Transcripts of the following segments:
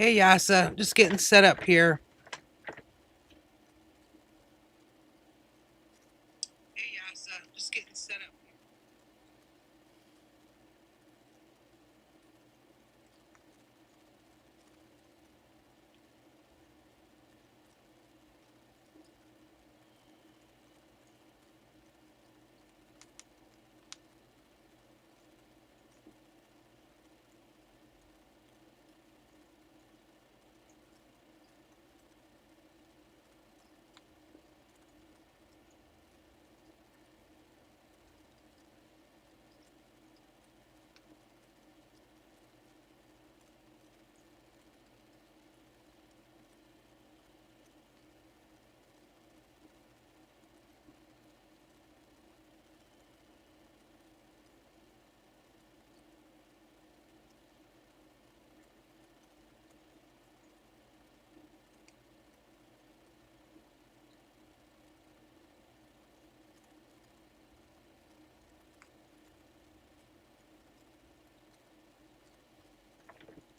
Hey, Yasa. Just getting set up here. Hey, Yasa. Just getting set up.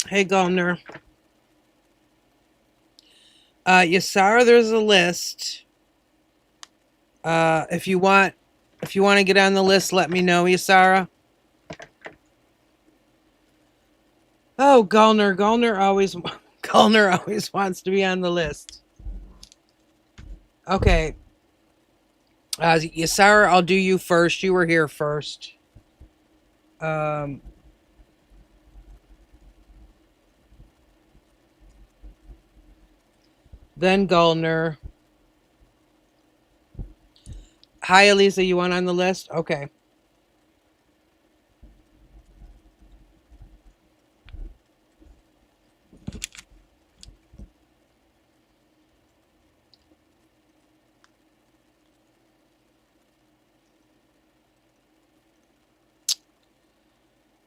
Hey, Gulner. Yasara, there's a list. If you want to get on the list, let me know, Yasara. Oh, Gulner always Gulner always wants to be on the list. Okay. Yasara, I'll do you first. You were here first. Then Gulner. Hi, Elisa. You want on the list? Okay.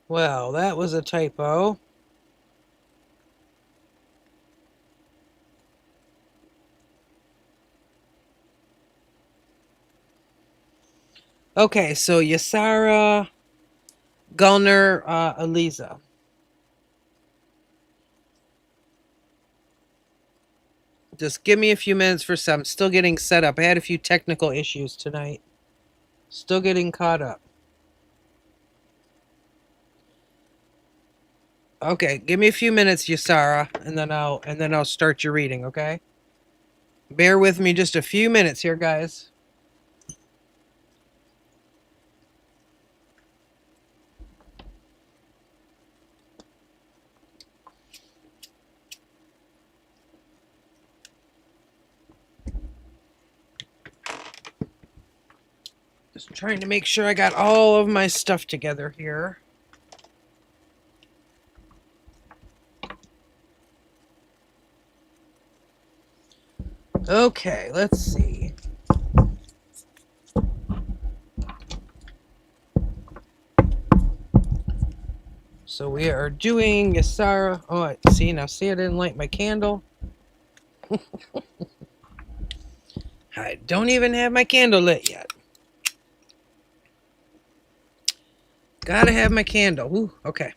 Well, that was a typo. Okay, so Yasara, Gulner, Eliza. Just give me a few minutes for some. Still getting set up. I had a few technical issues tonight. Still getting caught up. Okay, give me a few minutes, Yasara, and then I'll start your reading, okay? Bear with me just a few minutes here, guys. Just trying to make sure I got all of my stuff together here. Okay, let's see. So we are doing Yasara. Oh, see, now see I didn't light my candle. I don't even have my candle lit yet. Gotta have my candle. Ooh, okay.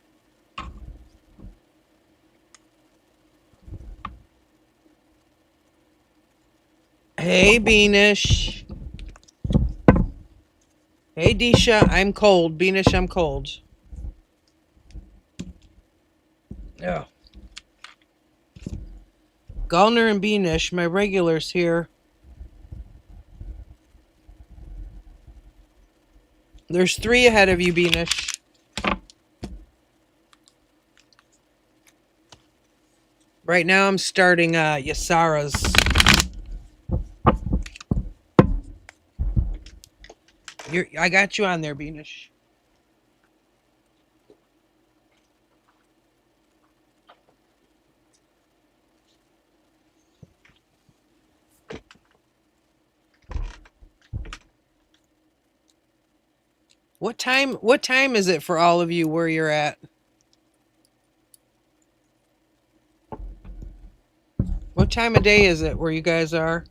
Hey, Beanish. Hey, Disha. I'm cold. Beanish, I'm cold. Oh. Gulner and Beanish, my regulars here. There's 3 ahead of you, Beanish. Right now I'm starting Yasara's. I got you on there, Beanish. What time is it for all of you where you're at? What time of day is it where you guys are?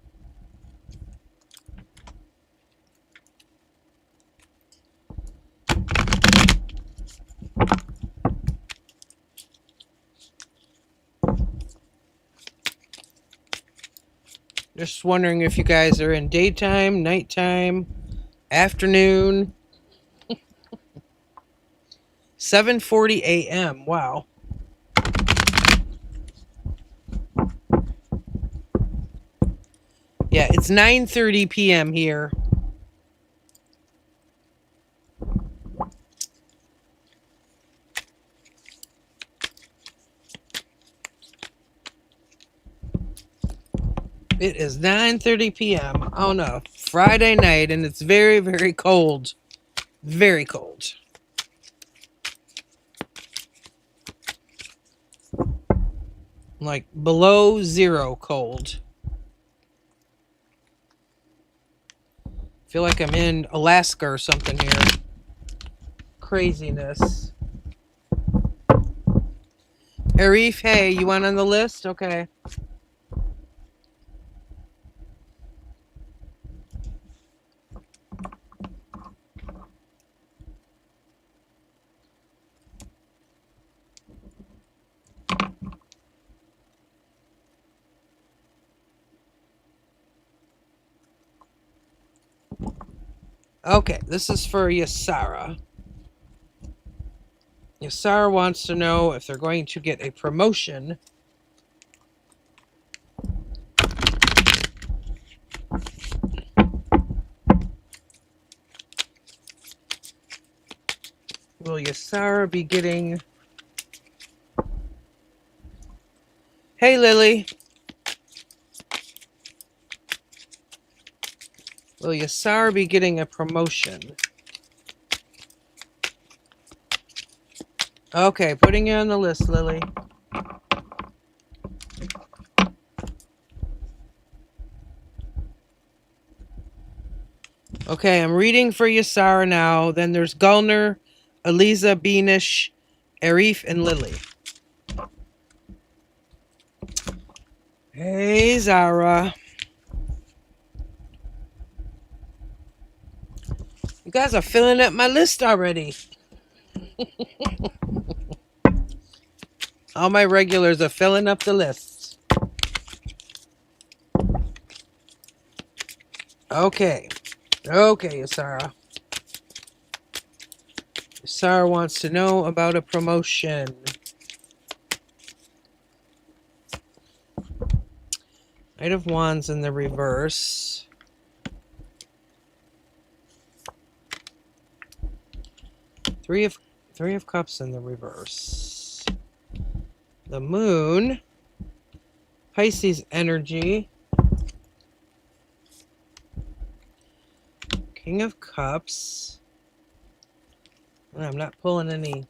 Just wondering if you guys are in daytime, nighttime, afternoon. 7:40 a.m. Wow. Yeah, it's 9:30 p.m. here. It is 9:30 p.m. on a Friday night, and it's very, very cold. Very cold. Like below zero cold. Feel like I'm in Alaska or something here. Craziness. Arif, hey, you want on the list? Okay. Okay, this is for Yasara. Yasara wants to know if they're going to get a promotion. Will Yasara be getting... Hey, Lily. Will Yasara be getting a promotion? Okay, putting you on the list, Lily. Okay, I'm reading for Yasara now. Then there's Gulner, Eliza, Beanish, Arif, and Lily. Hey, Zara. You guys are filling up my list already. All my regulars are filling up the lists. Okay. Okay, Yasara. Yasara wants to know about a promotion. Knight of Wands in the reverse. Three of Cups in the reverse. The Moon. Pisces energy. King of Cups. I'm not pulling any.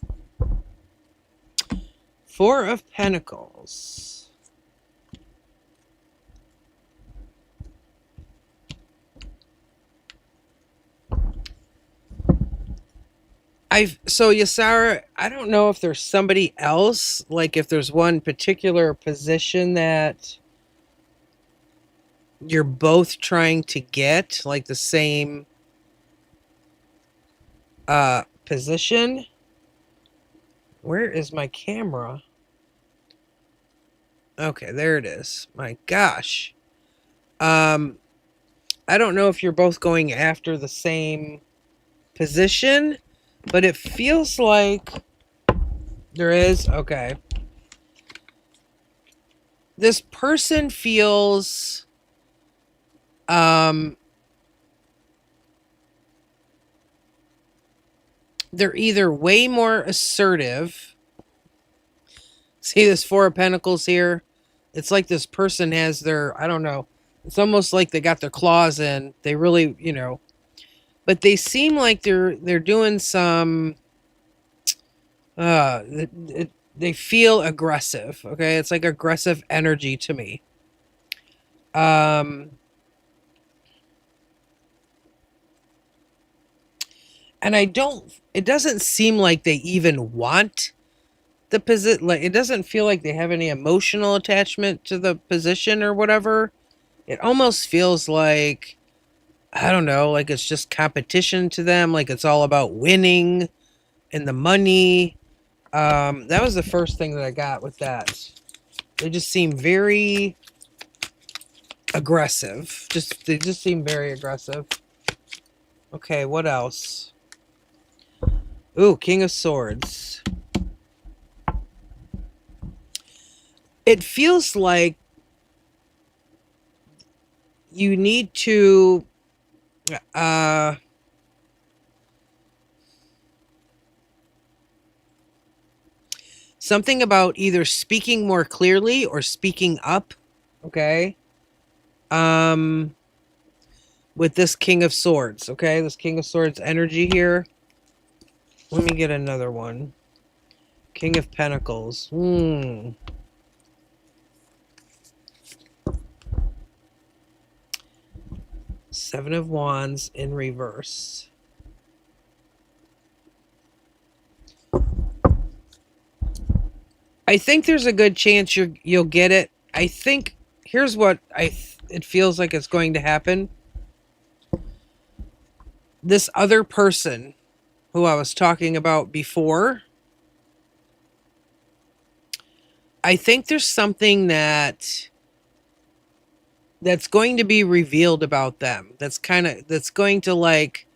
Four of Pentacles. So Yasara, I don't know if there's somebody else, like if there's one particular position that you're both trying to get, like the same position. Where is my camera? Okay, there it is. My gosh. I don't know if you're both going after the same position, but it feels like there is. Okay. This person feels they're either way more assertive. See this Four of Pentacles here? It's like this person has their, I don't know, it's almost like they got their claws in. They really, you know, but they seem like they're doing some, they feel aggressive, okay? It's like aggressive energy to me. And it doesn't seem like they even want the position. Like, it doesn't feel like they have any emotional attachment to the position or whatever. It almost feels like, I don't know, like it's just competition to them. Like it's all about winning and the money. That was the first thing that I got with that. They just seem very aggressive. They just seem very aggressive. Okay, what else? Ooh, King of Swords. It feels like you need to something about either speaking more clearly or speaking up, okay? With this King of Swords, okay? This King of Swords energy here. Let me get another one. King of Pentacles. Seven of Wands in reverse. I think there's a good chance you'll get it. I think here's what it feels like it's going to happen. This other person who I was talking about before, I think there's something that's going to be revealed about them. That's going to like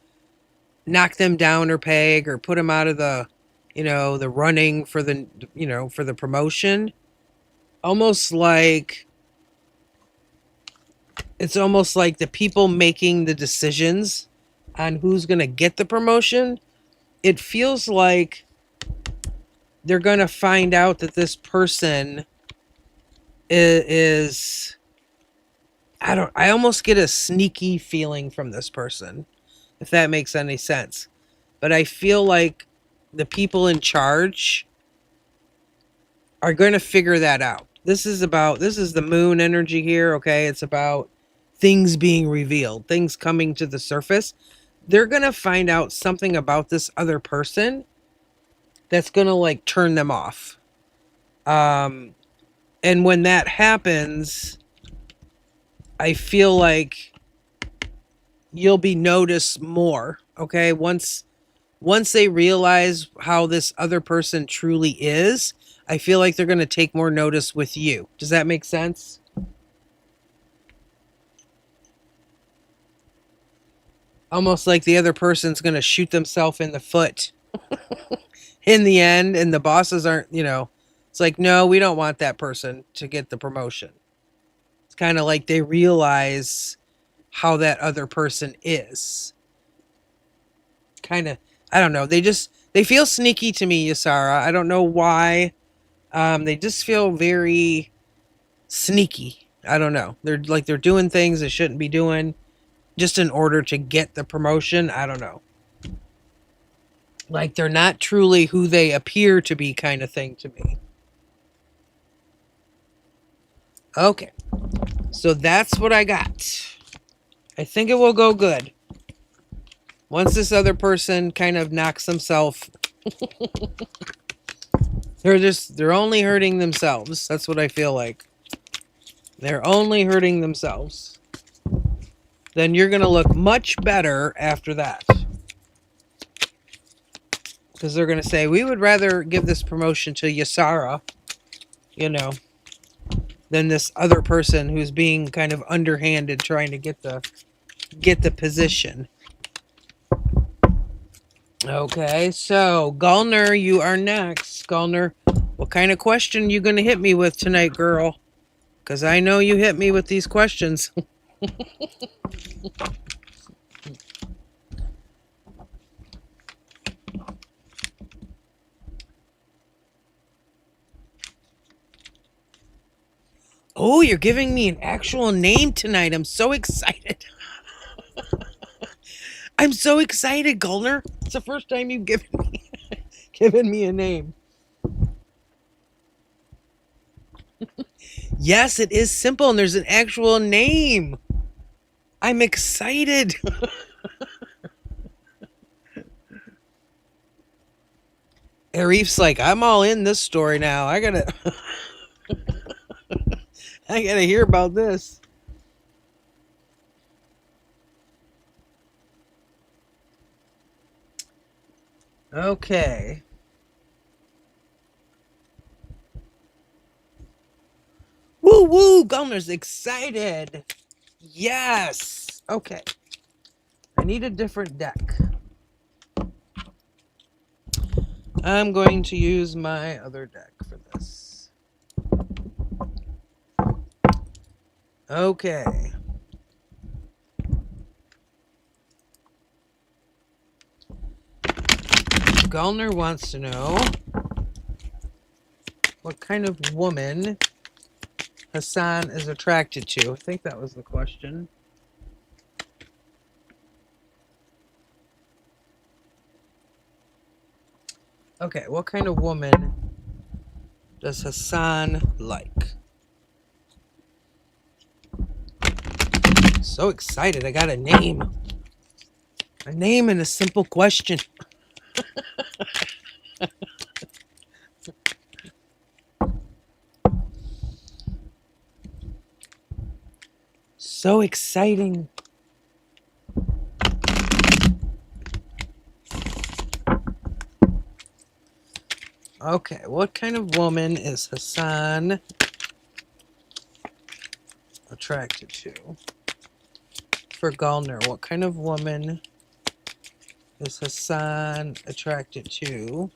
knock them down or peg or put them out of the, the running for the, for the promotion. It's almost like the people making the decisions on who's going to get the promotion. It feels like they're going to find out that this person is I almost get a sneaky feeling from this person, if that makes any sense. But I feel like the people in charge are going to figure that out. This is the moon energy here, okay? It's about things being revealed, things coming to the surface. They're going to find out something about this other person that's going to like turn them off. And when that happens, I feel like you'll be noticed more, okay? Once they realize how this other person truly is, I feel like they're going to take more notice with you. Does that make sense? Almost like the other person's going to shoot themselves in the foot in the end, and the bosses aren't, it's like, no, we don't want that person to get the promotion. It's kind of like they realize how that other person is. Kind of, I don't know. They feel sneaky to me, Yasara. I don't know why. They just feel very sneaky. I don't know. They're doing things they shouldn't be doing just in order to get the promotion. I don't know. Like they're not truly who they appear to be, kind of thing to me. Okay. So that's what I got. I think it will go good. Once this other person kind of knocks themselves, they're only hurting themselves. That's what I feel like. They're only hurting themselves. Then you're going to look much better after that. Because they're going to say, we would rather give this promotion to Yasara, than this other person who's being kind of underhanded trying to get the position. Okay, so Gulner, you are next. Gulner, what kind of question you going to hit me with tonight, girl? Because I know you hit me with these questions. Oh, you're giving me an actual name tonight. I'm so excited. I'm so excited, Gulner. It's the first time you've given me a name. Yes, it is simple, and there's an actual name. I'm excited. Arif's like, I'm all in this story now. I gotta hear about this. Okay. Woo woo! Gulner's excited. Yes. Okay. I need a different deck. I'm going to use my other deck for this. Okay. Gulner wants to know what kind of woman Hassan is attracted to. I think that was the question. Okay, what kind of woman does Hassan like? So excited, I got a name. A name and a simple question. So exciting. Okay, what kind of woman is Hassan attracted to? For Gulner, what kind of woman is Hassan attracted to?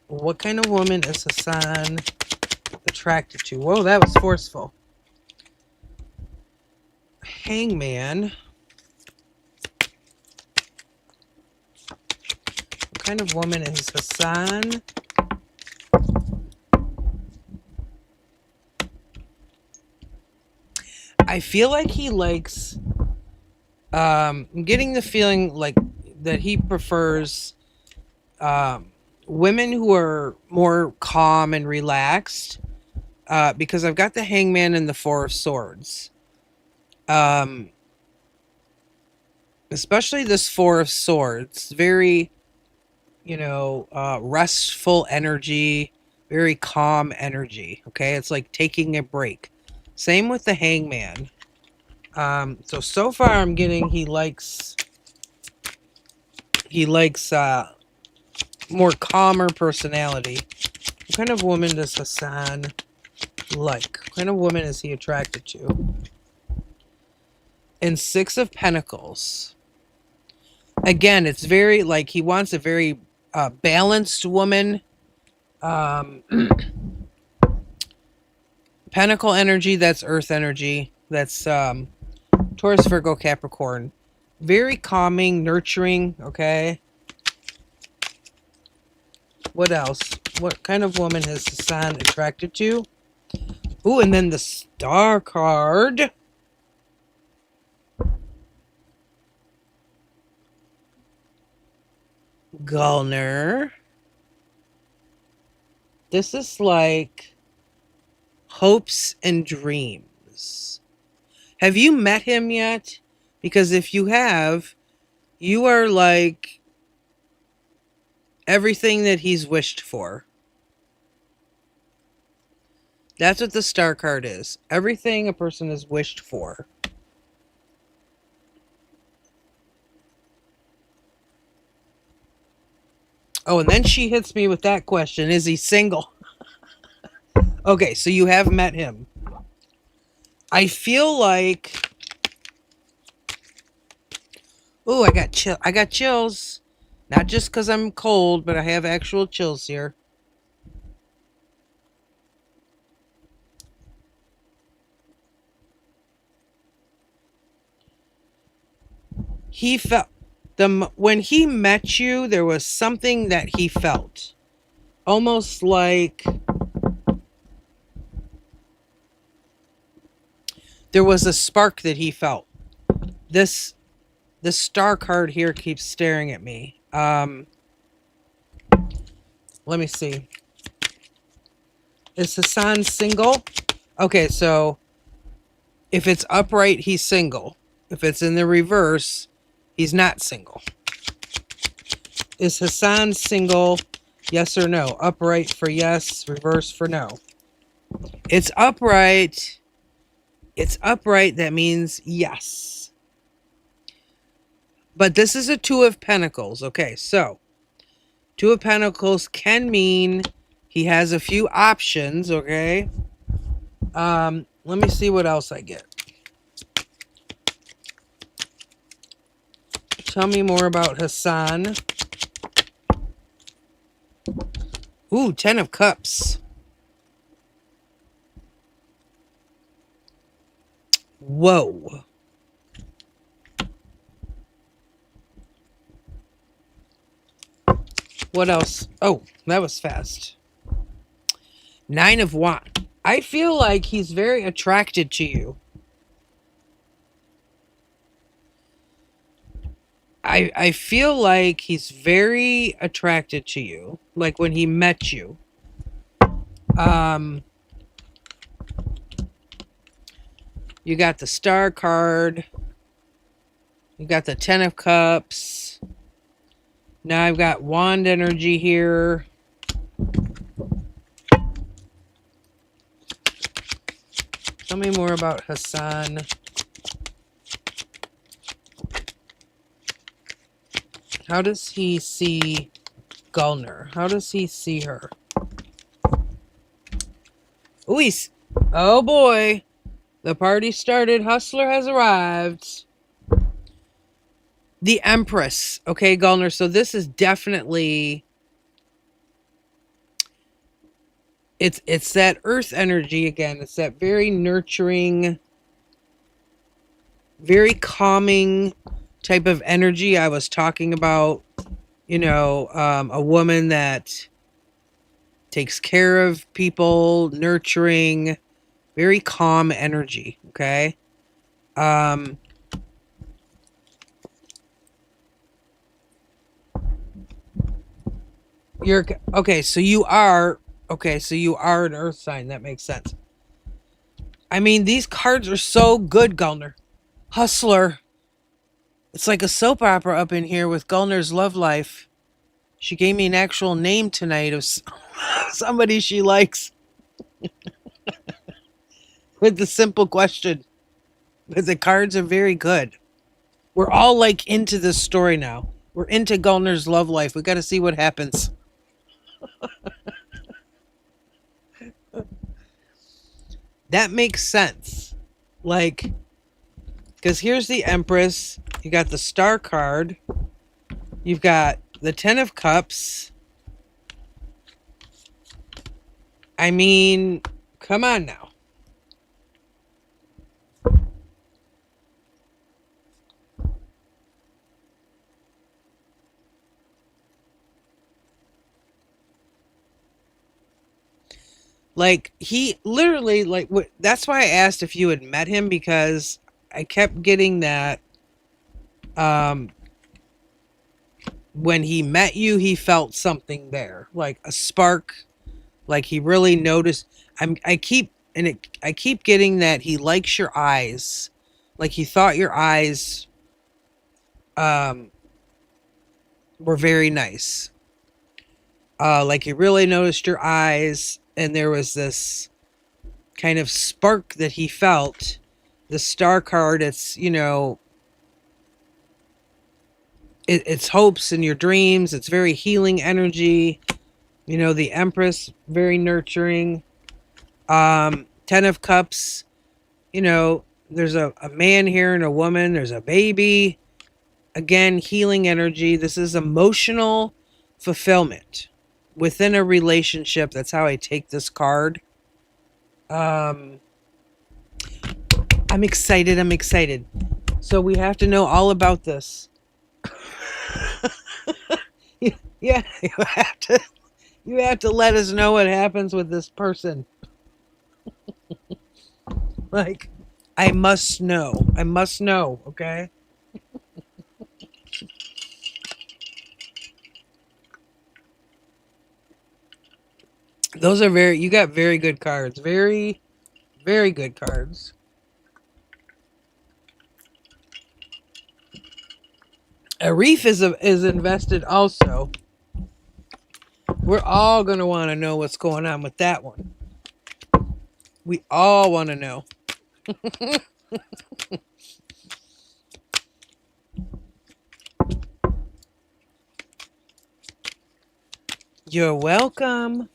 What kind of woman is Hassan attracted to? Whoa, that was forceful. Hangman. What kind of woman is Hassan? I feel like he likes... I'm getting the feeling like that he prefers women who are more calm and relaxed, because I've got the Hangman and the Four of Swords. Especially this Four of Swords, very, restful energy, very calm energy. Okay, it's like taking a break. Same with the Hangman. So far I'm getting he likes more calmer personality. What kind of woman does Hassan like? What kind of woman is he attracted to? And Six of Pentacles. Again, it's very like he wants a very balanced woman. Pentacle energy, that's earth energy. That's Taurus, Virgo, Capricorn. Very calming, nurturing, okay? What else? What kind of woman is Hassan attracted to? Ooh, and then the Star card. Gulner. This is like hopes and dreams. Have you met him yet? Because if you have, you are like everything that he's wished for. That's what the Star card is. Everything a person has wished for. Oh, and then she hits me with that question. Is he single? Okay, so you have met him. I feel like... Ooh, I got chills. Not just because I'm cold, but I have actual chills here. He felt... When he met you, there was something that he felt. Almost like... there was a spark that he felt. This Star card here keeps staring at me. Let me see. Is Hassan single? Okay, so if it's upright, he's single. If it's in the reverse, he's not single. Is Hassan single? Yes or no? Upright for yes, reverse for no. It's upright. It's upright. That means yes. But this is a Two of Pentacles. Okay, so Two of Pentacles can mean he has a few options, okay? Let me see what else I get. Tell me more about Hassan. Ooh, 10 of Cups. Whoa. What else? Oh, that was fast. 9 of Wands. I feel like he's very attracted to you. I feel like he's very attracted to you. Like when he met you. You got the Star card. You got the 10 of Cups. Now I've got Wand energy here. Tell me more about Hassan. How does he see Gulner? How does he see her? Ooh, oh boy. The party started. Hustler has arrived. The Empress. Okay, Gulner. So this is definitely... It's that earth energy again. It's that very nurturing, very calming type of energy I was talking about. You know, a woman that takes care of people, nurturing, very calm energy. Okay. You're okay. So you are an earth sign. That makes sense. I mean, these cards are so good, Gulner. Hustler. It's like a soap opera up in here with Gulner's love life. She gave me an actual name tonight of somebody she likes. With the simple question. But the cards are very good. We're all like into this story now. We're into Gulner's love life. We got to see what happens. That makes sense. Like, because here's the Empress. You got the Star card. You've got the 10 of Cups. I mean, come on now. Like, he literally, like, that's why I asked if you had met him, because I kept getting that, when he met you, he felt something there, like a spark, like he really noticed. I keep getting that he likes your eyes, like he thought your eyes, were very nice. Like he really noticed your eyes, and there was this kind of spark that he felt. The Star card, it's, you know, it's hopes and your dreams. It's very healing energy. You know, the Empress, very nurturing. 10 of Cups, you know, there's a man here and a woman. There's a baby. Again, healing energy. This is emotional fulfillment within a relationship. That's how I take this card. I'm excited. I'm excited. So we have to know all about this. Yeah, you have to let us know what happens with this person. Like, I must know. I must know, okay? Those are you got very good cards. Very, very good cards. Arif is invested also. We're all going to want to know what's going on with that one. We all want to know. You're welcome.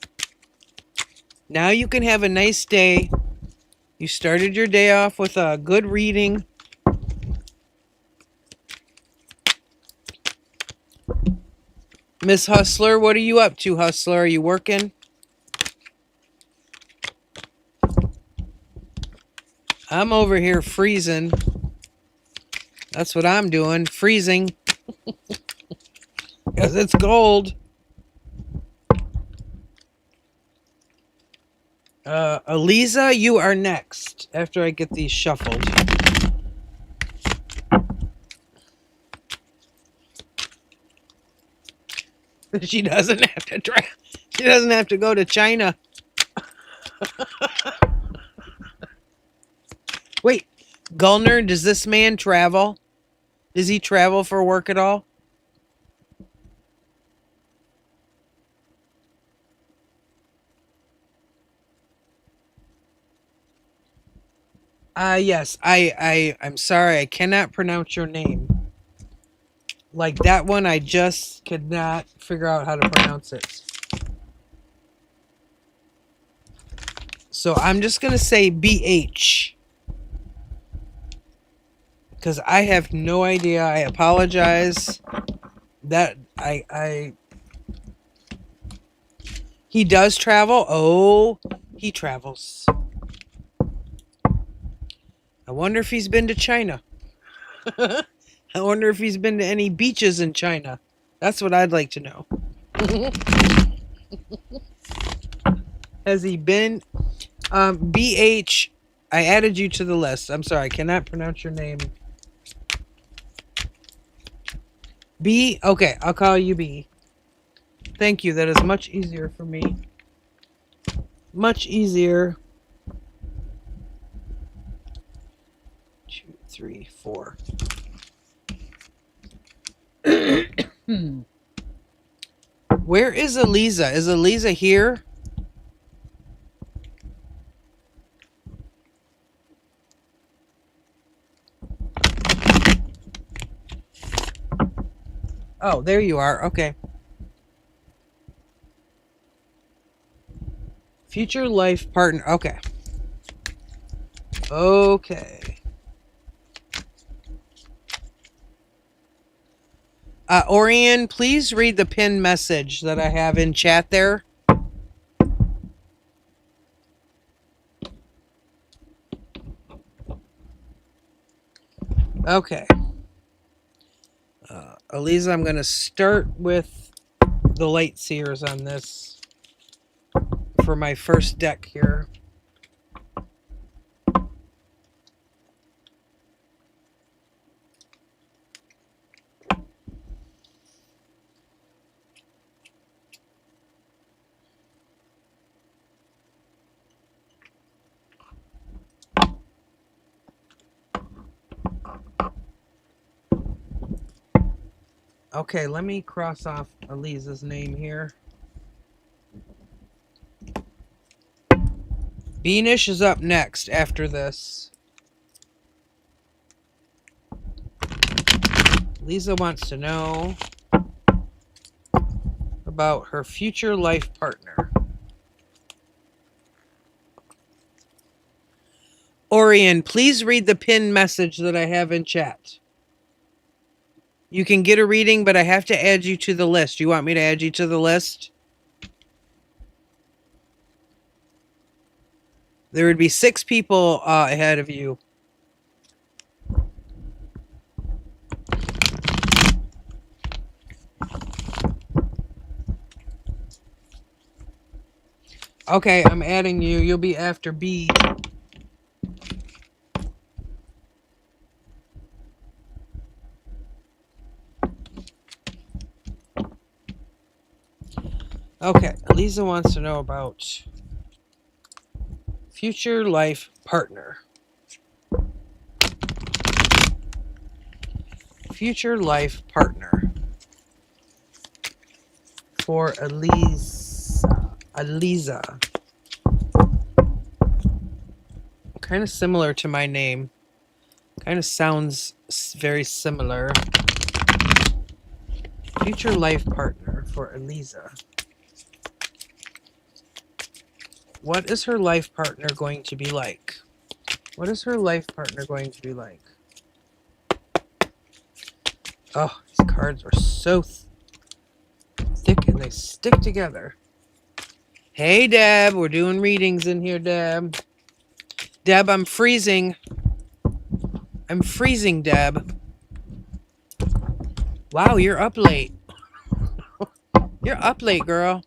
Now you can have a nice day. You started your day off with a good reading. Miss Hustler, what are you up to, Hustler? Are you working? I'm over here freezing. That's what I'm doing, freezing. Because it's cold. Eliza, you are next after I get these shuffled. She doesn't have to She doesn't have to go to China. Wait, Gulner, does this man travel? Does he travel for work at all? Yes. I'm sorry, I cannot pronounce your name. Like that one, I just could not figure out how to pronounce it. So I'm just gonna say BH. Because I have no idea. I apologize. That he does travel. Oh, he travels. I wonder if he's been to China. I wonder if he's been to any beaches in China. That's what I'd like to know. Has he been? BH, I added you to the list. I'm sorry, I cannot pronounce your name. B? Okay, I'll call you B. Thank you. That is much easier for me. Much easier. 2, 3, 4. Where is Eliza? Is Eliza here? Oh, there you are. Okay. Future life partner. Okay. Okay. Orion, please read the pinned message that I have in chat there. Okay. Eliza, I'm going to start with the Light Seers on this for my first deck here. Okay, let me cross off Eliza's name here. Beanish is up next after this. Eliza wants to know about her future life partner. Orion, please read the pinned message that I have in chat. You can get a reading, but I have to add you to the list. You want me to add you to the list? There would be 6 people ahead of you. Okay, I'm adding you. You'll be after B. Okay, Eliza wants to know about future life partner. Future life partner for Eliza. Kind of similar to my name. Kind of sounds very similar. Future life partner for Eliza. What is her life partner going to be like? What is her life partner going to be like? Oh, these cards are so thick and they stick together. Hey, Deb. We're doing readings in here, Deb. Deb, I'm freezing. I'm freezing, Deb. Wow, you're up late. You're up late, girl.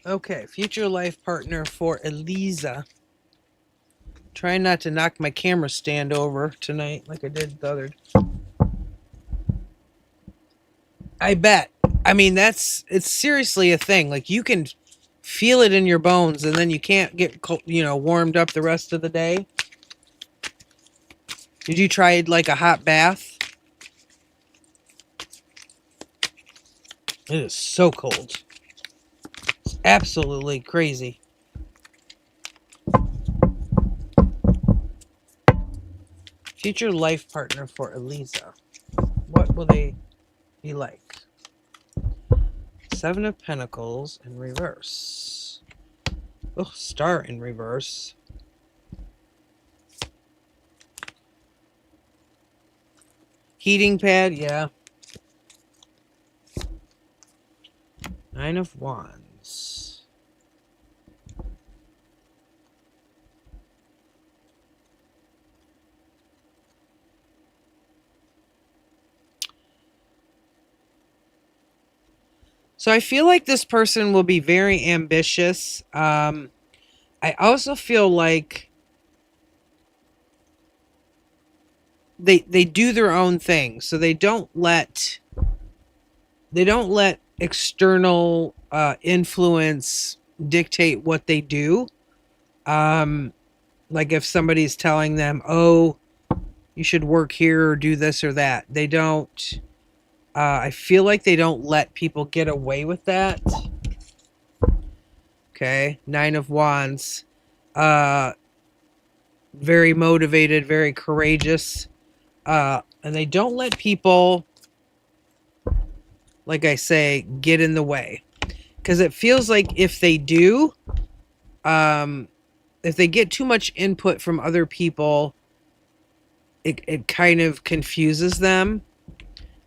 Okay, future life partner for Eliza. Trying not to knock my camera stand over tonight like I did the other. I bet. I mean, it's seriously a thing. Like, you can feel it in your bones and then you can't get, warmed up the rest of the day. Did you try like a hot bath? It is so cold. It's absolutely crazy. Future life partner for Eliza. What will they be like? Seven of Pentacles in reverse. Oh, Star in reverse. Heating pad, yeah. Nine of Wands. So I feel like this person will be very ambitious. I also feel like they do their own thing. So they don't let external influence dictate what they do. Like if somebody's telling them, oh, you should work here or do this or that, they don't. I feel like they don't let people get away with that. Okay, Nine of Wands. Very motivated, very courageous. And they don't let people, like I say, get in the way. Because it feels like if they do, if they get too much input from other people, it kind of confuses them.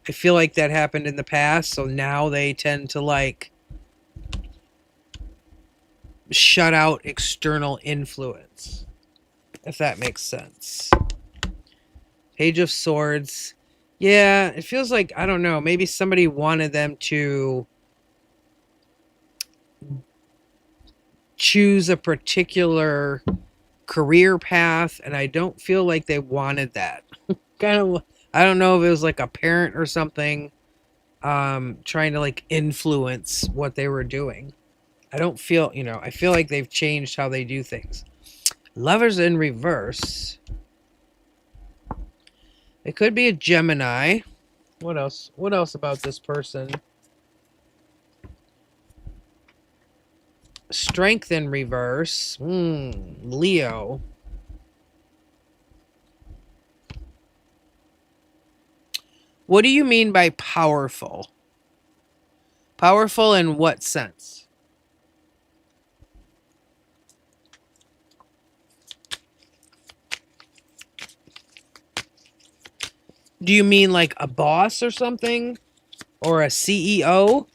I feel like that happened in the past, so now they tend to like shut out external influence, if that makes sense. Page of Swords. Yeah, it feels like, I don't know, maybe somebody wanted them to choose a particular career path, and I don't feel like they wanted that. Kind of, I don't know if it was like a parent or something trying to like influence what they were doing. I don't feel, I feel like they've changed how they do things. Lovers in reverse. It could be a Gemini. What else? What else about this person? Strength in reverse. Leo. What do you mean by powerful? Powerful in what sense? Do you mean like a boss or something? Or a CEO?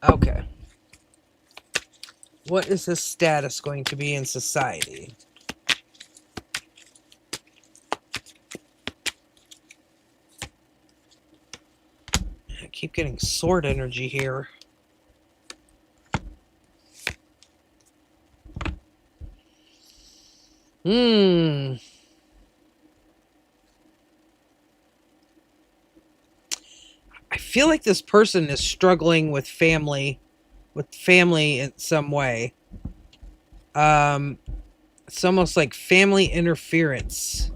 Okay. What is his status going to be in society? I keep getting sword energy here. I feel like this person is struggling with family in some way. It's almost like family interference.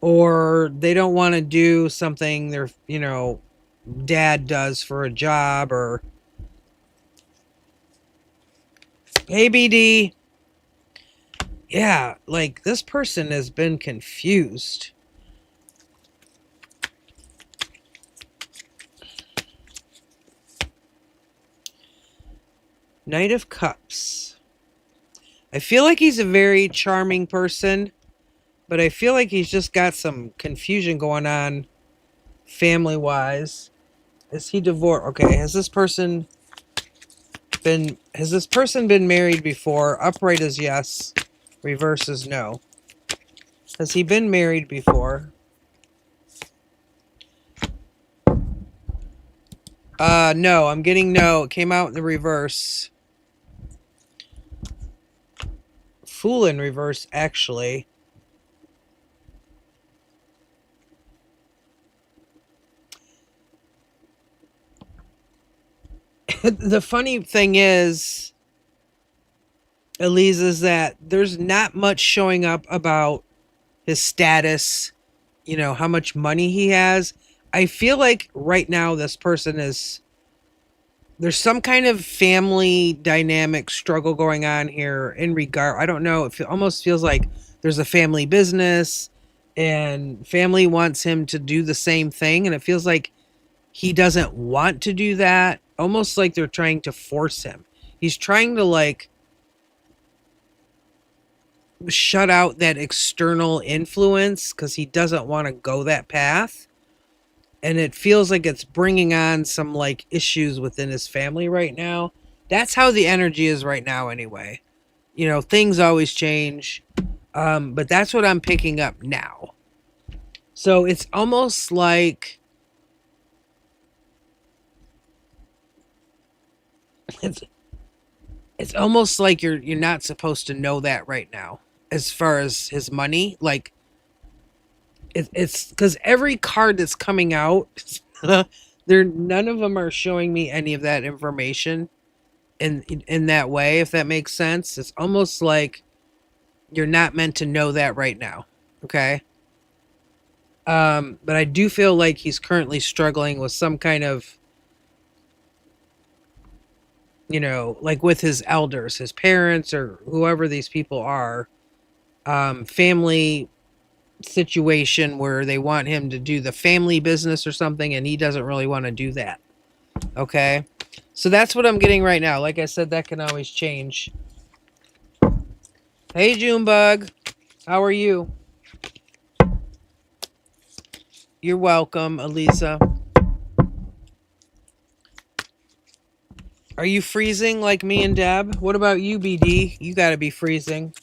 Or they don't want to do something their, dad does for a job, or hey BD. Yeah, like this person has been confused. Knight of Cups. I feel like he's a very charming person, but I feel like he's just got some confusion going on family wise. Is he divorced? Okay, has this person been married before? Upright is yes, reverse is no. Has he been married before? No, I'm getting no. It came out in the reverse. Fool in reverse, actually. The funny thing is, Elise, is that there's not much showing up about his status, how much money he has. I feel like right now this person there's some kind of family dynamic struggle going on here in regard. I don't know. It almost feels like there's a family business and family wants him to do the same thing. And it feels like he doesn't want to do that. Almost like they're trying to force him. He's trying to like shut out that external influence because he doesn't want to go that path. And it feels like it's bringing on some like issues within his family right now. That's how the energy is right now anyway. Things always change. But that's what I'm picking up now. So it's almost like it's almost like you're not supposed to know that right now as far as his money. Like it's because every card that's coming out, none of them are showing me any of that information in that way, if that makes sense. It's almost like you're not meant to know that right now. Okay. But I do feel like he's currently struggling with some kind of, like with his elders, his parents, or whoever these people are, family situation where they want him to do the family business or something, and he doesn't really want to do that. Okay. So that's what I'm getting right now. Like I said, that can always change. Hey, Junebug. How are you? You're welcome, Elisa. Are you freezing like me and Deb? What about you, BD? You gotta be freezing.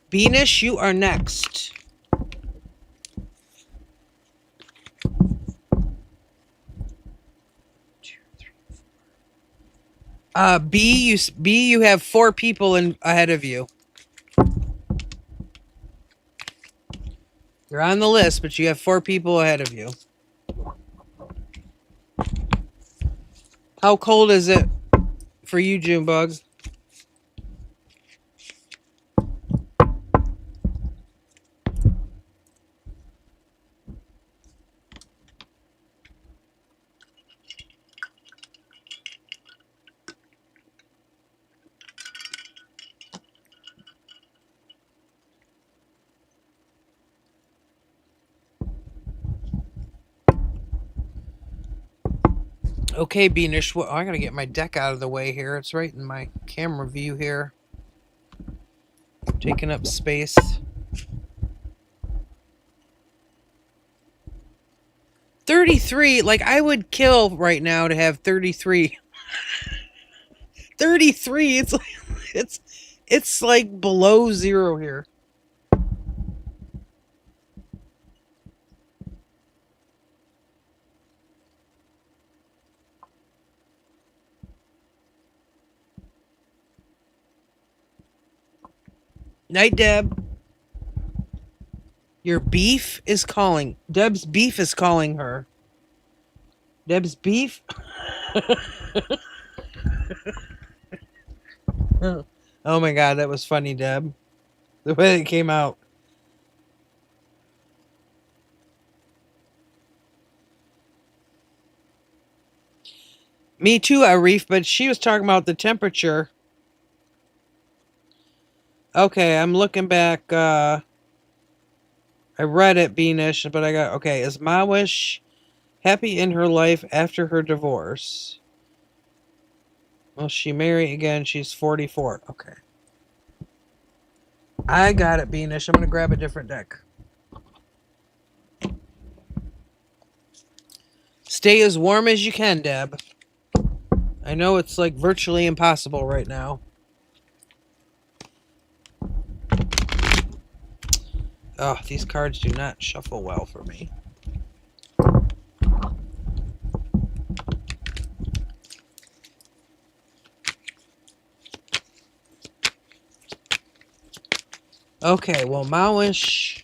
Beanish, you are next. B, you have 4 people ahead of you. You're on the list, but you have 4 people ahead of you. How cold is it for you, Junebug? Okay, Beanish. Well, I gotta get my deck out of the way here. It's right in my camera view here. Taking up space. 33. Like, I would kill right now to have 33. 33. It's like below 0 here. Night, Deb. Your beef is calling. Deb's beef is calling her. Deb's beef? Oh my god, that was funny, Deb. The way it came out. Me too, Arif, but she was talking about the temperature. Okay, I'm looking back. I read it, Beanish, but I got. Okay, is Mawish happy in her life after her divorce? Will she marry again? She's 44. Okay. I got it, Beanish. I'm going to grab a different deck. Stay as warm as you can, Deb. I know it's like virtually impossible right now. Oh, these cards do not shuffle well for me. Okay, well, Mawish.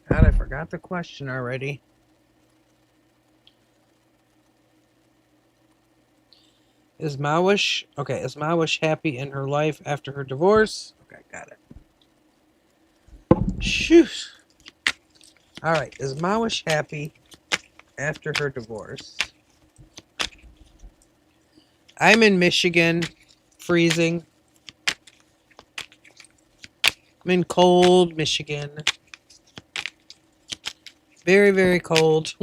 God, I forgot the question already. Is Mawish happy in her life after her divorce? Okay, got it. Shoot. All right, is Mawish happy after her divorce? I'm in Michigan, freezing. I'm in cold Michigan. Very, very cold.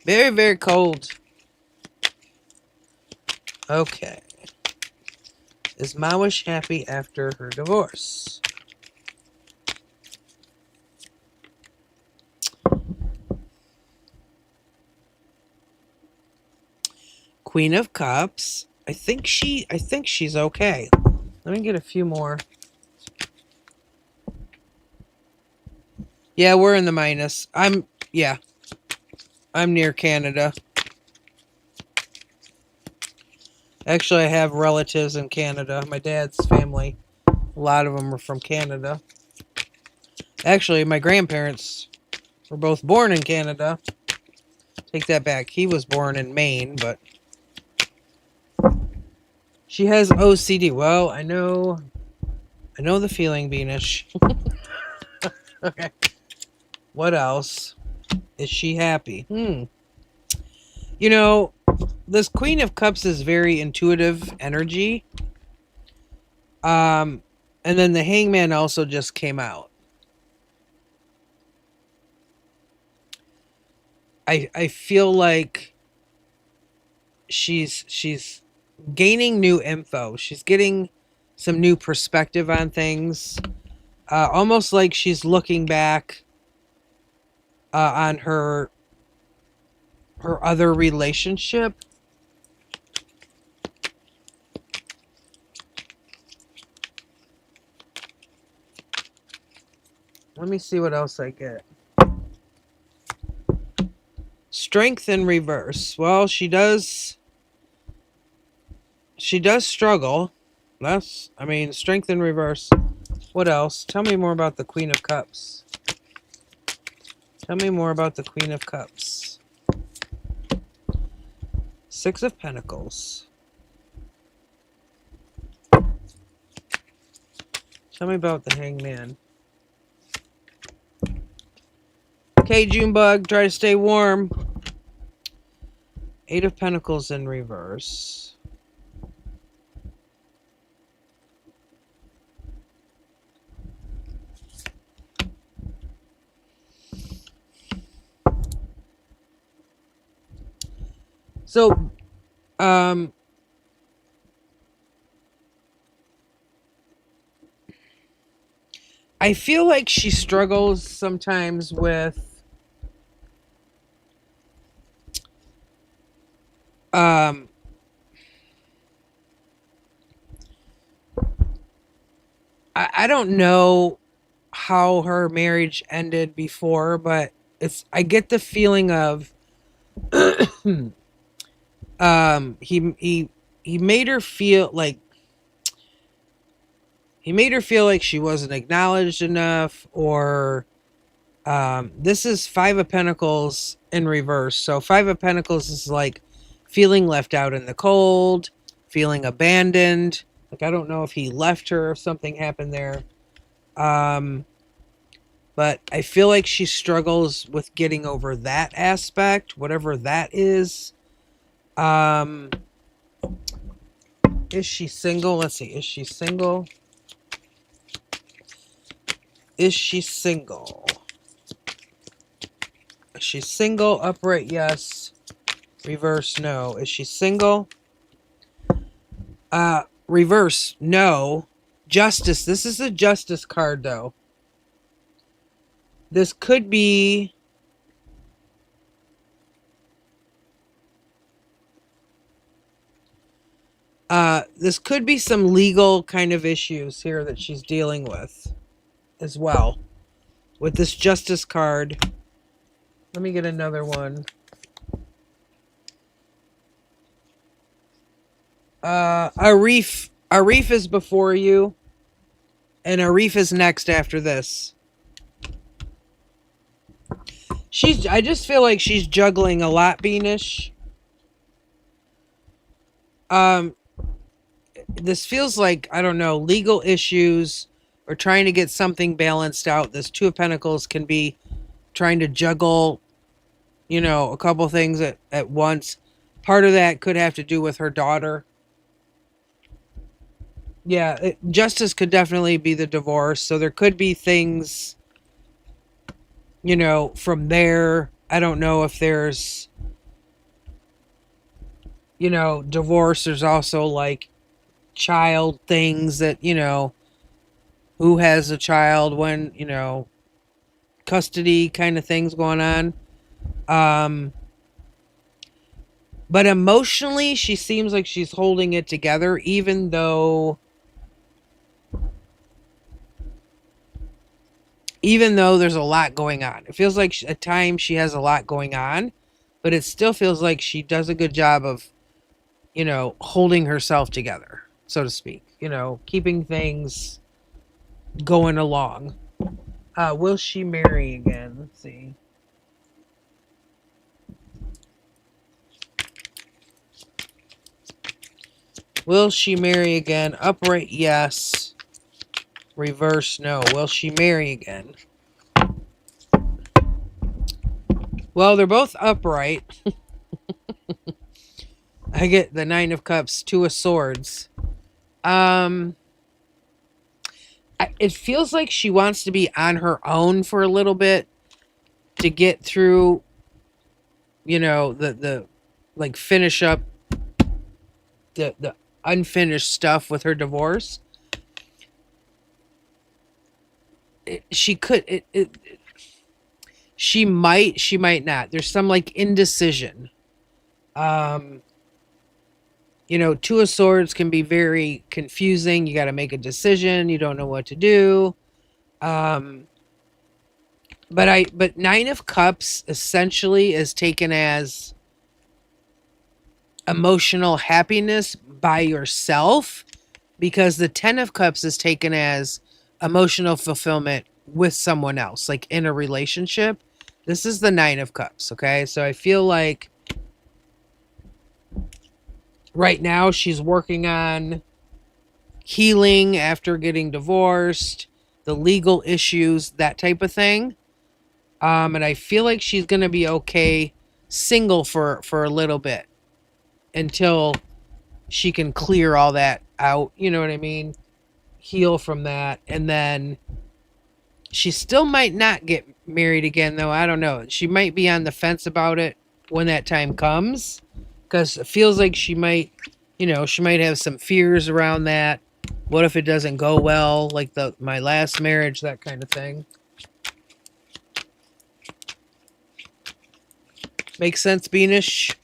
Very, very cold. Okay. Is Mawish happy after her divorce? Queen of Cups. I think she's okay. Let me get a few more. Yeah, we're in the minus. I'm near Canada. Actually, I have relatives in Canada. My dad's family, a lot of them are from Canada. Actually, my grandparents were both born in Canada. Take that back. He was born in Maine, but she has OCD. Well, I know the feeling, Beanish. Okay. What else? Is she happy? You know, this Queen of Cups is very intuitive energy. And then the Hangman also just came out. I feel like she's gaining new info. She's getting some new perspective on things. Almost like she's looking back on her other relationship. Let me see what else I get. Strength in reverse. Well, she does struggle. Strength in reverse. What else? Tell me more about the Queen of Cups. Tell me more about the Queen of Cups. Six of Pentacles. Tell me about the Hangman. Okay, Junebug, try to stay warm. Eight of Pentacles in reverse. So, I feel like she struggles sometimes with I don't know how her marriage ended before, but I get the feeling of he he made her feel like she wasn't acknowledged enough, or this is Five of Pentacles in reverse. So Five of Pentacles is like feeling left out in the cold, feeling abandoned. Like, I don't know if he left her, if something happened there. But I feel like she struggles with getting over that aspect, whatever that is. Is she single? Let's see. Is she single? Is she single? Is she single? Upright, yes. Reverse, no. Is she single? Reverse, no. Justice. This is a justice card, though. This could be... this could be some legal kind of issues here that she's dealing with as well. With this justice card. Let me get another one. Arif is before you. And Arif is next after this. I just feel like she's juggling a lot, Beanish. This feels like, I don't know, legal issues or trying to get something balanced out. This Two of Pentacles can be trying to juggle, you know, a couple things at once. Part of that could have to do with her daughter. Yeah, justice could definitely be the divorce. So there could be things, you know, from there. I don't know if there's, you know, divorce. There's also like child things that, you know, who has a child when, you know, custody kind of things going on. But emotionally, she seems like she's holding it together, even though there's a lot going on. It feels like at times she has a lot going on, but it still feels like she does a good job of, you know, holding herself together, so to speak. You know, keeping things going along. Will she marry again? Let's see. Will she marry again? Upright, yes. Reverse, no. Will she marry again? Well, they're both upright. I get the Nine of Cups, Two of Swords. It feels like she wants to be on her own for a little bit to get through, you know, the like finish up the unfinished stuff with her divorce. She might not. There's some like indecision. You know, Two of Swords can be very confusing. You got to make a decision. You don't know what to do. But Nine of Cups essentially is taken as emotional happiness by yourself, because the Ten of Cups is taken as emotional fulfillment with someone else, like in a relationship. This is the Nine of Cups, okay? So I feel like right now she's working on healing after getting divorced, the legal issues, that type of thing. And I feel like she's going to be okay single for a little bit until she can clear all that out. You know what I mean? Heal from that. And then she still might not get married again, though. I don't know. She might be on the fence about it when that time comes, because it feels like she might, you know, she might have some fears around that. What if it doesn't go well, like my last marriage, that kind of thing. Makes sense, Beanish?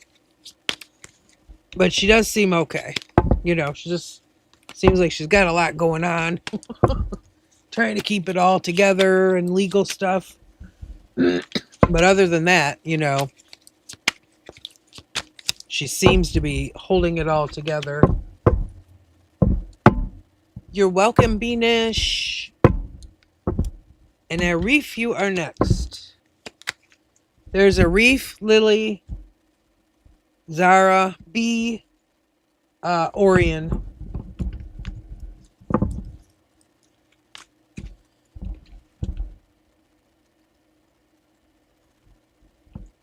But she does seem okay. You know, she just seems like she's got a lot going on. Trying to keep it all together and legal stuff. But other than that, you know, She seems to be holding it all together. You're welcome, Beanish. And Arif, you are next. There's Arif, Lily, Zara, B, Orion.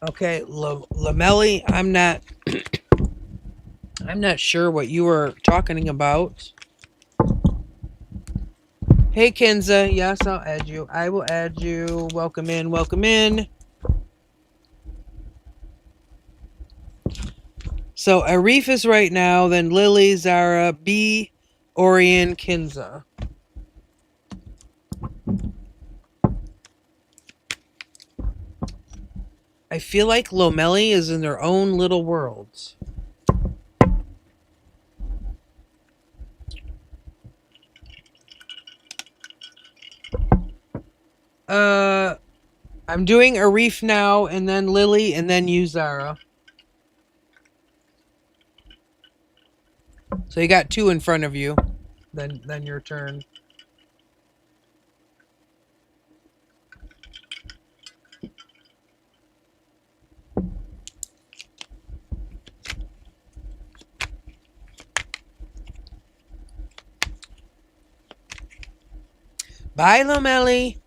Okay, Lamelli, I'm not sure what you were talking about. Hey, Kenza, yes, I'll add you. I will add you. Welcome in, welcome in. So Arif is right now, then Lily, Zara, B, Orion, Kenza. I feel like Lomelli is in their own little worlds. I'm doing Arif now, and then Lily, and then you, Zara. So you got 2 in front of you. Then your turn. Bye, Lomelli.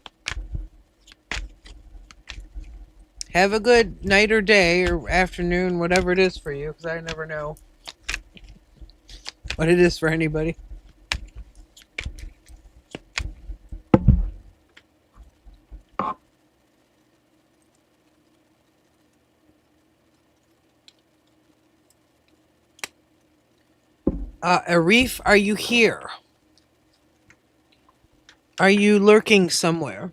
Have a good night or day or afternoon, whatever it is for you, because I never know what it is for anybody. Arif, are you here? Are you lurking somewhere?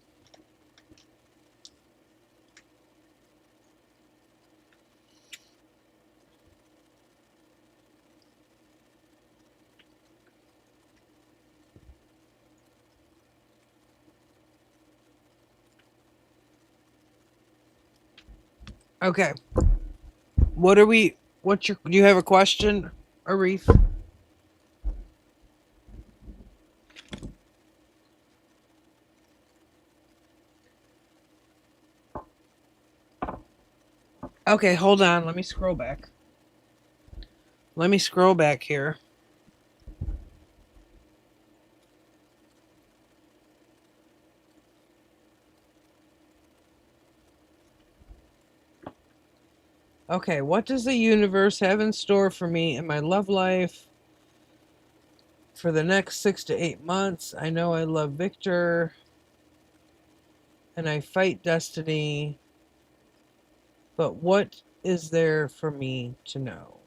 Okay. Do you have a question, Arif? Okay, hold on. Let me scroll back. Let me scroll back here. Okay, what does the universe have in store for me in my love life for the next 6 to 8 months? I know I love Victor, and I fight destiny, but what is there for me to know?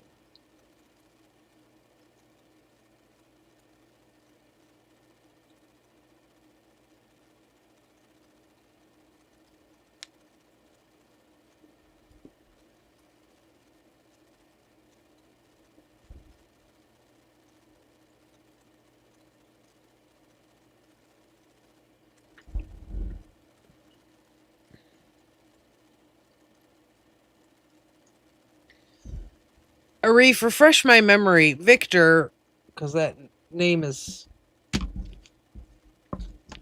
Arif, refresh my memory. Victor, because that name is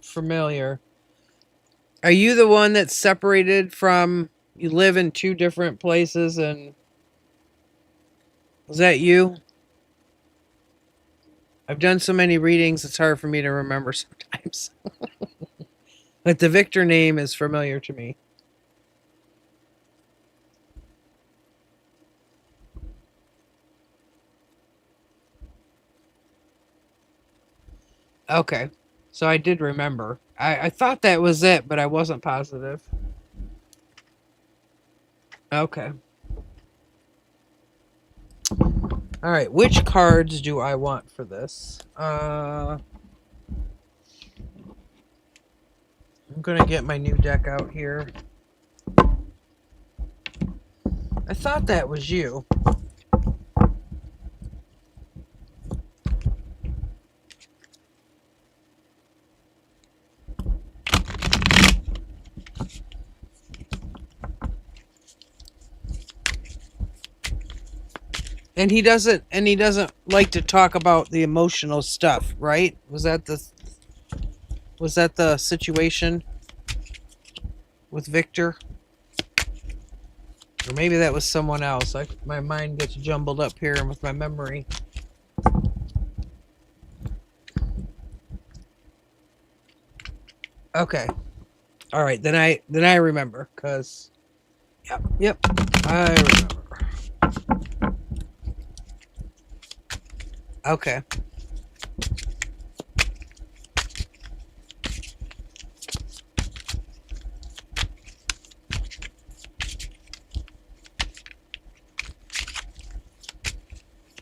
familiar. Are you the one that's separated from, you live in 2 different places, and is that you? I've done so many readings, it's hard for me to remember sometimes. But the Victor name is familiar to me. Okay. So I did remember. I thought that was it, but I wasn't positive. Okay. Alright, which cards do I want for this? I'm gonna get my new deck out here. I thought that was you. And he doesn't like to talk about the emotional stuff, right? Was that the situation with Victor? Or maybe that was someone else. My mind gets jumbled up here with my memory. Okay. All right, then I remember, cuz yep, I remember. Okay.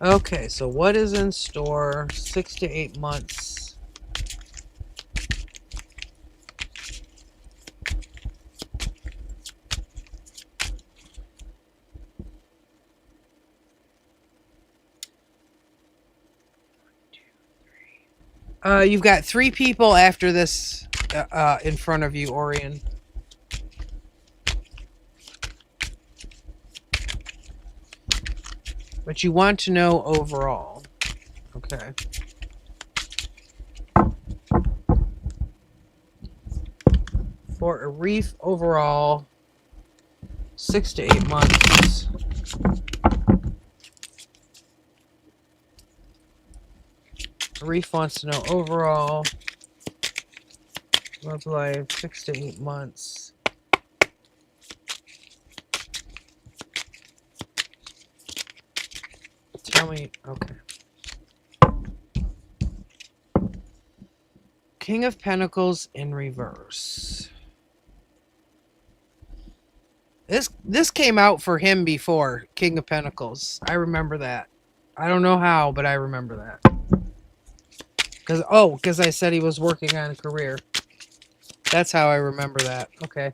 Okay, so what is in store 6 to 8 months? You've got 3 people after this in front of you, Orion. But you want to know overall. Okay. For a reef overall, 6 to 8 months. A reef wants to know overall love life, 6 to 8 months. Tell me, okay. King of Pentacles in reverse. This came out for him before, King of Pentacles. I remember that. I don't know how, but I remember that. Because I said he was working on a career. That's how I remember that. Okay.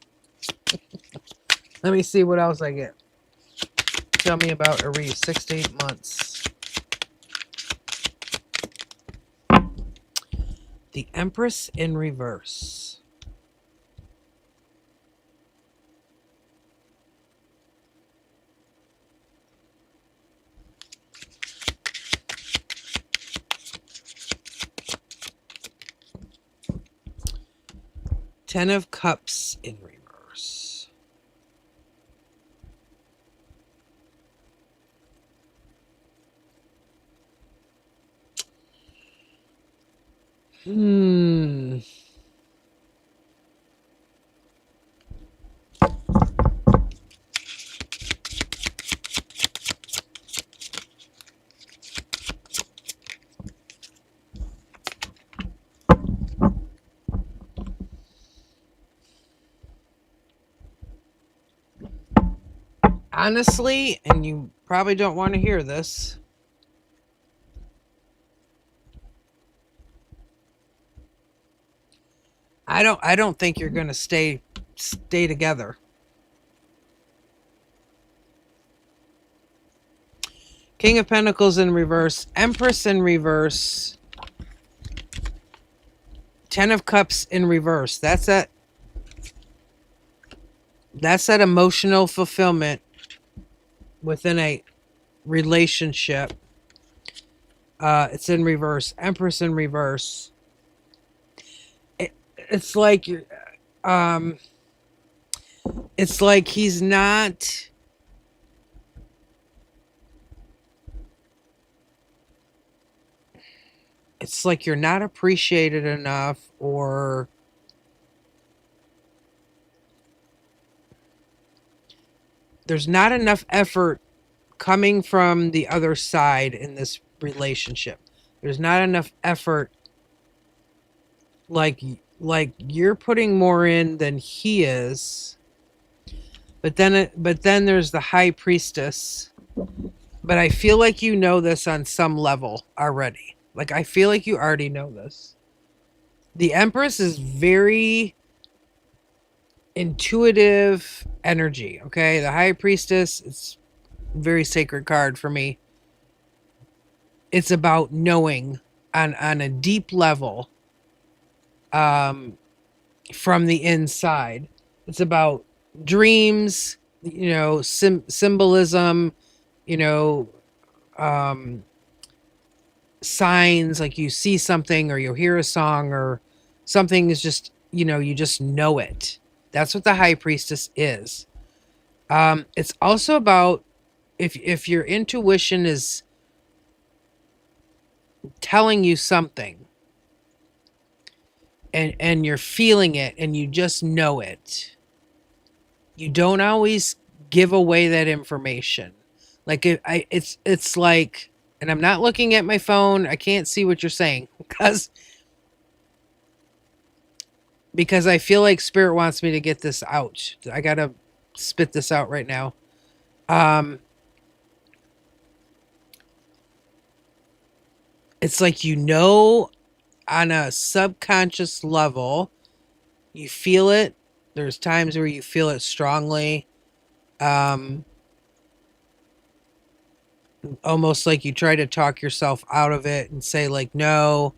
Let me see what else I get. Tell me about Aries, 6 to 8 months. The Empress in reverse. Ten of Cups in reverse. Honestly, and you probably don't want to hear this, I don't think you're going to stay together. King of Pentacles in reverse, Empress in reverse, Ten of Cups in reverse. That's that emotional fulfillment within a relationship. It's in reverse. Empress in reverse. It's like you're, it's like he's not. It's like you're not appreciated enough, or there's not enough effort coming from the other side in this relationship. There's not enough effort, like you're putting more in than he is. But then there's the High Priestess. But I feel like you know this on some level already. Like, I feel like you already know this. The Empress is very intuitive energy, okay? The High Priestess is a very sacred card for me. It's about knowing on a deep level, from the inside. It's about dreams, symbolism, um, signs, like you see something or you'll hear a song or something is just, you just know it. That's what the high priestess is. It's also about if your intuition is telling you something and you're feeling it and you just know it. You don't always give away that information. Like it's like, and I'm not looking at my phone. I can't see what you're saying because I feel like spirit wants me to get this out. I gotta spit this out right now. Um, it's like on a subconscious level, you feel it. There's times where you feel it strongly. Um, Almost like you try to talk yourself out of it and say like, no,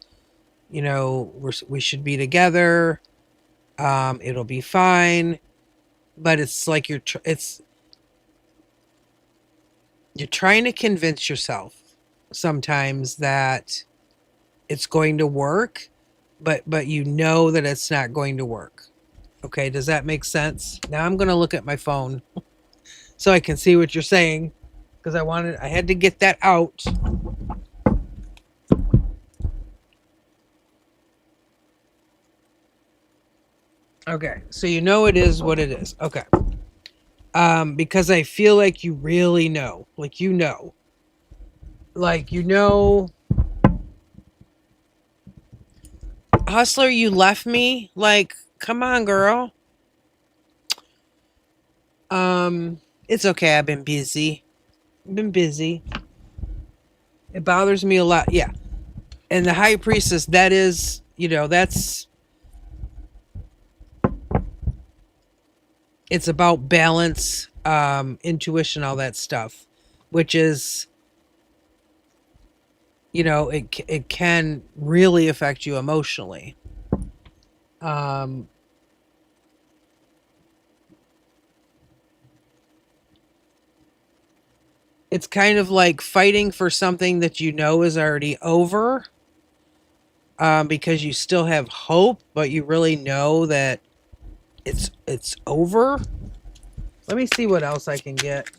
we should be together. It'll be fine. But it's like you're trying to convince yourself sometimes that it's going to work, but you know that it's not going to work. Okay, does that make sense? Now I'm going to look at my phone so I can see what you're saying because I had to get that out. Okay, so it is what it is. Okay. Because I feel like you really know. Like Like Hustler, you left me? Like, come on, girl. It's okay, I've been busy. It bothers me a lot. Yeah. And the high priestess, that is, it's about balance, intuition, all that stuff, which is, it can really affect you emotionally. Um, it's kind of like fighting for something that you know is already over, because you still have hope, but you really know that it's over. Let me see what else I can get.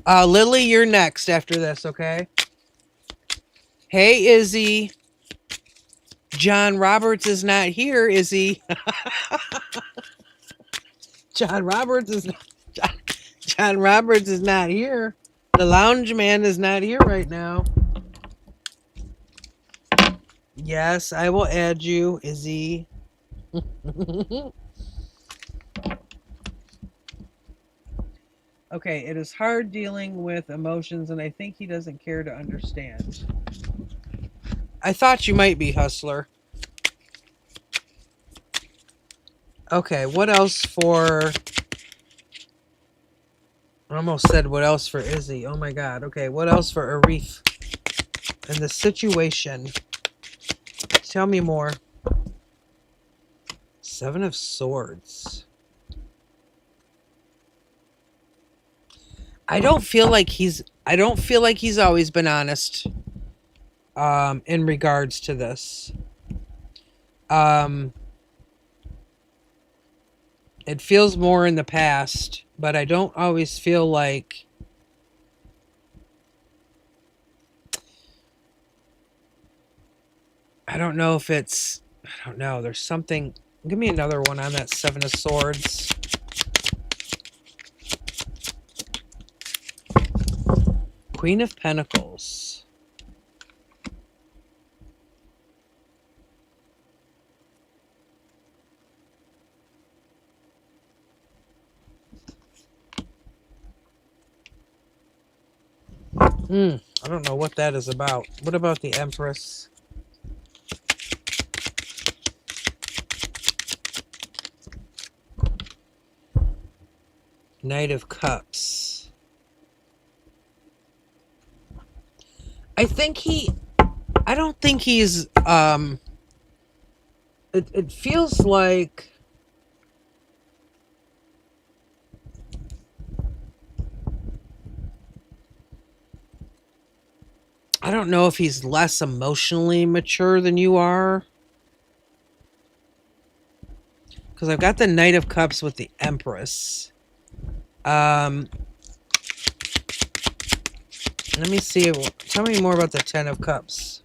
Lily, you're next after this, okay? Hey, Izzy. John Roberts is not here, is he? John Roberts is not, John Roberts is not here. The lounge man is not here right now. Yes, I will add you, Izzy. Okay, it is hard dealing with emotions, and I think he doesn't care to understand. I thought you might be, Hustler. Okay, what else for... I almost said what else for Izzy. Oh my god. Okay, what else for Arif? And the situation. Tell me more. Seven of Swords. I don't feel like he's always been honest in regards to this. It feels more in the past, but I don't always feel like I don't know if it's I don't know, there's something. Give me another one on that Seven of Swords. Queen of Pentacles. I don't know what that is about. What about the Empress? Knight of Cups. I don't think he's it feels like I don't know if he's less emotionally mature than you are. Because I've got the Knight of Cups with the Empress. Let me see. Tell me more about the Ten of Cups.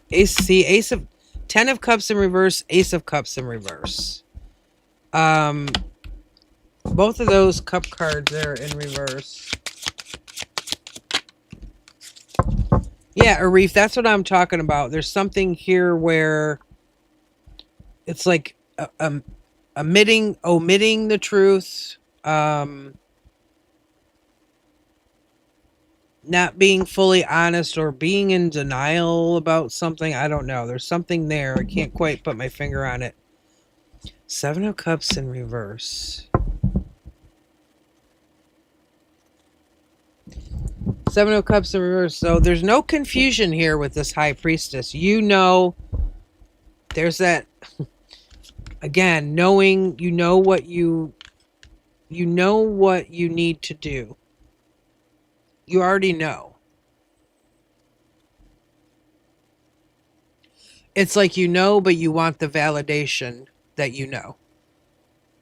Ace of... Ten of Cups in reverse, Ace of Cups in reverse. Both of those cup cards are in reverse. Yeah, Arif, that's what I'm talking about. There's something here where it's like omitting the truth, not being fully honest or being in denial about something. I don't know. There's something there. I can't quite put my finger on it. Seven of Cups in reverse. Seven of Cups in reverse. So there's no confusion here with this High Priestess. You know, there's that, again, knowing, you know what you need to do. You already know. It's like you know, but you want the validation that you know.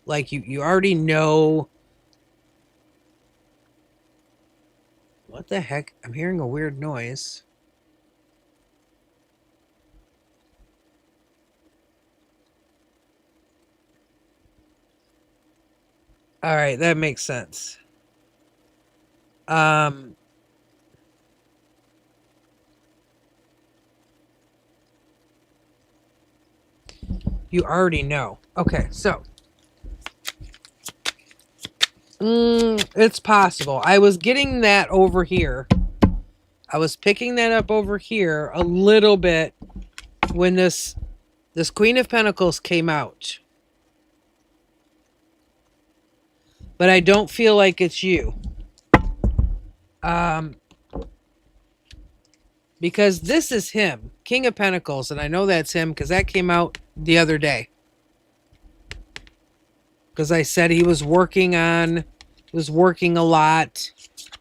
Like you already know. What the heck? I'm hearing a weird noise. All right, that makes sense. You already know. Okay, so it's possible. I was getting that over here. I was picking that up over here a little bit when this Queen of Pentacles came out. But I don't feel like it's you. Because this is him, King of Pentacles, and I know that's him because that came out the other day. Because I said he was working a lot.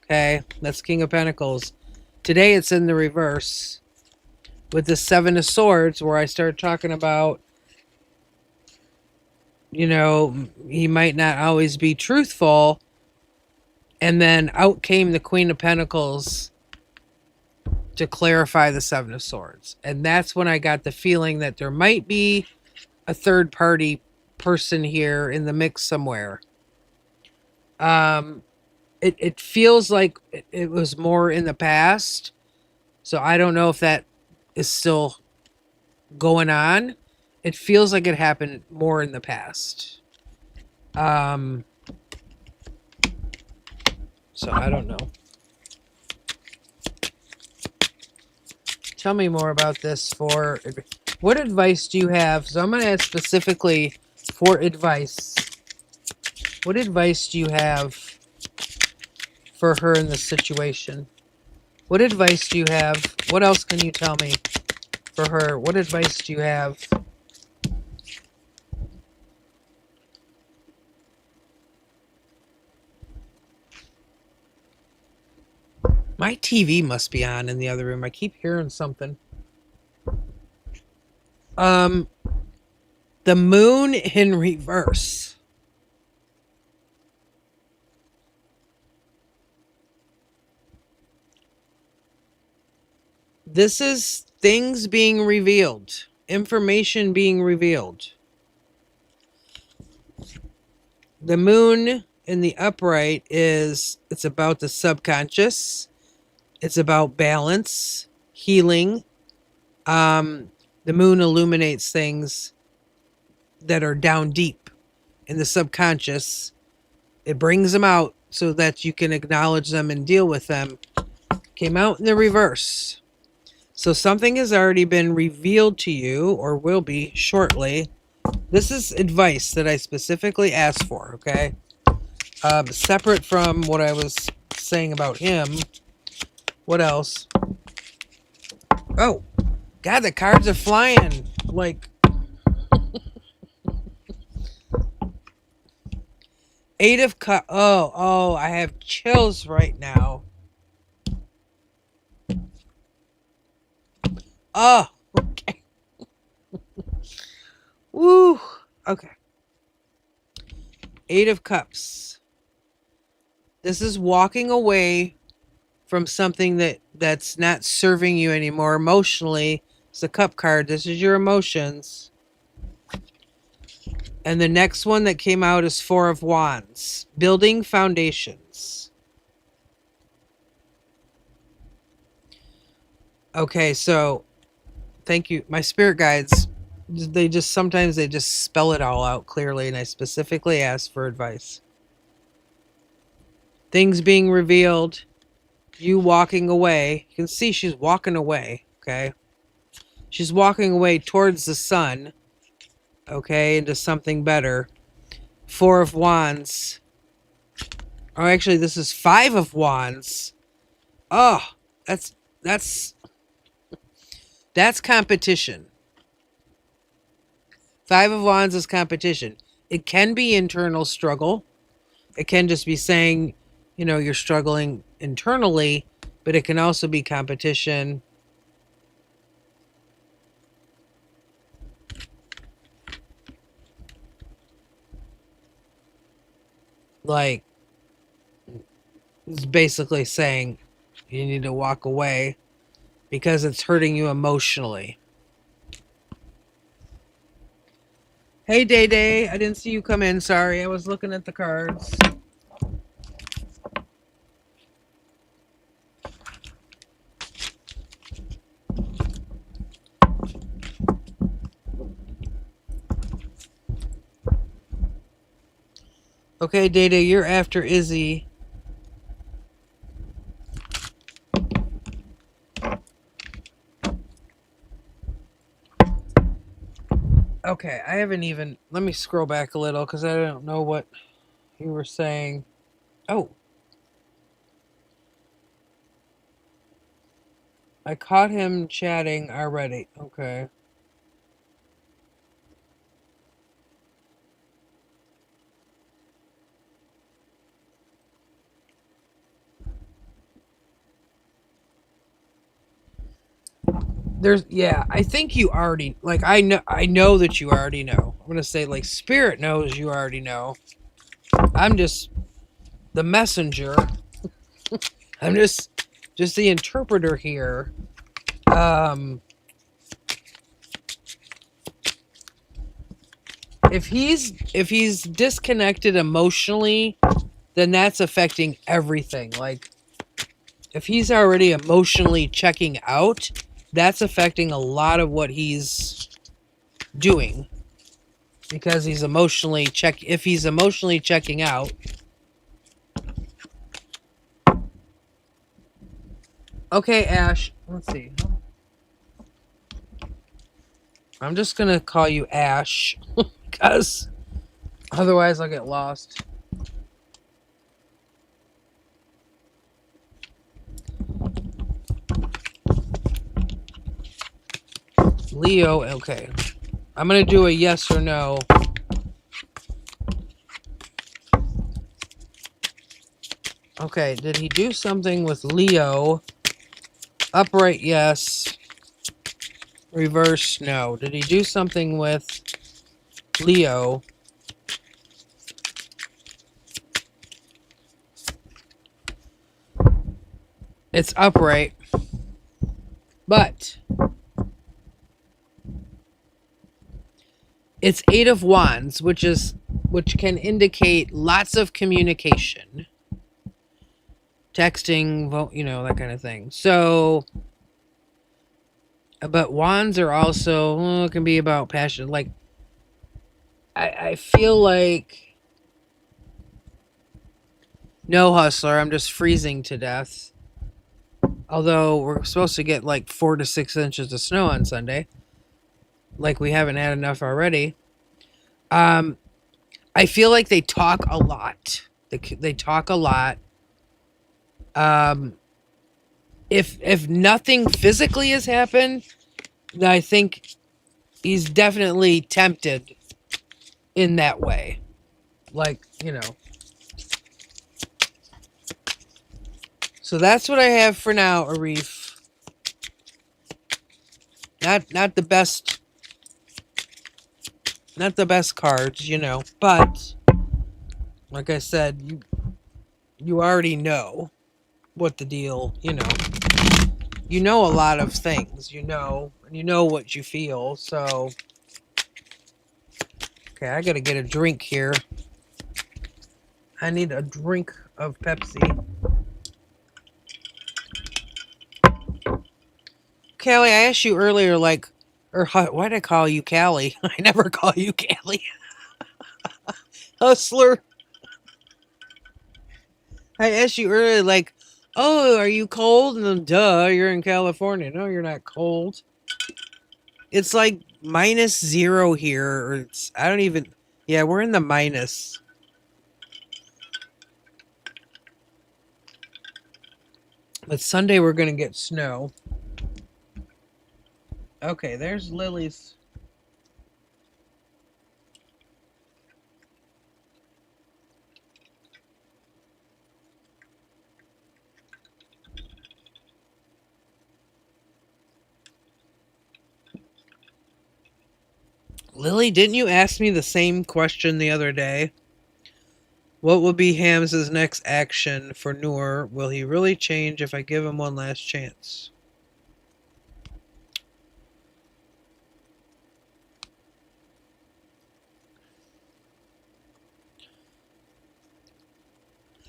Okay, that's King of Pentacles. Today it's in the reverse with the Seven of Swords, where I start talking about, you know, he might not always be truthful. And then out came the Queen of Pentacles to clarify the Seven of Swords. And that's when I got the feeling that there might be a third party person here in the mix somewhere. It feels like it was more in the past. So I don't know if that is still going on. It feels like it happened more in the past. So I don't know. Tell me more about this. What advice do you have? So I'm going to ask specifically for advice. What advice do you have for her in this situation? What advice do you have? What else can you tell me for her? What advice do you have? My TV must be on in the other room. I keep hearing something. The moon in reverse. This is things being revealed. Information being revealed. The moon in the upright it's about the subconscious. It's about balance, healing. The moon illuminates things that are down deep in the subconscious. It brings them out so that you can acknowledge them and deal with them. Came out in the reverse. So something has already been revealed to you or will be shortly. This is advice that I specifically asked for, okay? Separate from what I was saying about him. What else? Oh, God, the cards are flying. Like, Eight of Cups. Oh, I have chills right now. Oh, okay. Woo. Okay. 8 of Cups. This is walking away from something that's not serving you anymore emotionally. It's a Cup card. This is your emotions. And the next one that came out is 4 of Wands. Building foundations. Okay, so thank you. My spirit guides, they just sometimes they just spell it all out clearly, and I specifically ask for advice. Things being revealed, you walking away. You can see she's walking away, okay? She's walking away towards the sun, okay, into something better. 4 of Wands. Oh, actually, this is 5 of Wands. Oh, that's competition. 5 of Wands is competition. It can be internal struggle. It can just be saying, you know, you're struggling internally, but it can also be competition. Like, it's basically saying you need to walk away because it's hurting you emotionally. Hey, Day Day. I didn't see you come in. Sorry. I was looking at the cards. Okay, Day Day, you're after Izzy. Okay, I haven't even... Let me scroll back a little because I don't know what you were saying. Oh. I caught him chatting already. Okay. Yeah, I think you already, like, I know that you already know. I'm going to say, like, spirit knows you already know. I'm just the messenger. I'm just the interpreter here. If he's disconnected emotionally, then that's affecting everything. Like, if he's already emotionally checking out, that's affecting a lot of what he's doing, because he's emotionally if he's emotionally checking out. Okay, Ash, let's see. I'm just gonna call you Ash because otherwise I'll get lost. Leo, okay. I'm gonna do a yes or no. Okay, did he do something with Leo? Upright, yes. Reverse, no. Did he do something with Leo? It's upright. But it's 8 of Wands, which can indicate lots of communication. Texting, you know, that kind of thing. So, but Wands are also, can be about passion. Like, I feel like, no, Hustler, I'm just freezing to death. Although we're supposed to get like 4 to 6 inches of snow on Sunday. Like, we haven't had enough already. I feel like they talk a lot. They talk a lot. If nothing physically has happened, then I think he's definitely tempted in that way. Like, you know. So that's what I have for now, Arif. Not the best, not the best cards, you know. But like I said, you already know what the deal, you know. You know a lot of things, you know, and you know what you feel. So, okay, I gotta get a drink here. I need a drink of Pepsi. Callie, I asked you earlier, like, or why did I call you Callie? I never call you Callie. Hustler. I asked you earlier, like, oh, are you cold? And then, duh, you're in California. No, you're not cold. It's like -0 here, or it's, I don't even, yeah, we're in the minus. But Sunday we're going to get snow. Okay, there's Lily's. Lily, didn't you ask me the same question the other day? What will be Hamza's next action for Noor? Will he really change if I give him one last chance?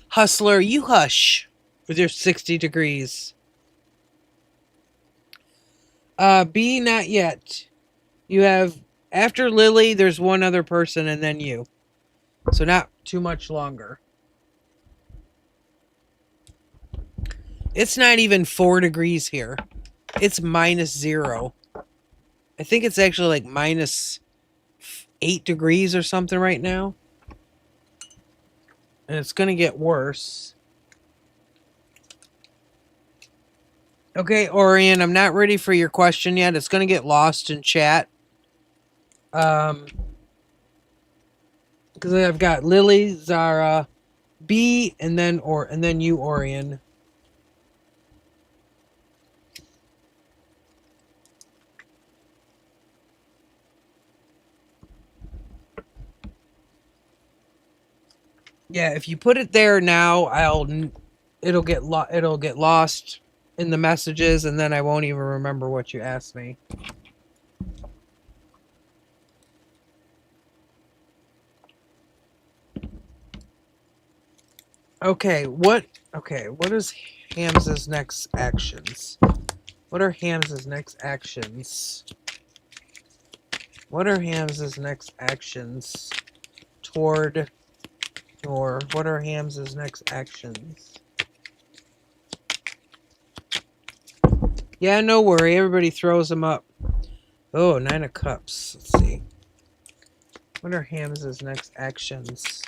Hustler, you hush with your 60 degrees. B, not yet. You have, after Lily, there's one other person and then you. So not too much longer. It's not even 4 degrees here. It's -0. I think it's actually like -8 degrees or something right now. And it's going to get worse. Okay, Orion, I'm not ready for your question yet. It's going to get lost in chat. Because I've got Lily, Zara, B, and then you, Orion. Yeah, if you put it there now, it'll get lost in the messages, and then I won't even remember what you asked me. Okay, what is Hamza's next actions? What are Hamza's next actions? What are Hamza's next actions toward, or what are Hamza's next actions? Yeah, no worry. Everybody throws them up. Oh, 9 of Cups. Let's see. What are Hamza's next actions?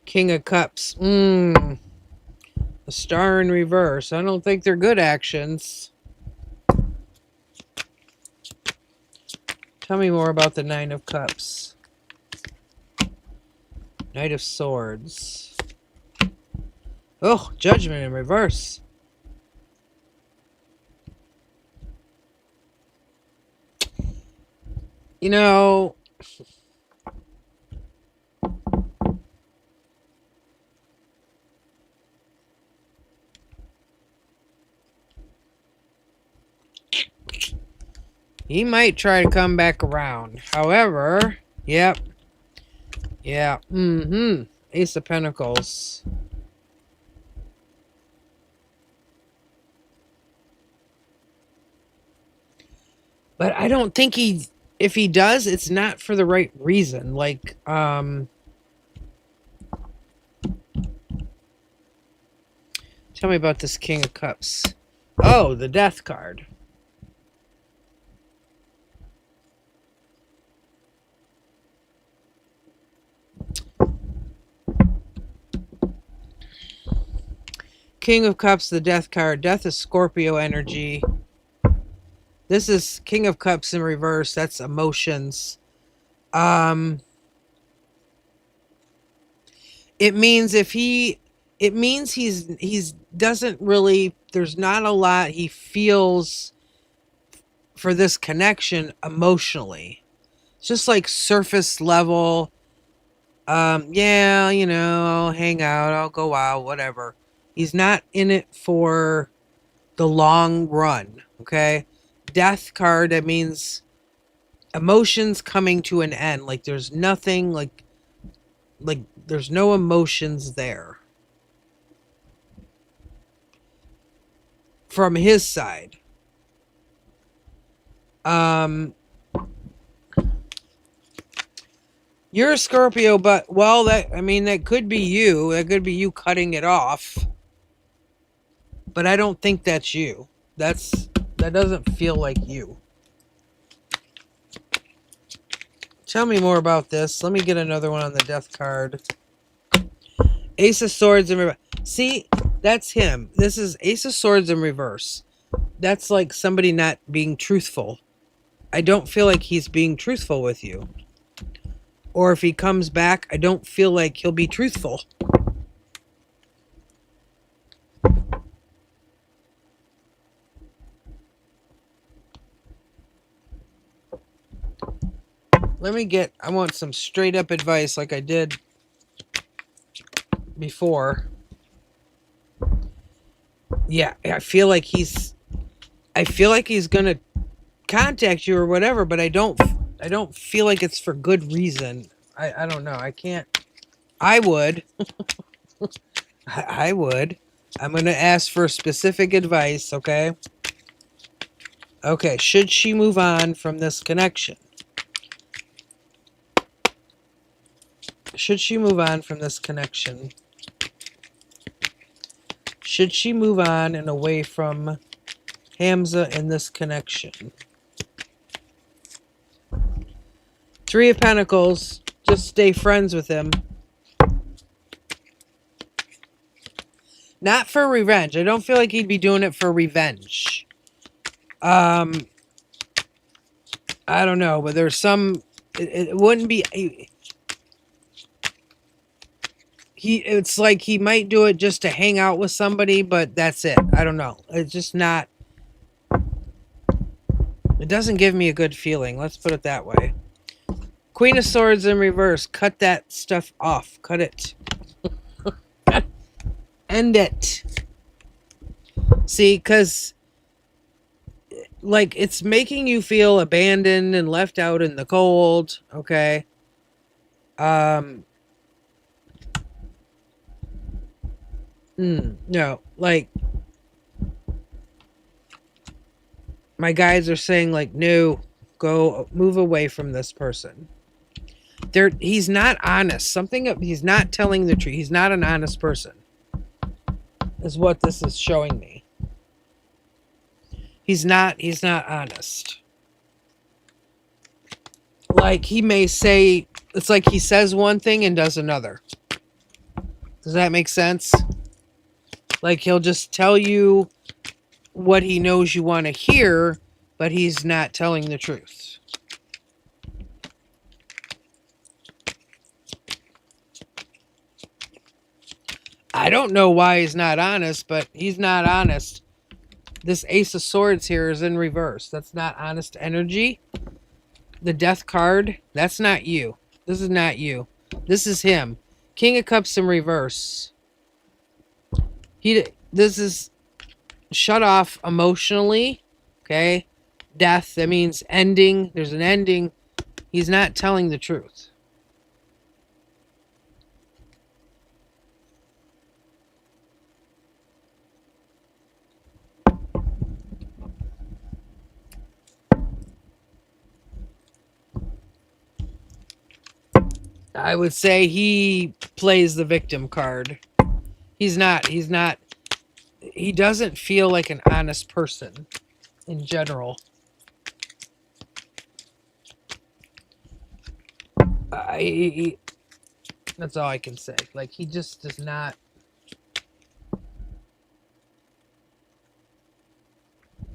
King of Cups. A star in reverse. I don't think they're good actions. Tell me more about the 9 of Cups. Knight of Swords. Oh, Judgment in reverse. You know, he might try to come back around. However, yep. Yeah. Ace of Pentacles. But I don't think if he does, it's not for the right reason. Like, tell me about this King of Cups. Oh, the Death card. King of Cups, the Death card. Death is Scorpio energy. This is King of Cups in reverse. That's emotions. It means he's doesn't really, there's not a lot he feels for this connection emotionally. It's just like surface level. Yeah, I'll hang out, I'll go out, whatever. He's not in it for the long run, okay? Death card, that means emotions coming to an end. Like there's nothing, like there's no emotions there from his side. You're a Scorpio, but that could be you. That could be you cutting it off. But I don't think that's you. That doesn't feel like you. Tell me more about this. Let me get another one on the Death card. Ace of Swords in reverse. See, that's him. This is Ace of Swords in reverse. That's like somebody not being truthful. I don't feel like he's being truthful with you. Or if he comes back, I don't feel like he'll be truthful. I want some straight up advice like I did before. Yeah, I feel like he's gonna contact you or whatever, but I don't feel like it's for good reason. I don't know. I can't. I would. I would. I'm gonna ask for specific advice, okay? Okay, should she move on from this connection? Should she move on from this connection? Should she move on and away from Hamza in this connection? Three of Pentacles. Just stay friends with him. Not for revenge. I don't feel like he'd be doing it for revenge. I don't know, but there's some... It wouldn't be... It's like he might do it just to hang out with somebody, but that's it. I don't know. It's just not... It doesn't give me a good feeling. Let's put it that way. Queen of Swords in reverse. Cut that stuff off. Cut it. End it. See, because... Like, it's making you feel abandoned and left out in the cold. Okay? No, like, my guides are saying, like, no, go, move away from this person. He's not honest. He's not telling the truth. He's not an honest person, is what this is showing me. He's not honest. Like, he may say, it's like he says one thing and does another. Does that make sense? Like, he'll just tell you what he knows you want to hear, but he's not telling the truth. I don't know why he's not honest, but he's not honest. This Ace of Swords here is in reverse. That's not honest energy. The Death card, that's not you. This is not you. This is him. King of Cups in reverse. This is shut off emotionally, okay? Death, that means ending. There's an ending. He's not telling the truth. I would say he plays the victim card. He doesn't feel like an honest person in general. That's all I can say. Like, he just does not.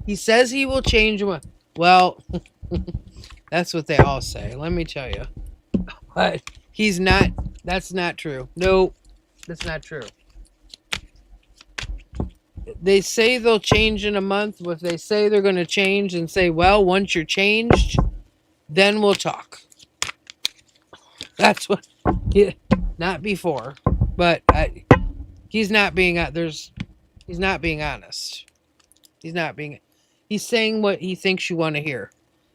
He says he will change him. Well, that's what they all say. Let me tell you. But he's not. That's not true. No, that's not true. They say they'll change in a month. If they say they're going to change and say, well, once you're changed, then we'll talk. That's what. Not before. But he's not being. He's not being honest. He's not being. He's saying what he thinks you want to hear.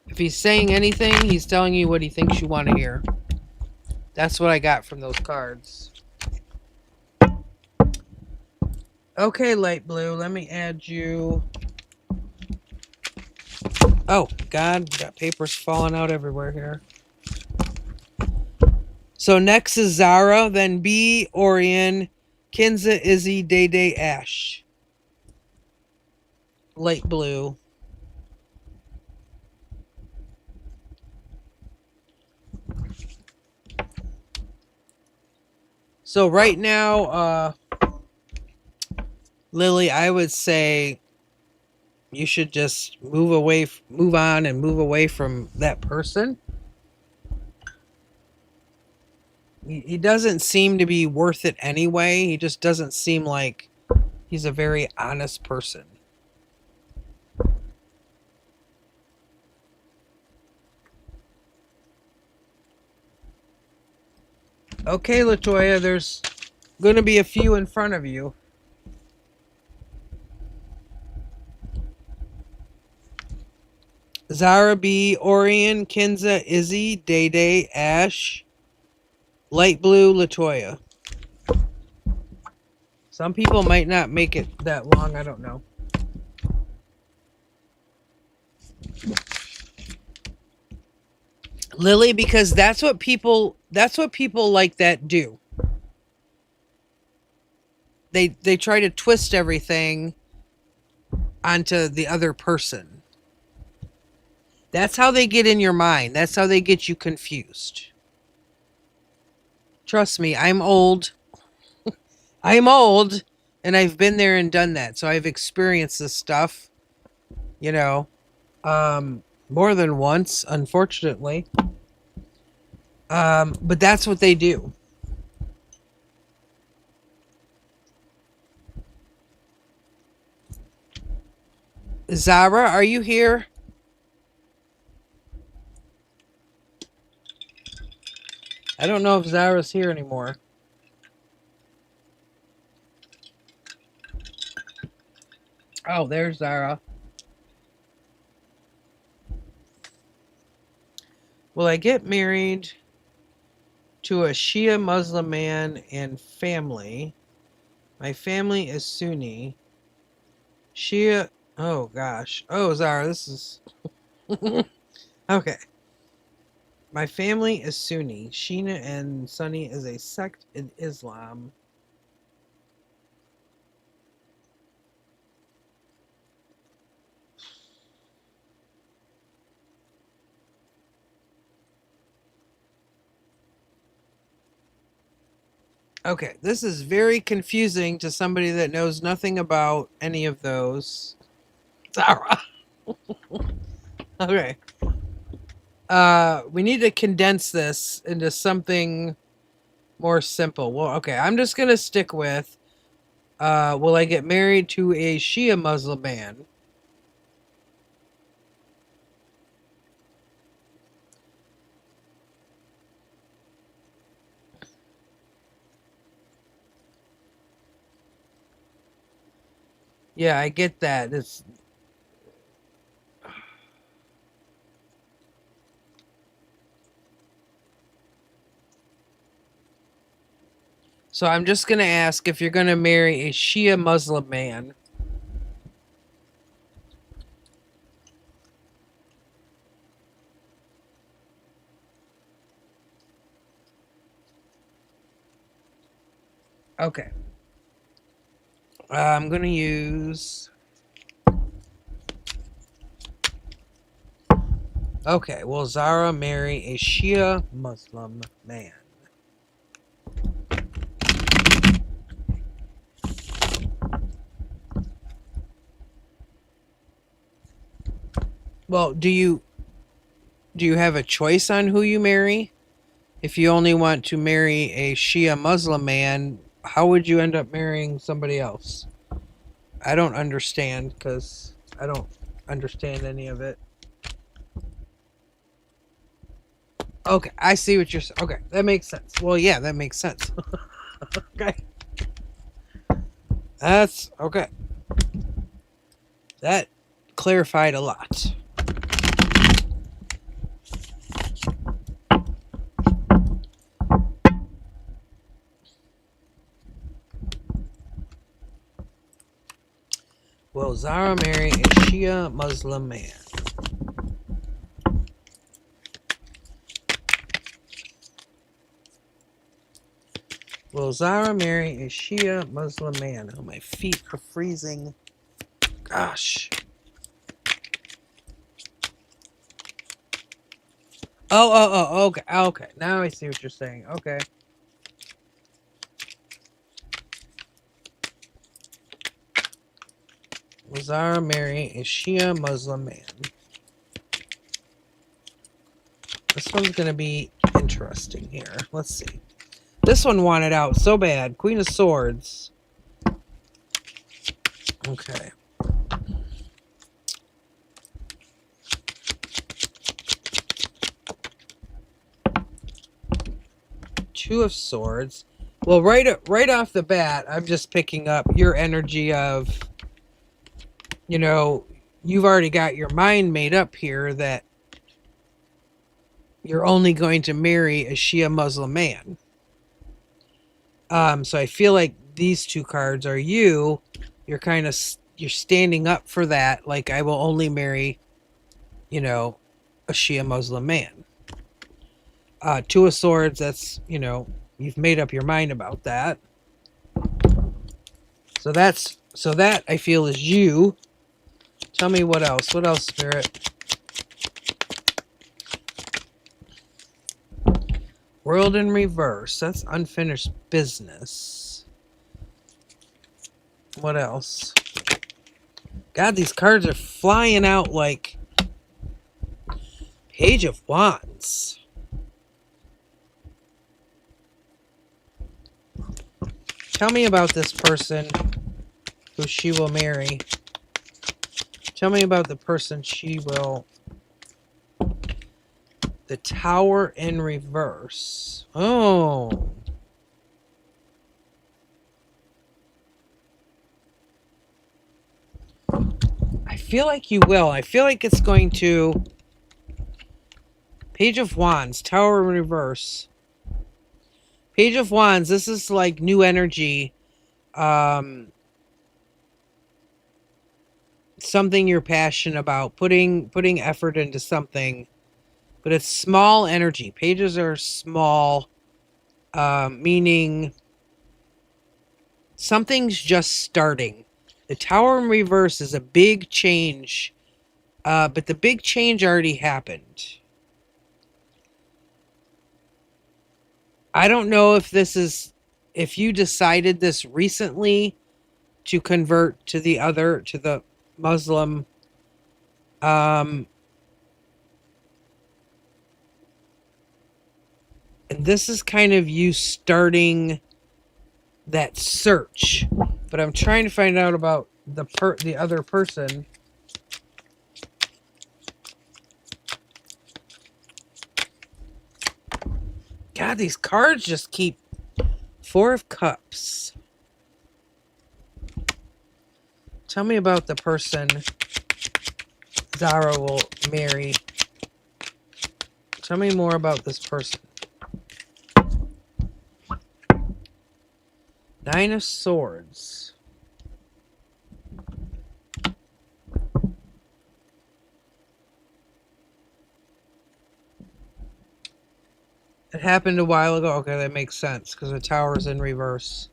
If he's saying anything, he's telling you what he thinks you want to hear. That's what I got from those cards. Okay, light blue, let me add you. Oh, God, got papers falling out everywhere here. So next is Zara, then B, Orion, Kinza, Izzy, Day Day, Ash. Light blue. So right now, Lily, I would say you should just move on and move away from that person. He doesn't seem to be worth it anyway. He just doesn't seem like he's a very honest person. Okay, LaToya, there's going to be a few in front of you. Zara B, Orion, Kinza, Izzy, Day Day, Ash, Light Blue, LaToya. Some people might not make it that long, I don't know. Lily, because that's what people like that do. They try to twist everything onto the other person. That's how they get in your mind. That's how they get you confused. Trust me, I'm old. I'm old, and I've been there and done that. So I've experienced this stuff, you know, more than once, unfortunately. But that's what they do. Zara, are you here? I don't know if Zara's here anymore. Oh, there's Zara. Will I get married to a Shia Muslim man and family? My family is Sunni. Shia. Oh, gosh. Oh, Zara, this is... Okay. My family is Sunni. Shia and Sunni is a sect in Islam. Okay, this is very confusing to somebody that knows nothing about any of those. Zara. Okay. We need to condense this into something more simple. Well, okay, I'm just gonna stick with will I get married to a Shia Muslim man? Yeah, I get that. So I'm just going to ask if you're going to marry a Shia Muslim man. Okay. I'm going to use... Okay, will Zara marry a Shia Muslim man? Well, do you have a choice on who you marry? If you only want to marry a Shia Muslim man, how would you end up marrying somebody else? I don't understand because I don't understand any of it. Okay, I see what you're saying. Okay, that makes sense. Well, yeah, that makes sense. Okay, that's okay. That clarified a lot. Will Zara marry a Shia Muslim man? Will Zara marry a Shia Muslim man? Oh, my feet are freezing. Gosh. Okay, okay. Now I see what you're saying. Okay. Will Zara marry a Shia Muslim man? This one's going to be interesting here. Let's see. This one wanted out so bad. Queen of Swords. Okay. Two of Swords. Well, right off the bat, I'm just picking up your energy of, you've already got your mind made up here that you're only going to marry a Shia Muslim man. So I feel like these two cards are you. You're standing up for that. Like, I will only marry, a Shia Muslim man. Two of Swords. That's you've made up your mind about that. So that I feel is you. Tell me what else. What else, Spirit? World in reverse. That's unfinished business. What else? God, these cards are flying out like Page of Wands. Tell me about this person who she will marry. Tell me about the person she will... The Tower in reverse. Oh. I feel like you will. I feel like it's going to... Page of Wands, Tower in reverse. Page of Wands, this is like new energy. Something you're passionate about. Putting effort into something. But it's small energy. Pages are small, meaning something's just starting. The Tower in reverse is a big change, but the big change already happened. I don't know if you decided this recently to convert to the Muslim. And this is kind of you starting that search. But I'm trying to find out about the other person. God, these cards just keep... Four of Cups. Tell me about the person Zara will marry. Tell me more about this person. Nine of Swords. It happened a while ago. Okay, that makes sense because the Tower's in reverse.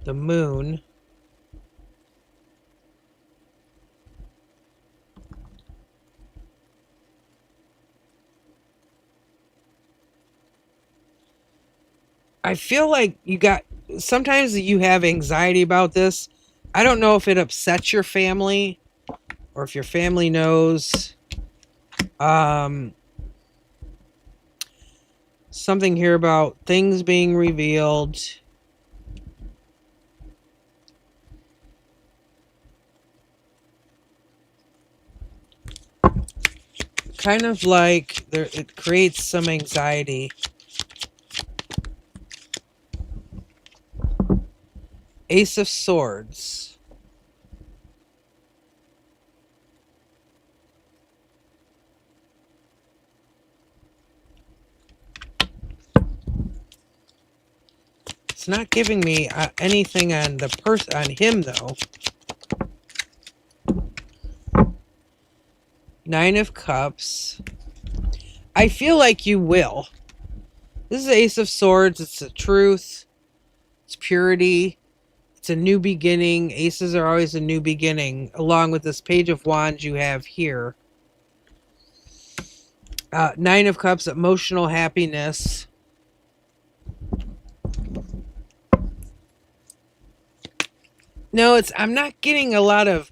The Moon. I feel like you got sometimes you have anxiety about this. I don't know if it upsets your family or if your family knows. Um, something here about things being revealed. Kind of like it creates some anxiety. Ace of Swords. It's not giving me anything on on him though. Nine of Cups. I feel like you will. This is Ace of Swords. It's the truth. It's purity. It's a new beginning. Aces are always a new beginning, along with this Page of Wands you have here. Nine of Cups, emotional happiness. No, I'm not getting a lot of,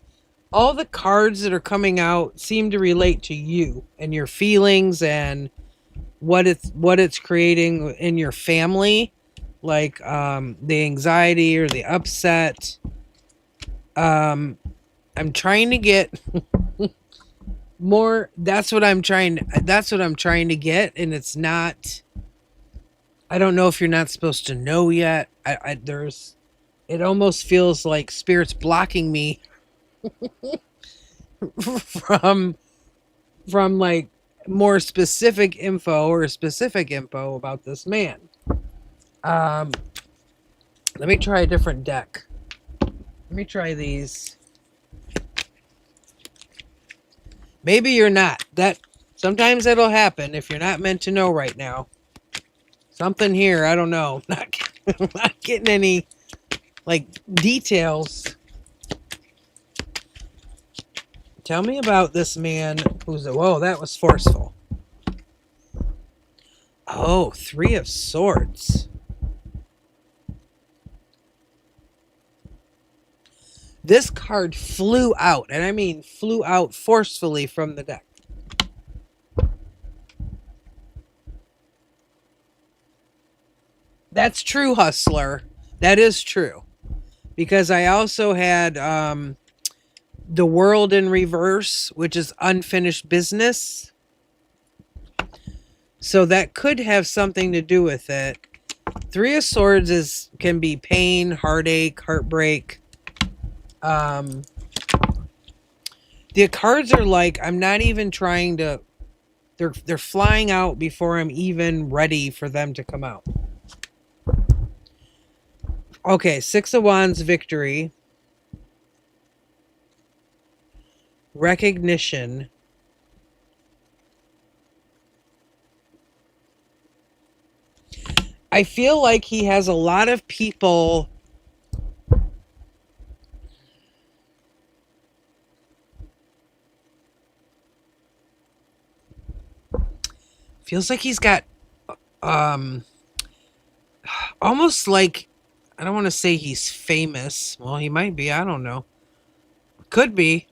all the cards that are coming out seem to relate to you and your feelings and what it's creating in your family, like the anxiety or the upset. I'm trying to get more. That's what I'm trying to get, and it's not. I don't know if you're not supposed to know yet. It almost feels like Spirit's blocking me from like more specific info about this man. Let me try a different deck. Let me try these. Maybe you're not. Sometimes that'll happen if you're not meant to know right now. Something here, I don't know. Not getting any like details. Tell me about this man whoa, that was forceful. Oh, Three of Swords. This card flew out, and I mean flew out forcefully from the deck. That's true, Hustler. That is true. Because I also had the World in reverse, which is unfinished business. So that could have something to do with it. Three of Swords can be pain, heartache, heartbreak. The cards are like, I'm not even trying to, they're flying out before I'm even ready for them to come out. Okay, Six of Wands, victory. Recognition. I feel like he has a lot of people feels like he's got almost like, I don't want to say he's famous. Well, he might be, I don't know. Could be.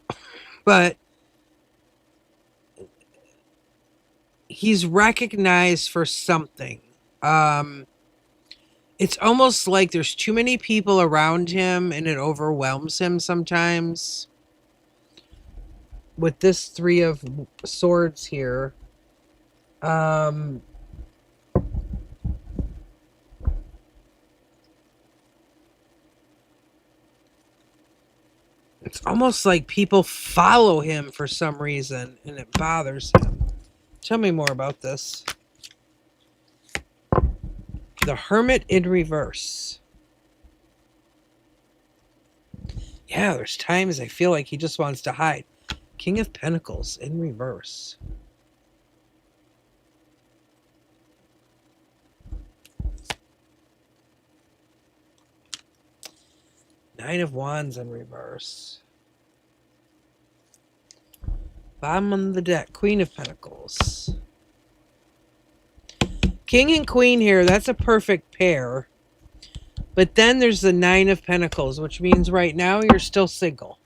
But he's recognized for something. It's almost like there's too many people around him and it overwhelms him sometimes. With this Three of Swords here. It's almost like people follow him for some reason and it bothers him. Tell me more about this. The Hermit in reverse. Yeah, there's times I feel like he just wants to hide. King of Pentacles in reverse. Nine of Wands in reverse. Bottom of the deck, Queen of Pentacles. King and Queen here, that's a perfect pair. But then there's the Nine of Pentacles, which means right now you're still single.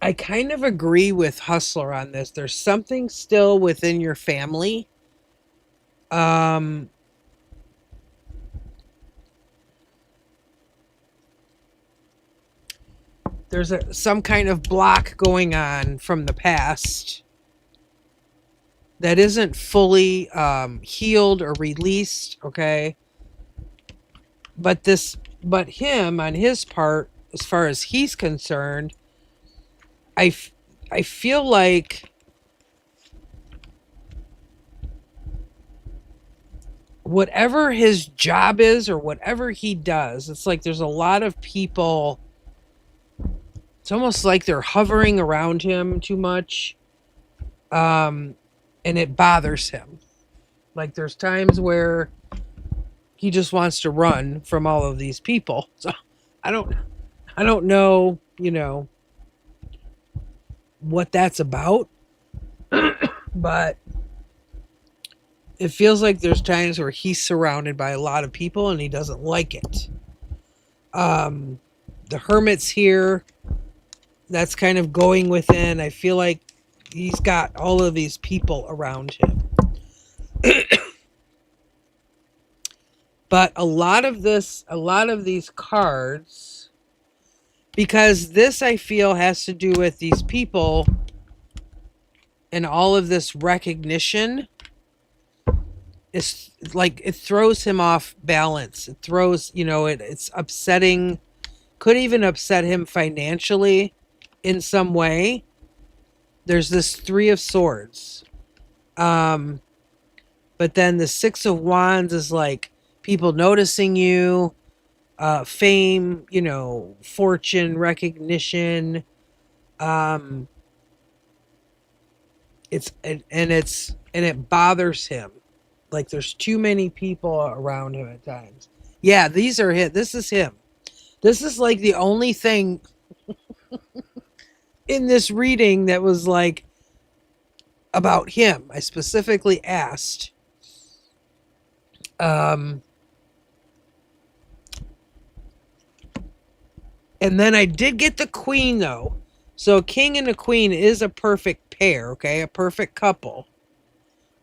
I kind of agree with Hustler on this. There's something still within your family. Um, there's some kind of block going on from the past that isn't fully healed or released. Okay, but him on his part, as far as he's concerned, I feel like whatever his job is or whatever he does, it's like there's a lot of people. It's almost like they're hovering around him too much, and it bothers him. Like there's times where he just wants to run from all of these people. So I don't know, what that's about, but it feels like there's times where he's surrounded by a lot of people and he doesn't like it. The Hermit's here. That's kind of going within. I feel like he's got all of these people around him. But a lot of these cards, because this I feel has to do with these people and all of this recognition, is like it throws him off balance. It throws, it's upsetting, could even upset him financially in some way. There's this Three of Swords. But then the Six of Wands is like people noticing you, fame, fortune, recognition. It bothers him. Like there's too many people around him at times. Yeah, these are him. This is him. This is like the only thing in this reading that was like about him. I specifically asked. And then I did get the Queen though. So a king and a queen is a perfect pair, okay? A perfect couple.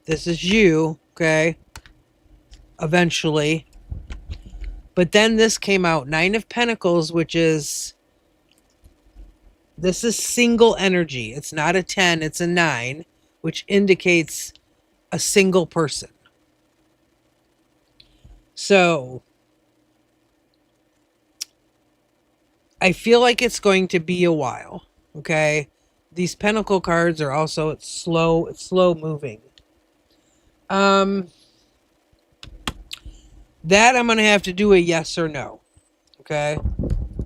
This is you, okay? Eventually. But then this came out, Nine of Pentacles, which is, this is single energy. It's not a 10, it's a 9, which indicates a single person. So I feel like it's going to be a while, okay? These Pentacle cards are also, it's slow moving. That I'm going to have to do a yes or no, okay?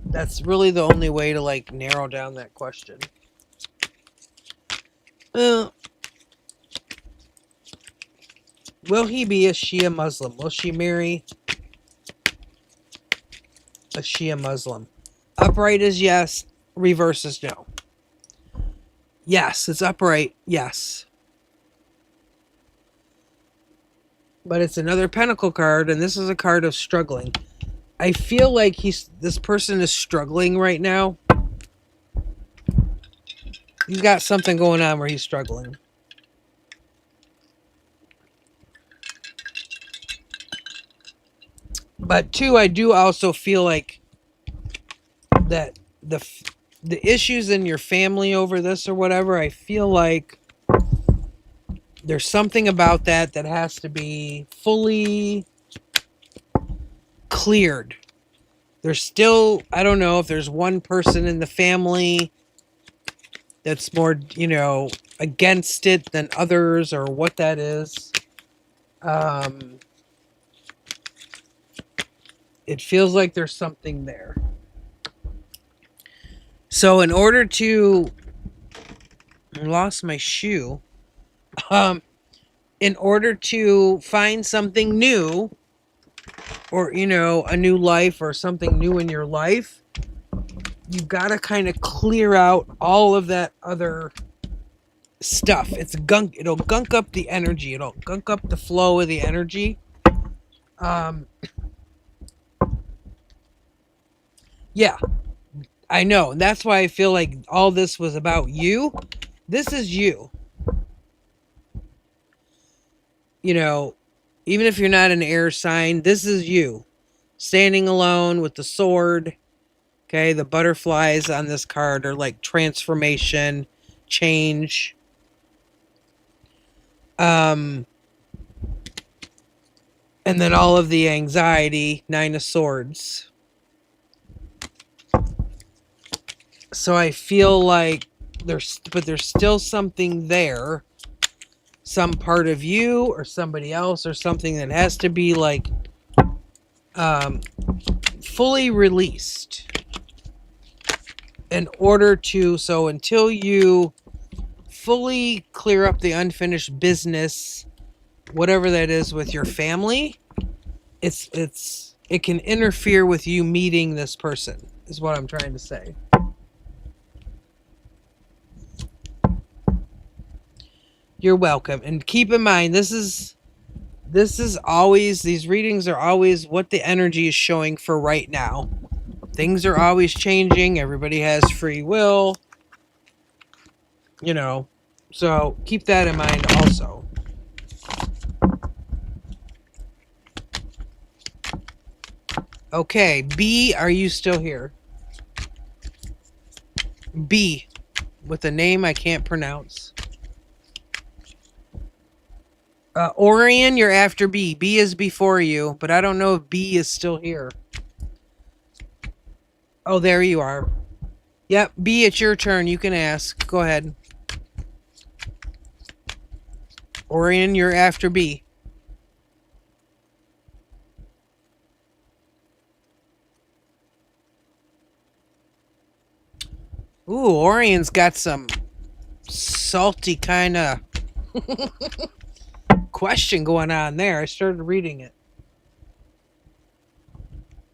That's really the only way to like narrow down that question. Will he be a Shia Muslim? Will she marry a Shia Muslim? Upright is yes, reverse is no. Yes, it's upright, yes. But it's another Pentacle card, and this is a card of struggling. I feel like this person is struggling right now. He's got something going on where he's struggling. But two, I do also feel like that the issues in your family over this or whatever, I feel like there's something about that has to be fully cleared. There's still, I don't know if there's one person in the family that's more, against it than others or what that is. It feels like there's something there. So in order to, I lost my shoe. Um, in order to find something new, or, a new life or something new in your life, you got to kind of clear out all of that other stuff. It'll gunk up the energy. It'll gunk up the flow of the energy. Um, yeah, I know. And that's why I feel like all this was about you. This is you. Even if you're not an air sign, this is you. Standing alone with the sword. Okay, the butterflies on this card are like transformation, change. And then all of the anxiety, Nine of Swords. So I feel like there's still something there. Some part of you or somebody else or something that has to be like fully released in order to, so until you fully clear up the unfinished business, whatever that is with your family, it can interfere with you meeting this person, is what I'm trying to say. You're welcome. And keep in mind, this is always, these readings are always what the energy is showing for right now. Things are always changing. Everybody has free will. So keep that in mind also. Okay, B, are you still here? B, with a name I can't pronounce. Orion, you're after B. B is before you, but I don't know if B is still here. Oh, there you are. Yep, B, it's your turn. You can ask. Go ahead. Orion, you're after B. Ooh, Orion's got some salty kind of question going on there. I started reading it.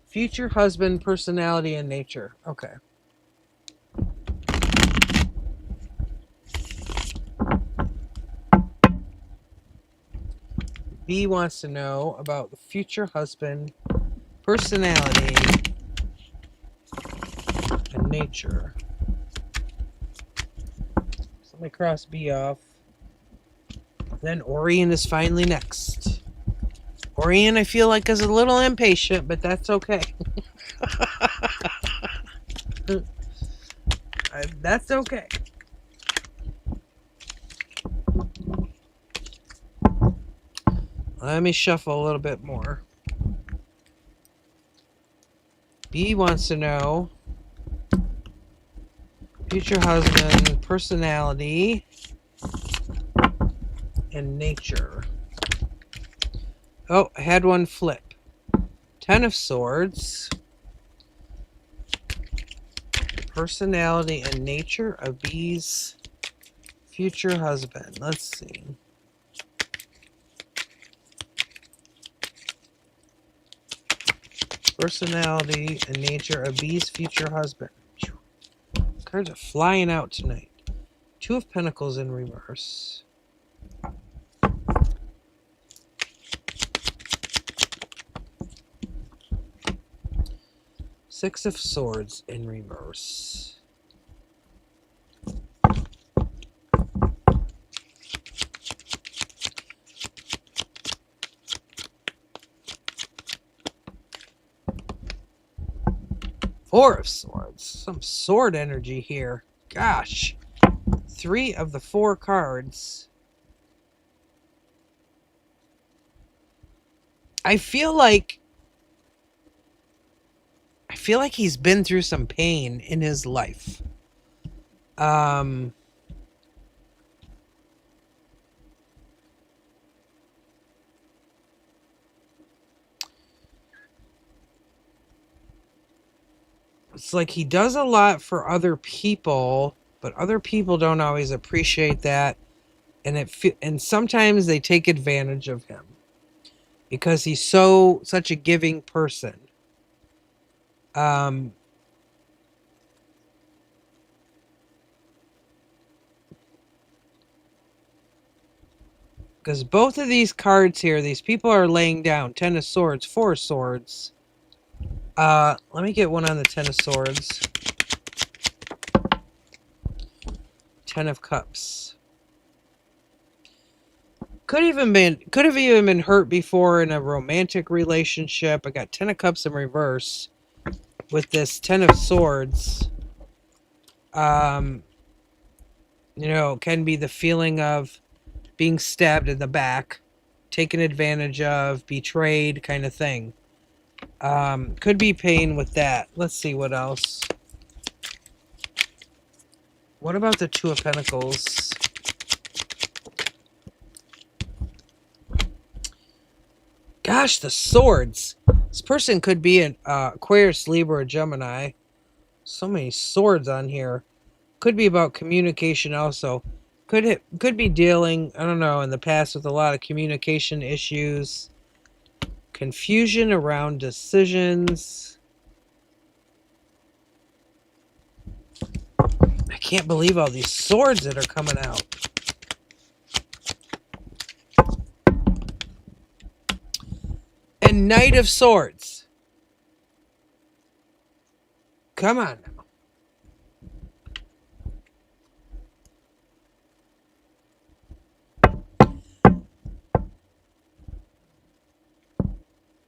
Future husband, personality, and nature. Okay. B wants to know about the future husband, personality, and nature. So let me cross B off. Then Orion is finally next. Orion, I feel like, is a little impatient, but that's okay. That's okay. Let me shuffle a little bit more. B wants to know future husband, personality, and nature. Oh, I had one flip. 10 of Swords. Personality and nature of B's future husband. Let's see. Personality and nature of B's future husband. Cards are flying out tonight. 2 of Pentacles in reverse. Six of Swords in reverse. Four of Swords. Some sword energy here. Gosh. 3 of the 4 cards. I feel like he's been through some pain in his life. It's like he does a lot for other people, but other people don't always appreciate that. and sometimes they take advantage of him because he's such a giving person. Um, because both of these cards here, these people are laying down Ten of Swords, Four of Swords. Let me get one on the Ten of Swords. Ten of Cups. Could have even been hurt before in a romantic relationship. I got Ten of Cups in reverse with this Ten of Swords. Can be the feeling of being stabbed in the back, taken advantage of, betrayed kind of thing. Could be pain with that. Let's see what else. What about the Two of Pentacles? Gosh, the swords. This person could be an Aquarius, Libra, or Gemini. So many swords on here. Could be about communication also. Could be dealing, I don't know, in the past with a lot of communication issues. Confusion around decisions. I can't believe all these swords that are coming out. And Knight of Swords. Come on now.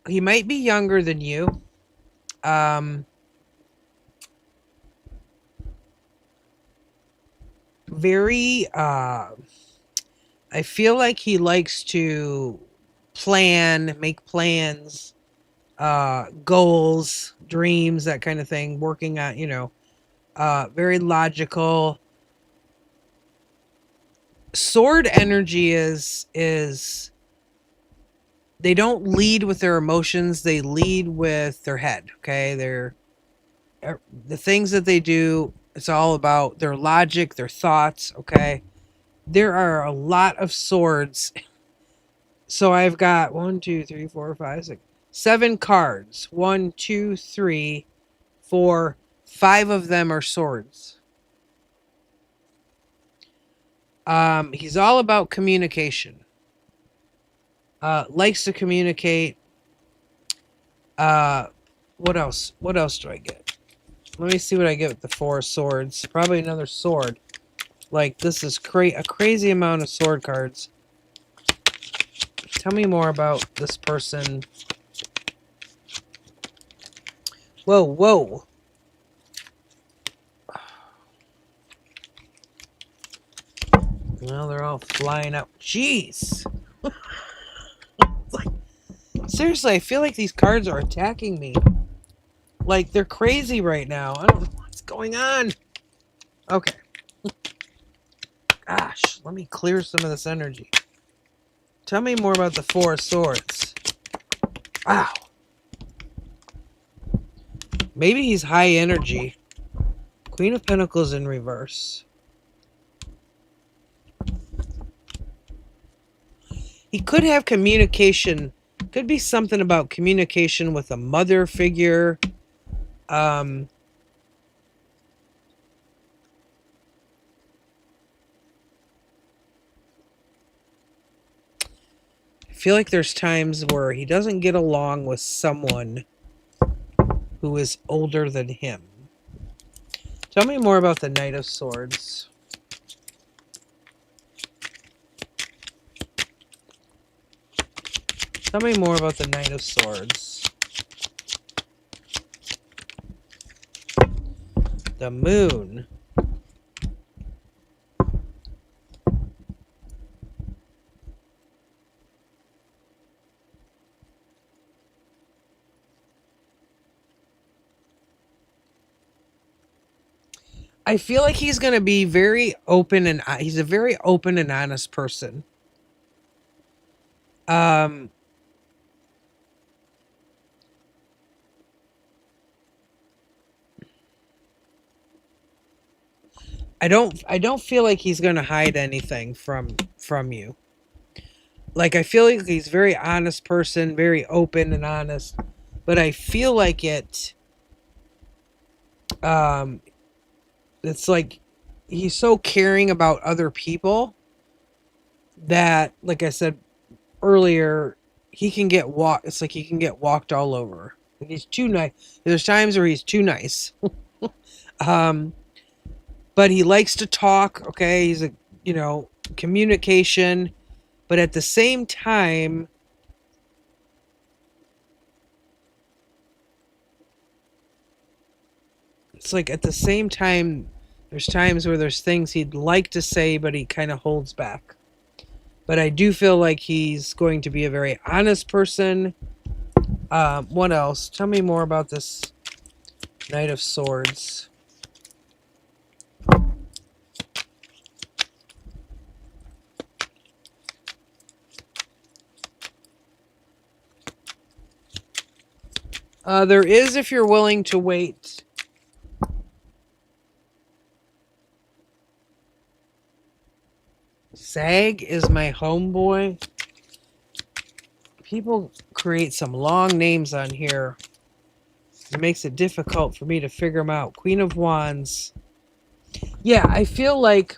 He might be younger than you. Very, I feel like he likes to make plans, goals, dreams, that kind of thing, working on, very logical. Sword energy is they don't lead with their emotions, they lead with their head, okay? The things that they do, it's all about their logic, their thoughts, okay? There are a lot of swords. So I've got 1, 2, 3, 4, 5, 6, 7 cards. 1, 2, 3, 4, 5 of them are swords. He's all about communication. Likes to communicate. What else? What else do I get? Let me see what I get with the 4 swords. Probably another sword. Like, this is a crazy amount of sword cards. Tell me more about this person. Whoa, whoa. Well, they're all flying out. Jeez. Like, seriously, I feel like these cards are attacking me. Like, they're crazy right now. I don't know what's going on. Okay. Gosh, let me clear some of this energy. Tell me more about the 4 swords. Wow. Maybe he's high energy. Queen of Pentacles in reverse. He could have communication. Could be something about communication with a mother figure. I feel like there's times where he doesn't get along with someone who is older than him. Tell me more about the Knight of Swords. Tell me more about the Knight of Swords. The Moon. I feel like he's going to be very open, and he's a very open and honest person. I don't feel like he's going to hide anything from you. Like, I feel like he's a very honest person, very open and honest, but I feel like um it's like he's so caring about other people that, like I said earlier, he can get walked. It's like he can get walked all over. Like, he's too nice. There's times where he's too nice. um but he likes to talk. Okay, he's a, communication, but at the same time, it's like at the same time, there's times where there's things he'd like to say, but he kind of holds back. But I do feel like he's going to be a very honest person. What else? Tell me more about this Knight of Swords. There is, if you're willing to wait. Sag is my homeboy. People create some long names on here. It makes it difficult for me to figure them out. Queen of Wands. Yeah, I feel like...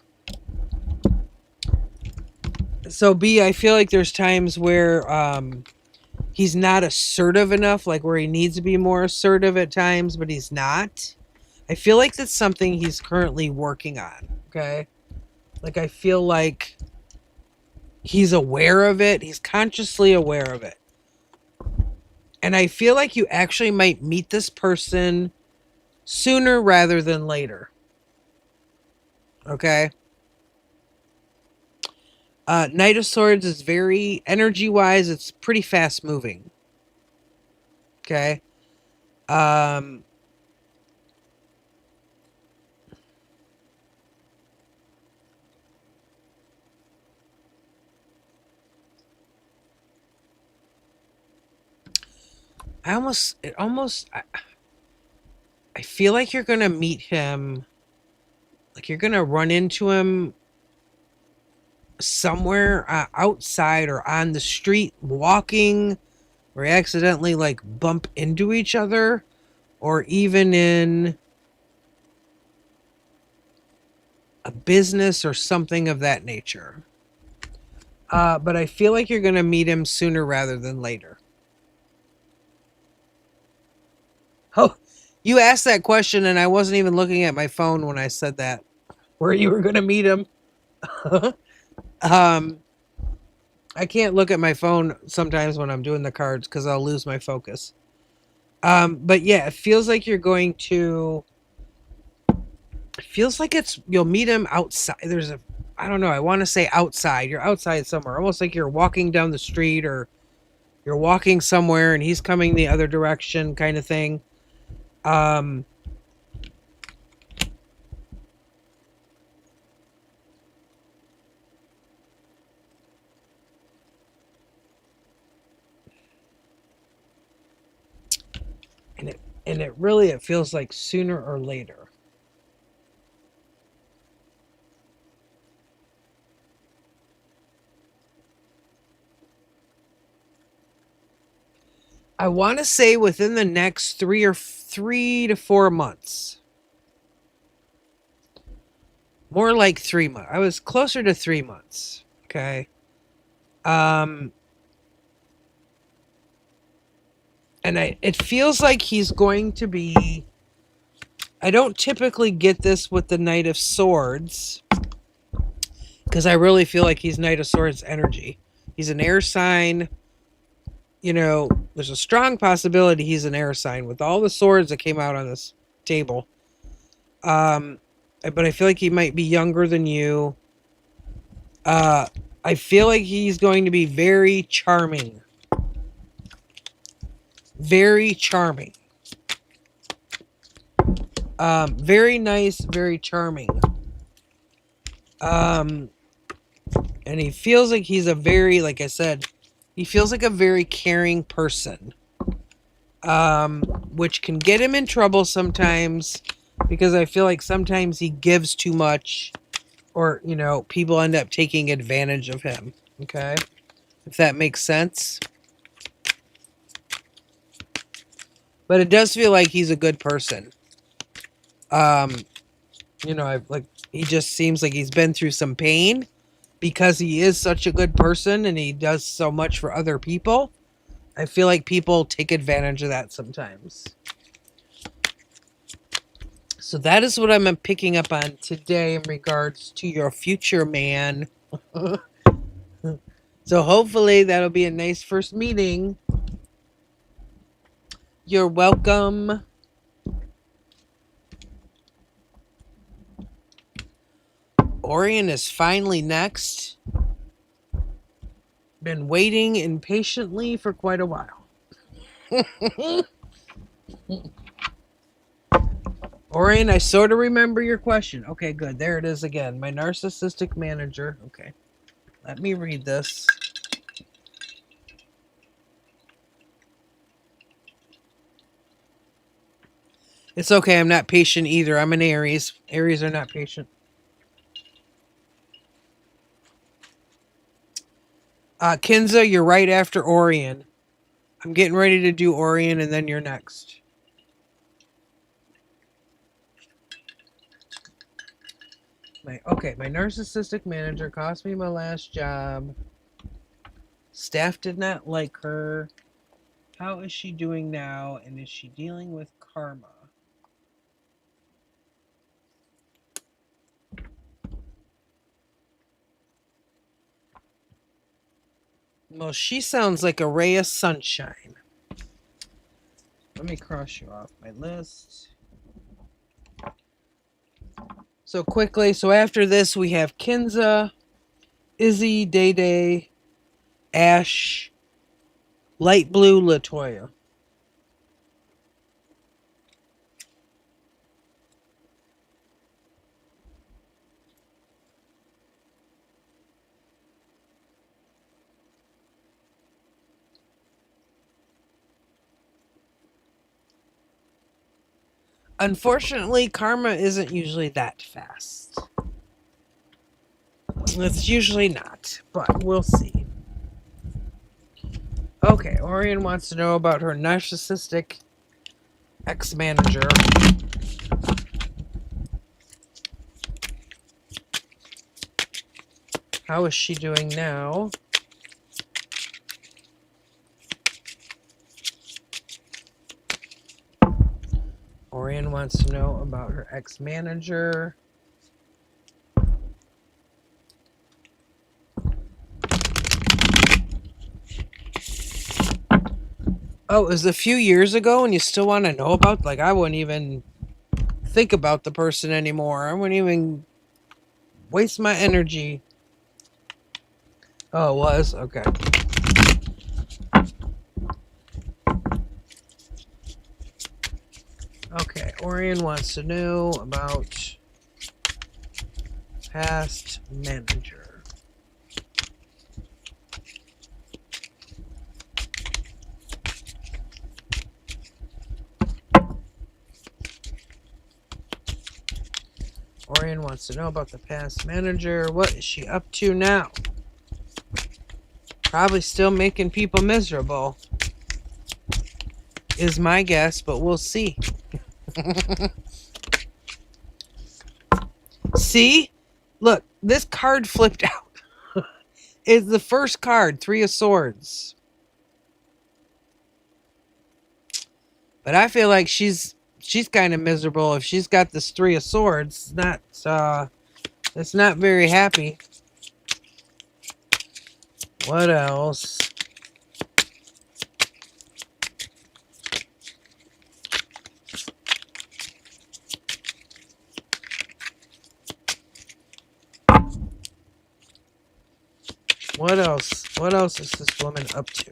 So, B, I feel like there's times where he's not assertive enough, like where he needs to be more assertive at times, but he's not. I feel like that's something he's currently working on, okay? Like, I feel like he's aware of it. He's consciously aware of it. And I feel like you actually might meet this person sooner rather than later. Okay? Knight of Swords is very, energy-wise, it's pretty fast-moving. Okay? I feel like you're going to meet him, like you're going to run into him somewhere outside or on the street walking, or accidentally like bump into each other, or even in a business or something of that nature. But I feel like you're going to meet him sooner rather than later. Oh, you asked that question and I wasn't even looking at my phone when I said that, where you were going to meet him. I can't look at my phone sometimes when I'm doing the cards because I'll lose my focus. But yeah, it feels like you're going to... It feels like you'll meet him outside. I don't know, I want to say outside. You're outside somewhere. Almost like you're walking down the street, or you're walking somewhere and he's coming the other direction, kind of thing. And it feels like sooner or later. I want to say within the next 3 to 4 months. More like 3 months. I was closer to 3 months. Okay. And it feels like he's going to be... I don't typically get this with the Knight of Swords, because I really feel like he's Knight of Swords energy. He's an air sign. There's a strong possibility he's an air sign with all the swords that came out on this table. But I feel like he might be younger than you. I feel like he's going to be very charming. Very charming. Very nice, very charming. And he feels like he's a very, like I said, he feels like a very caring person. Which can get him in trouble sometimes. because I feel like sometimes he gives too much, or, people end up taking advantage of him. Okay? If that makes sense. But it does feel like he's a good person. Um, he just seems like he's been through some pain because he is such a good person and he does so much for other people. I feel like people take advantage of that sometimes. So that is what I'm picking up on today in regards to your future man. So hopefully that'll be a nice first meeting. You're welcome. Orion is finally next. Been waiting impatiently for quite a while. Orion, I sort of remember your question. Okay, good. There it is again. My narcissistic manager. Okay. Let me read this. It's okay. I'm not patient either. I'm an Aries. Aries are not patient. Kinza, you're right after Orion. I'm getting ready to do Orion and then you're next. My narcissistic manager cost me my last job. Staff did not like her. How is she doing now? And is she dealing with karma? Well, she sounds like a ray of sunshine. Let me cross you off my list. So quickly, after this we have Kinza, Izzy, Day Day, Ash, Light Blue, Latoya. Unfortunately, karma isn't usually that fast. It's usually not, but we'll see. Okay, Orion wants to know about her narcissistic ex-manager. How is she doing now? Orion wants to know about her ex-manager. Oh, it was a few years ago and you still want to know about? Like, I wouldn't even think about the person anymore. I wouldn't even waste my energy. Oh, it was? Okay. Okay, Orion wants to know about past manager. Orion wants to know about the past manager. What is she up to now? Probably still making people miserable, is my guess, but we'll see. See? Look, this card flipped out. It's the first card, 3 of Swords. But I feel like she's kind of miserable if she's got this 3 of Swords. It's not very happy. What else? What else? What else is this woman up to?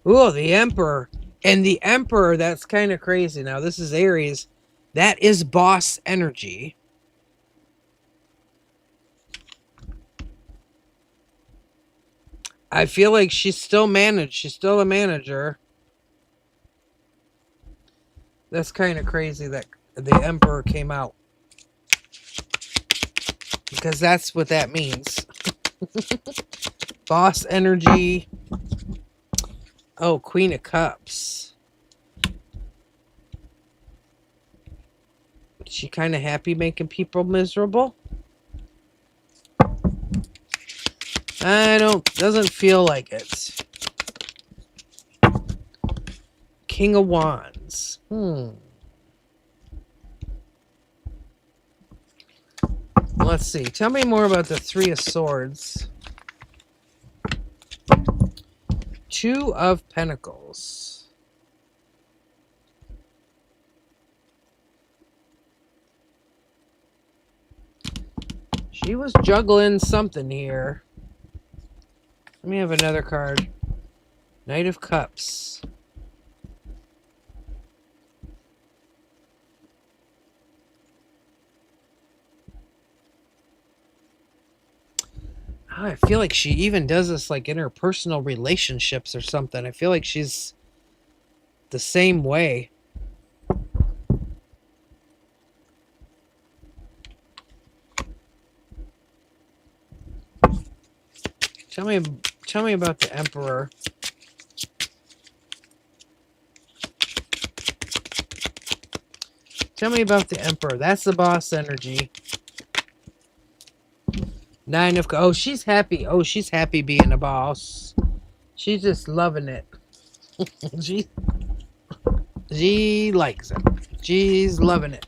Ooh, the Emperor. And the Emperor, that's kind of crazy. Now, this is Aries. That is boss energy. I feel like she's still managed. She's still a manager. That's kind of crazy that the Emperor came out. Because that's what that means. Boss energy. Oh, Queen of Cups. Is she kind of happy making people miserable? Doesn't feel like it. King of Wands. Let's see. Tell me more about the Three of Swords. Two of Pentacles. She was juggling something here. Let me have another card. Knight of Cups. Oh, I feel like she even does this like in her personal relationships or something. I feel like she's the same way. Tell me about the Emperor. Tell me about the Emperor. That's the boss energy. Nine of... Oh, she's happy. Oh, she's happy being a boss. She's just loving it. She likes it. She's loving it.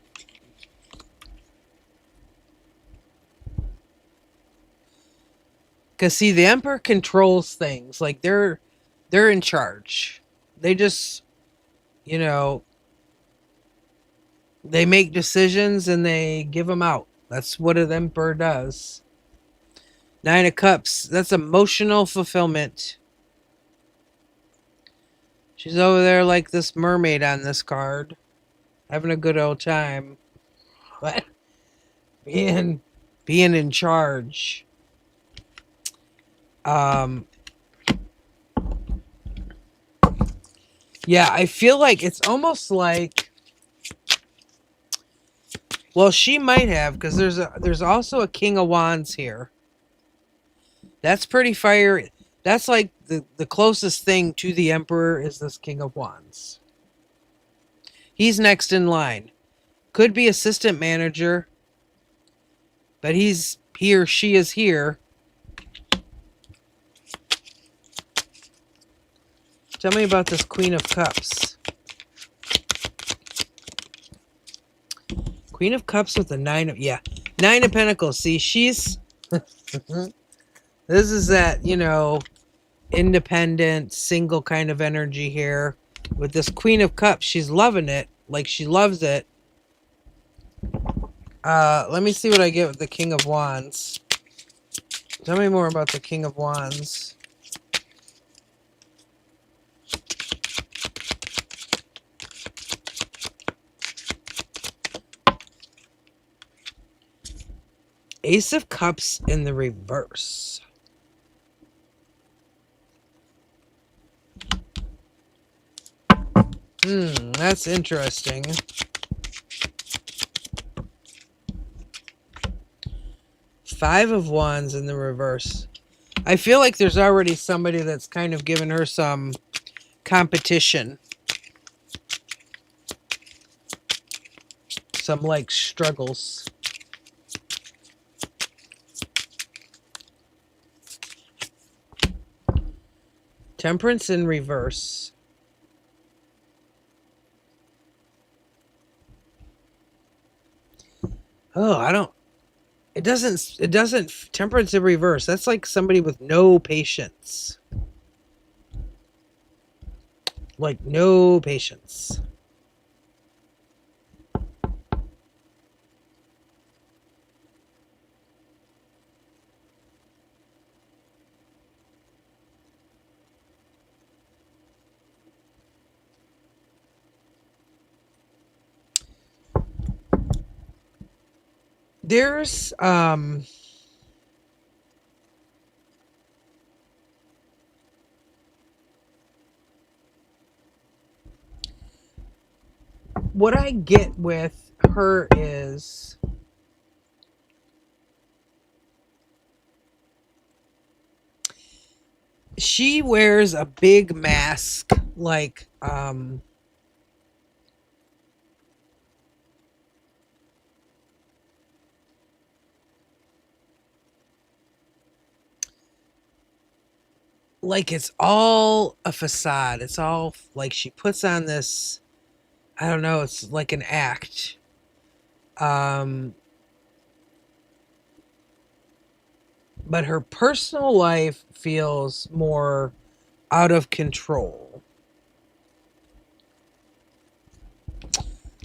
Because, see, the Emperor controls things. Like, they're in charge. They just, you know, they make decisions and they give them out. That's what an Emperor does. Nine of Cups. That's emotional fulfillment. She's over there like this mermaid on this card. Having a good old time. But being in charge. Yeah, I feel like it's almost like, well, she might have, because there's also a King of Wands here. That's pretty fiery. That's like the closest thing to the Emperor is this King of Wands. He's next in line. Could be assistant manager, but he or she is here. Tell me about this Queen of Cups. Queen of Cups with the Nine of Pentacles. See, she's this is that, independent, single kind of energy here. With this Queen of Cups, she's loving it. Like, she loves it. Let me see what I get with the King of Wands. Tell me more about the King of Wands. Ace of Cups in the reverse. That's interesting. Five of Wands in the reverse. I feel like there's already somebody that's kind of given her some competition. Some, like, struggles. Temperance in reverse. Oh, it doesn't, temperance in reverse. That's like somebody with no patience. Like, no patience. There's, what I get with her is she wears a big mask, like it's all a facade. It's all like she puts on this, I don't know, it's like an act. Um but her personal life feels more out of control.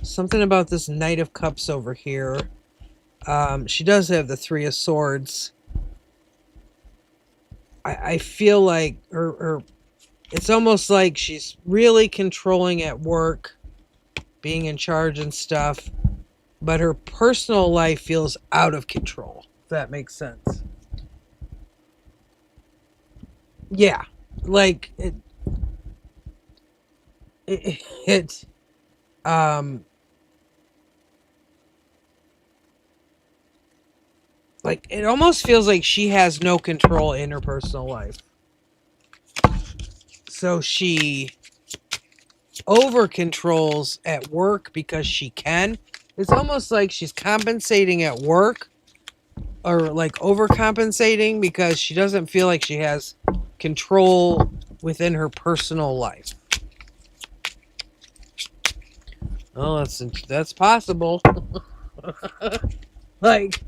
Something about this Knight of Cups over here. She does have the Three of Swords. I feel like her it's almost like she's really controlling at work, being in charge and stuff, but her personal life feels out of control, if that makes sense. Yeah. Like it um like it almost feels like she has no control in her personal life. So she over controls at work because she can. It's almost like she's compensating at work, or like overcompensating because she doesn't feel like she has control within her personal life. Oh, that's possible. Like,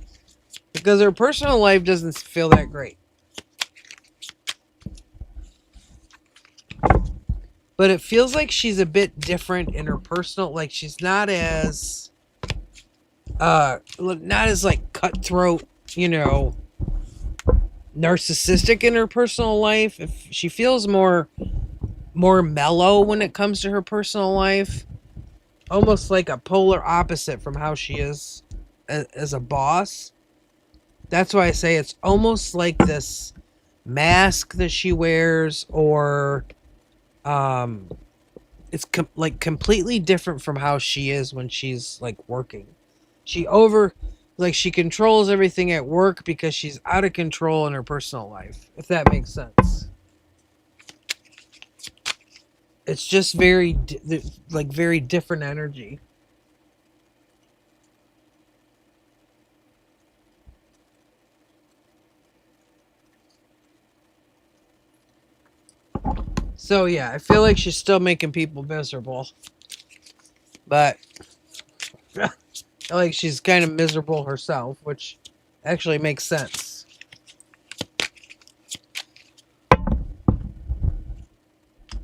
because her personal life doesn't feel that great. But it feels like she's a bit different in her personal, like she's not as like cutthroat, you know, narcissistic in her personal life. If she feels more mellow when it comes to her personal life, almost like a polar opposite from how she is as a boss. That's why I say it's almost like this mask that she wears, or it's like completely different from how she is when she's like working. She controls everything at work because she's out of control in her personal life, if that makes sense. It's just very different energy. So yeah, I feel like she's still making people miserable, but like she's kind of miserable herself, which actually makes sense.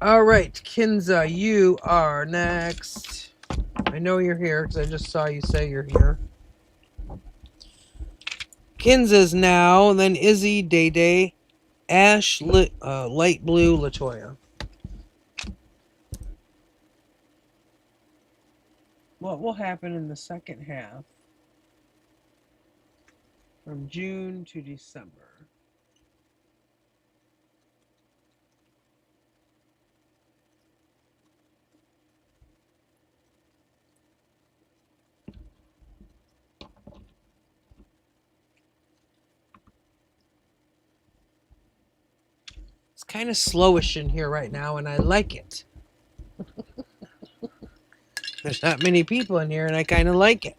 All right, Kinza, you are next. I know you're here because I just saw you say you're here. Kinza's now, then Izzy, Day Day, Ash, Light Blue, Latoya. What will happen in the second half from June to December? It's kind of slowish in here right now, and I like it. There's not many people in here, and I kind of like it.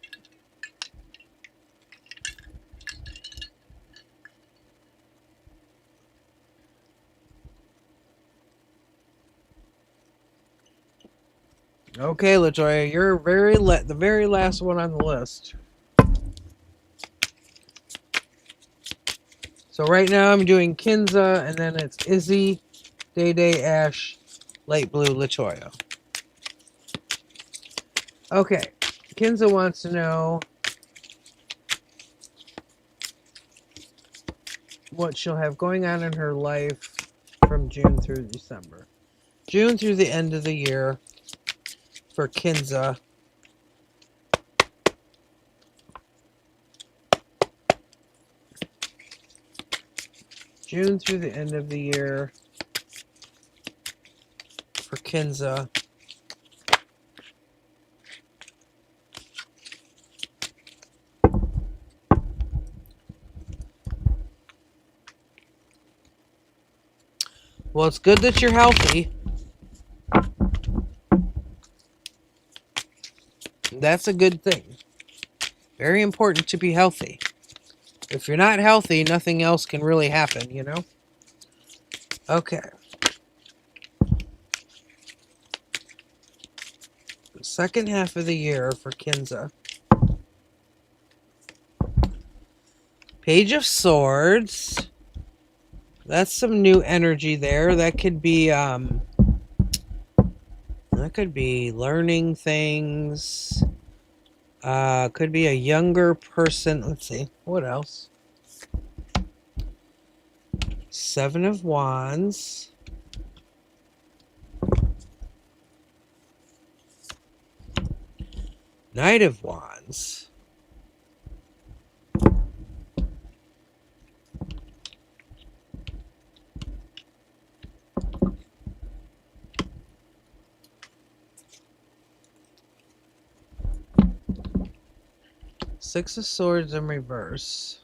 Okay, Latoya, you're the very last one on the list. So right now I'm doing Kinza, and then it's Izzy, Day Day, Ash, Light Blue, Latoya. Okay, Kinza wants to know what she'll have going on in her life from June through December. June through the end of the year for Kinza. June through the end of the year for Kinza. Well, it's good that you're healthy. That's a good thing. Very important to be healthy. If you're not healthy, nothing else can really happen, you know? Okay. Second half of the year for Kinza. Page of Swords. That's some new energy there. That could be learning things. Could be a younger person. Let's see. What else? Seven of Wands. Knight of Wands. Six of Swords in reverse.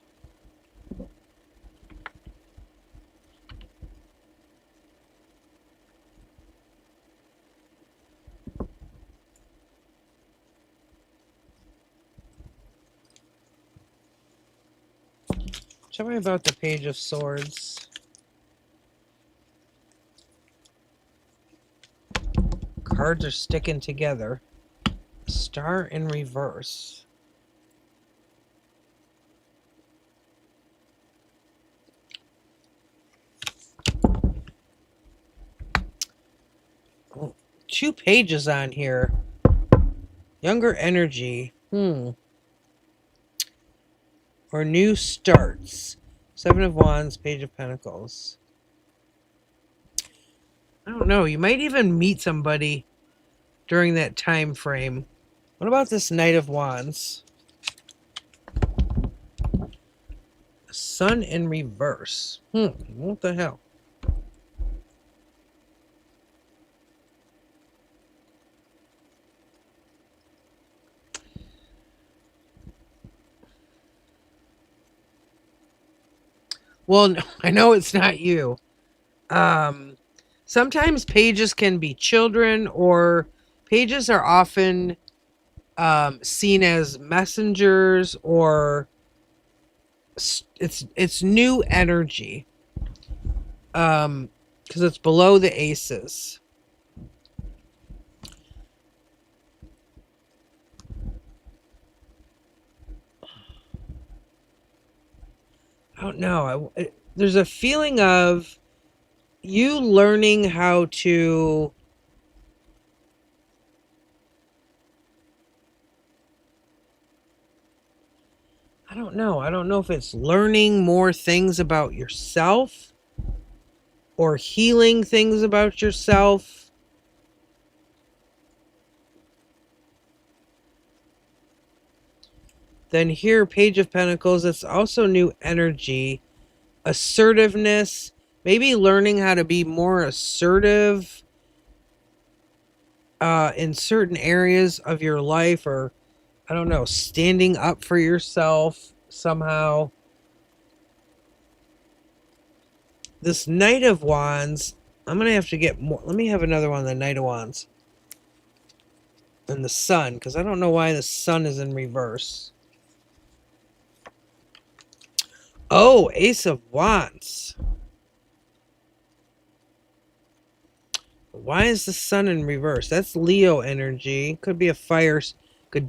Tell me about the Page of Swords. Cards are sticking together. Star in reverse. Oh, 2 pages on here. Younger energy. Or new starts. Seven of Wands, Page of Pentacles. I don't know. You might even meet somebody during that time frame. What about this Knight of Wands? Sun in reverse. What the hell? Well, no, I know it's not you. Sometimes pages can be children, or pages are often seen as messengers, or it's new energy. Because it's below the aces. I don't know. There's a feeling of you learning how to I don't know. I don't know if it's learning more things about yourself or healing things about yourself. Then here, Page of Pentacles, it's also new energy, assertiveness, maybe learning how to be more assertive in certain areas of your life, or I don't know, standing up for yourself somehow. This Knight of Wands, I'm going to have to get more. Let me have another one, the Knight of Wands. And the Sun, because I don't know why the Sun is in reverse. Oh, Ace of Wands. Why is the Sun in reverse? That's Leo energy. Could be a fire. You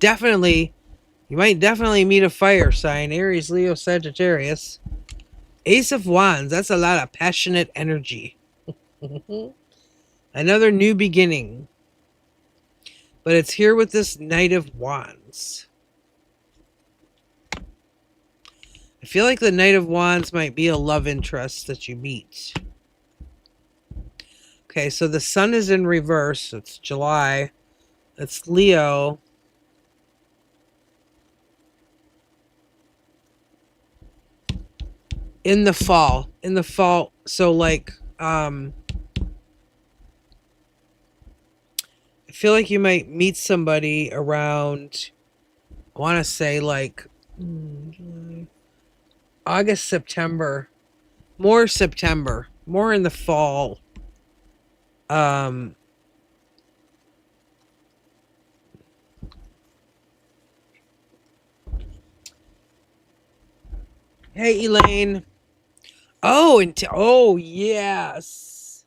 might definitely meet a fire sign. Aries, Leo, Sagittarius. Ace of Wands. That's a lot of passionate energy. Another new beginning. But it's here with this Knight of Wands. I feel like the Knight of Wands might be a love interest that you meet. Okay, so the Sun is in reverse. It's July. It's Leo. In the fall. So like, I feel like you might meet somebody around, I want to say like August, September. More in the fall. Um, hey, Elaine. Oh, oh, yes.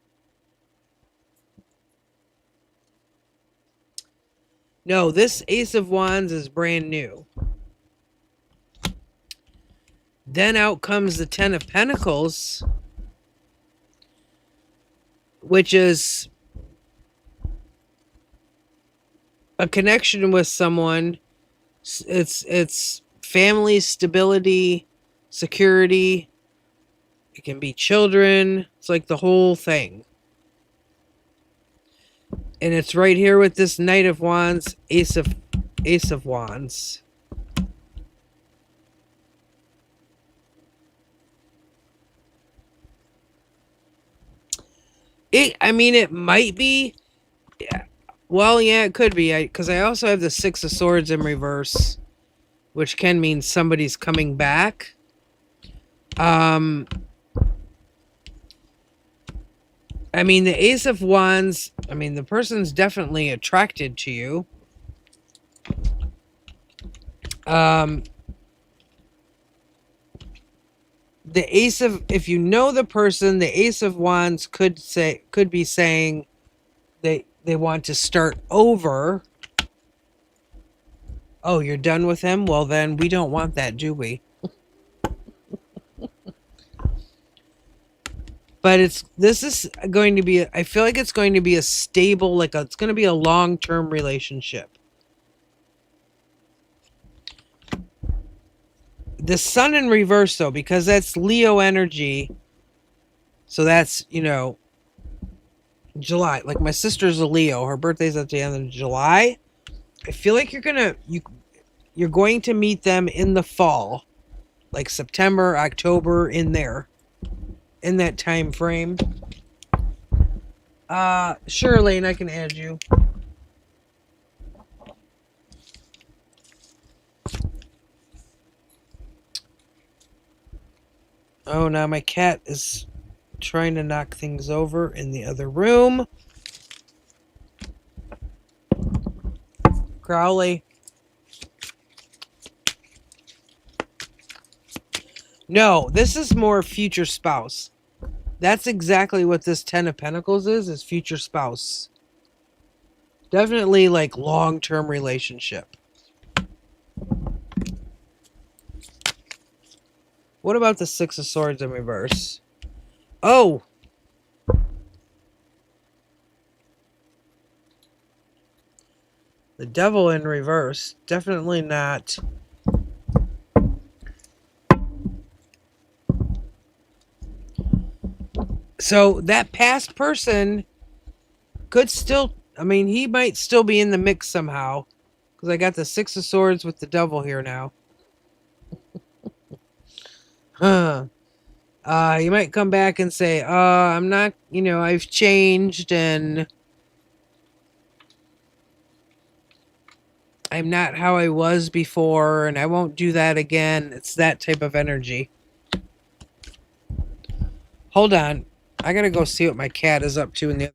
No, this Ace of Wands is brand new. Then out comes the Ten of Pentacles, which is a connection with someone. It's family stability, security. It can be children. It's like the whole thing. And it's right here with this Knight of Wands, Ace of Wands. I mean, it might be. Yeah. Well, yeah, it could be. Because I also have the Six of Swords in reverse, which can mean somebody's coming back. I mean, the Ace of Wands, I mean, the person's definitely attracted to you. The Ace of, if you know the person, the Ace of Wands could be saying they want to start over. Oh, you're done with him? Well, then we don't want that, do we? But this is going to be, I feel like it's going to be a stable, it's going to be a long-term relationship. The Sun in reverse, though, because that's Leo energy. So that's, July. Like, my sister's a Leo. Her birthday's at the end of July. I feel like you're going to meet them in the fall. Like September, October, in that time frame. Sure, Lane, I can add you. Oh, now my cat is trying to knock things over in the other room. Crowley. No, this is more future spouse. That's exactly what this Ten of Pentacles is future spouse. Definitely like long-term relationship. What about the Six of Swords in reverse? Oh! The Devil in reverse. Definitely not. So that past person could still, I mean, he might still be in the mix somehow. Because I got the Six of Swords with the Devil here now. Huh. You might come back and say, I'm not, I've changed and I'm not how I was before and I won't do that again. It's that type of energy. Hold on. I gotta go see what my cat is up to in the...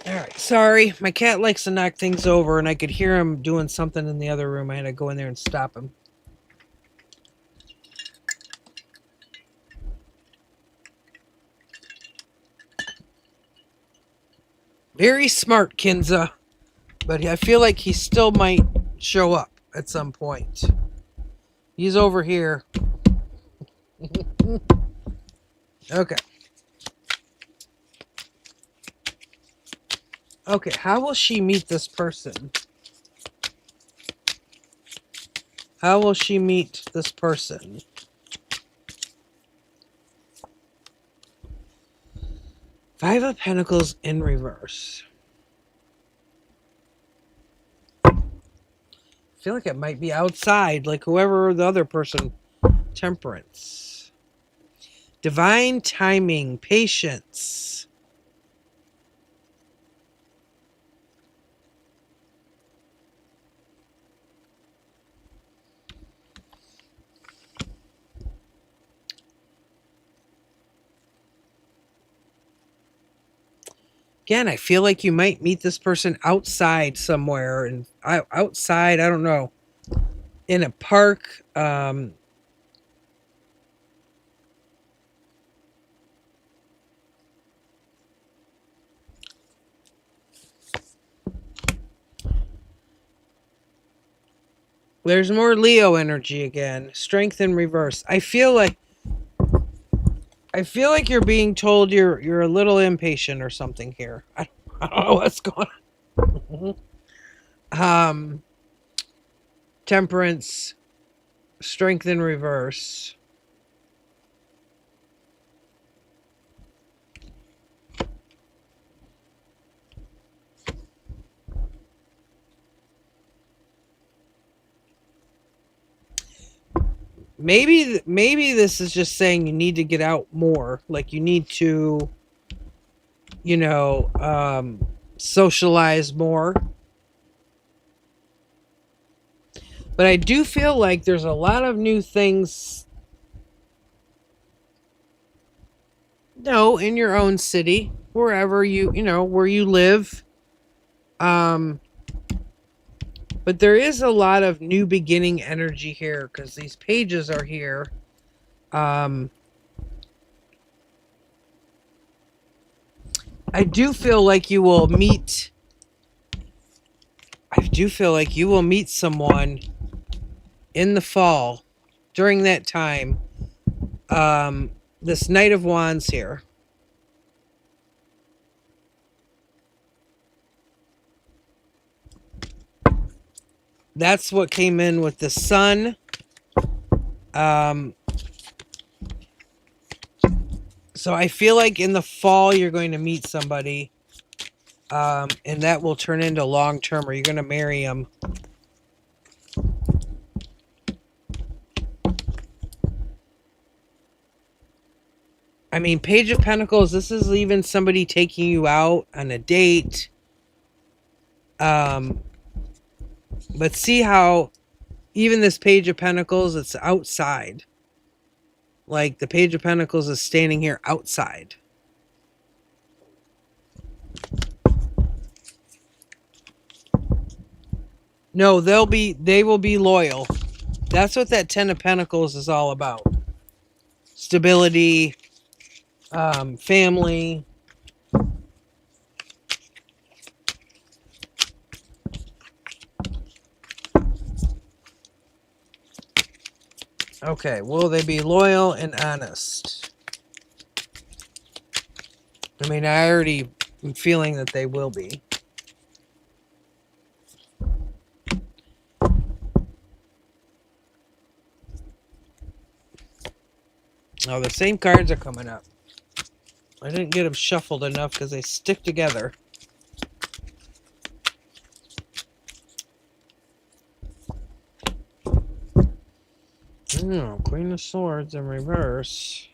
Alright, sorry. My cat likes to knock things over and I could hear him doing something in the other room. I had to go in there and stop him. Very smart, Kinza. But I feel like he still might show up at some point. He's over here. Okay. Okay, how will she meet this person? How will she meet this person? Five of Pentacles in reverse. I feel like it might be outside, like whoever the other person. Temperance. Divine timing, patience. Again, I feel like you might meet this person outside somewhere, and outside, I don't know, in a park. There's more Leo energy again. Strength in reverse. I feel like you're being told you're a little impatient or something here. I don't know what's going on. Temperance, strength in reverse. Maybe this is just saying you need to get out more. Like you need to, socialize more. But I do feel like there's a lot of new things. No, in your own city, wherever where you live. But there is a lot of new beginning energy here because these pages are here. I do feel like you will meet. I do feel like you will meet someone in the fall during that time. This Knight of Wands here. That's what came in with the Sun. So I feel like in the fall you're going to meet somebody, and that will turn into long term, or you're going to marry them. I mean, Page of Pentacles, this is even somebody taking you out on a date. But see how even this Page of Pentacles, it's outside. Like the Page of Pentacles is standing here outside. No, they will be loyal. That's what that Ten of Pentacles is all about. Stability, family. Okay, will they be loyal and honest? I mean, I already am feeling that they will be. Oh, the same cards are coming up. I didn't get them shuffled enough because they stick together. Oh, Queen of Swords in reverse.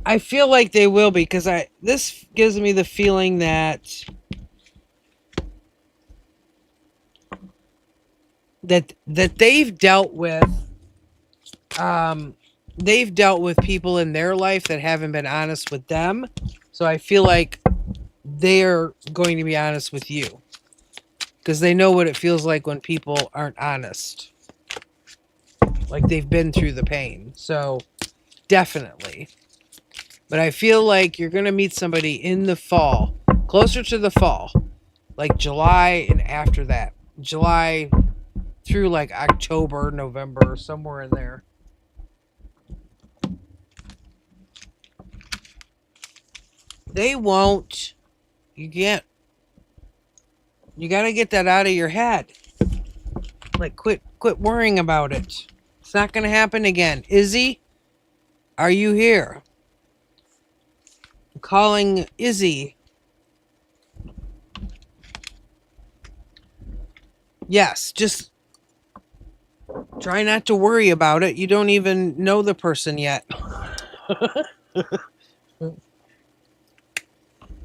I feel like they will be because this gives me the feeling that they've dealt with people in their life that haven't been honest with them. So I feel like they're going to be honest with you because they know what it feels like when people aren't honest. Like they've been through the pain. So definitely. But I feel like you're going to meet somebody in the fall, closer to the fall, like July and after that. July through like October, November, somewhere in there. They won't. You can't. You got to get that out of your head. Like, quit worrying about it. It's not going to happen again. Izzy, are you here? I'm calling Izzy. Yes, just try not to worry about it. You don't even know the person yet.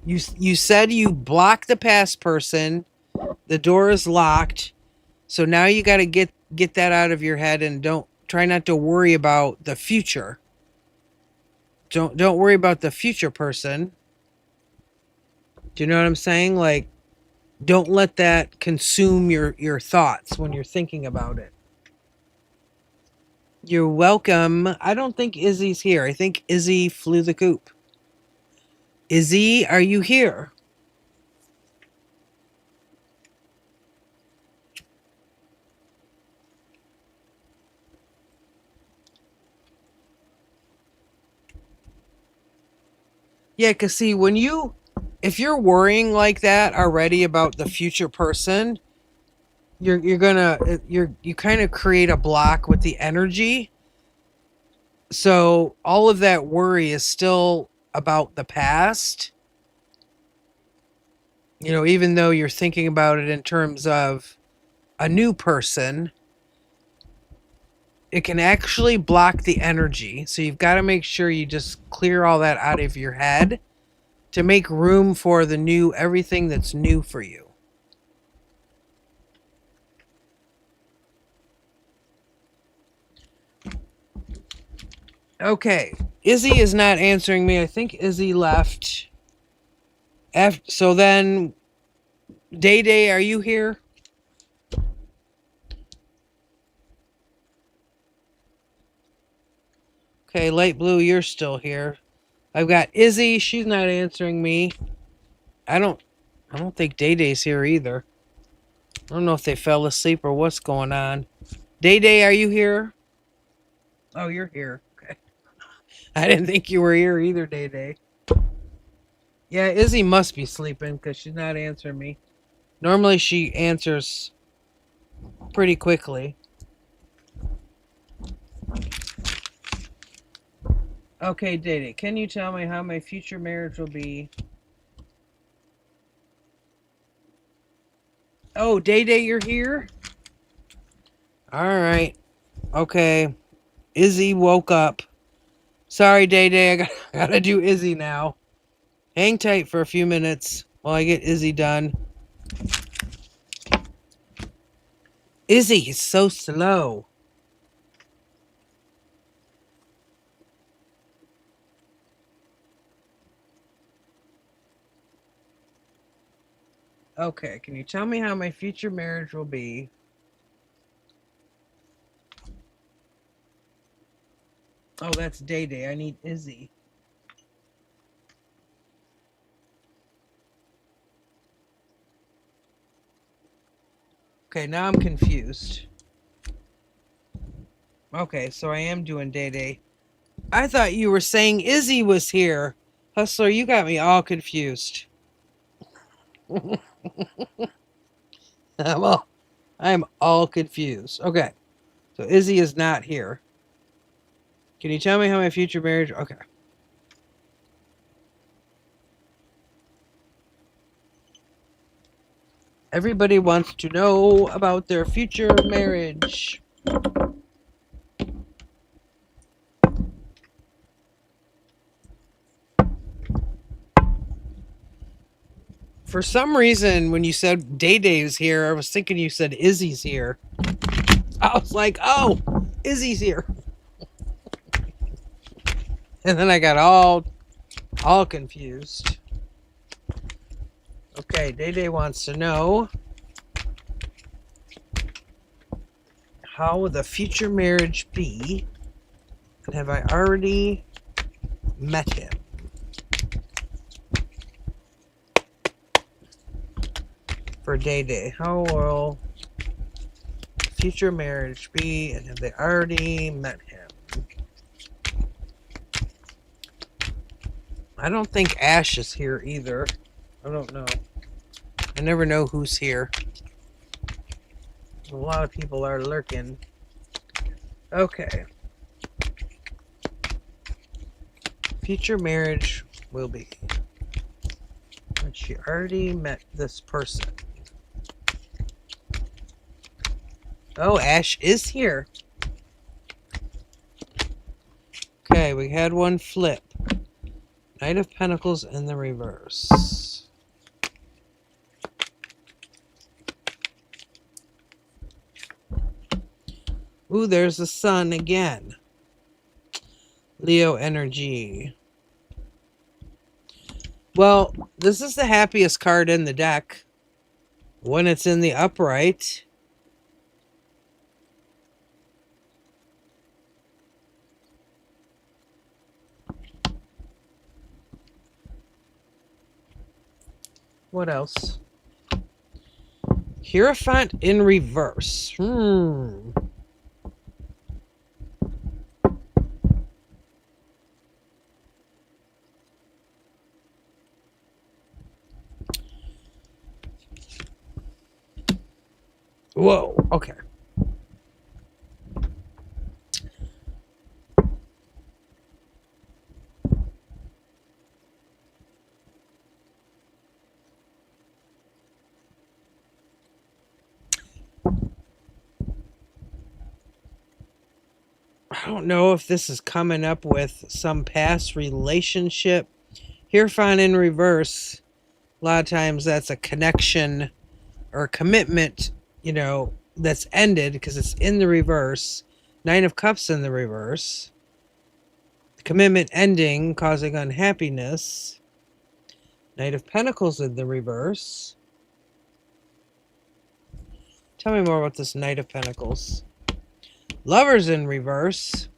You said you blocked the past person. The door is locked. So now you got to get that out of your head and don't try not to worry about the future. Don't worry about the future person. Do you know what I'm saying? Like, don't let that consume your thoughts when you're thinking about it. You're welcome. I don't think Izzy's here. I think Izzy flew the coop. Izzy, are you here? Yeah, because see, if you're worrying like that already about the future person, you kind of create a block with the energy. So all of that worry is still about the past. You know, even though you're thinking about it in terms of a new person, it can actually block the energy. So you've got to make sure you just clear all that out of your head to make room for the new, everything that's new for you. Okay, Izzy is not answering me. I think Izzy left. So then, Day Day, are you here? Okay, Light Blue, you're still here. I've got Izzy. She's not answering me. I don't think Day Day's here either. I don't know if they fell asleep or what's going on. Day Day, are you here? Oh, you're here. Okay. I didn't think you were here either, Day Day. Yeah, Izzy must be sleeping because she's not answering me. Normally she answers pretty quickly. Okay, Day Day, can you tell me how my future marriage will be? Oh, Day Day, you're here? Alright. Okay. Izzy woke up. Sorry, Day Day, I gotta do Izzy now. Hang tight for a few minutes while I get Izzy done. Izzy is so slow. Okay, can you tell me how my future marriage will be? Oh, that's Day Day. I need Izzy. Okay, now I'm confused. Okay, so I am doing Day Day. I thought you were saying Izzy was here. Hustler, you got me all confused. I'm all confused. Okay, so Izzy is not here. Can you tell me how my future marriage? Okay. Everybody wants to know about their future marriage. For some reason, when you said Day Day's here, I was thinking you said Izzy's here. I was like, oh, Izzy's here. And then I got all confused. Okay, Day Day wants to know how will the future marriage be? And have I already met him? For Day Day, how will future marriage be? And have they already met him? I don't think Ash is here either. I don't know. I never know who's here. A lot of people are lurking. Okay. Future marriage will be. But she already met this person. Oh, Ash is here. Okay, we had one flip. Knight of Pentacles in the reverse. Ooh, there's the sun again. Leo energy. Well, this is the happiest card in the deck when it's in the upright. What else? Hierophant in reverse. Whoa, okay. I don't know if this is coming up with some past relationship. Hierophant in reverse. A lot of times that's a connection or a commitment, you know, that's ended because it's in the reverse. Nine of Cups in the reverse. The commitment ending, causing unhappiness. Knight of Pentacles in the reverse. Tell me more about this Knight of Pentacles. Lovers in reverse.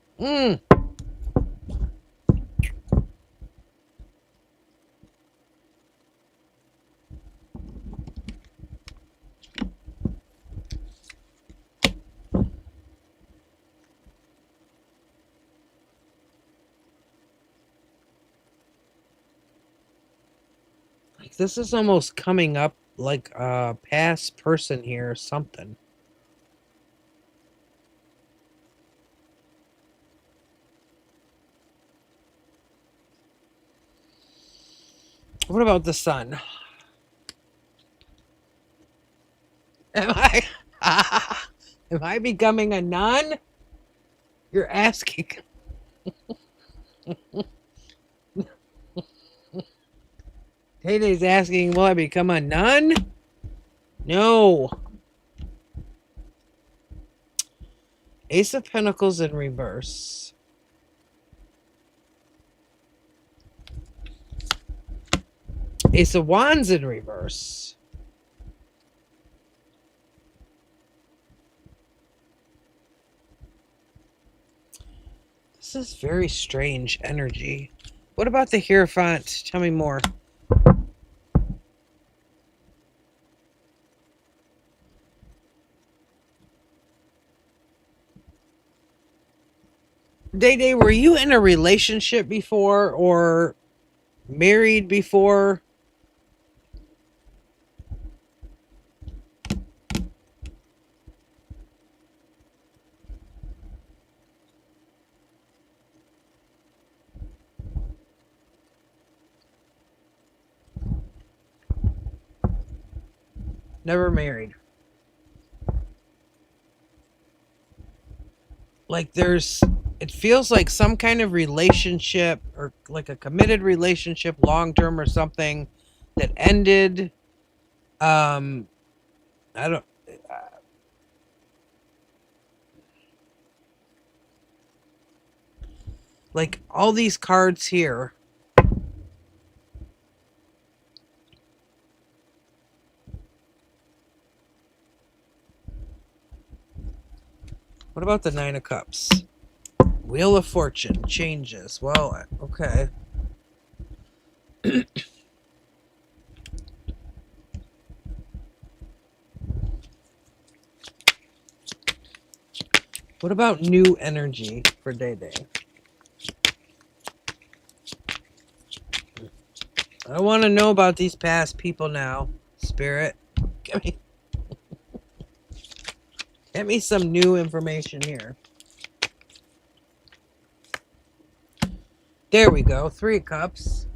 Like this is almost coming up like a past person here or something. What about the sun? Am I becoming a nun? You're asking. Tay-Tay's asking, will I become a nun? No. Ace of Pentacles in reverse. Ace of Wands in reverse. This is very strange energy. What about the Hierophant? Tell me more. Day, were you in a relationship before or married before? Never married. Like it feels like some kind of relationship or like a committed relationship, long term or something that ended. I don't. Like all these cards here. What about the Nine of Cups? Wheel of Fortune changes. Well, okay. What about new energy for Day? I want to know about these past people now. Spirit. Get me some new information here. There we go. 3 of Cups.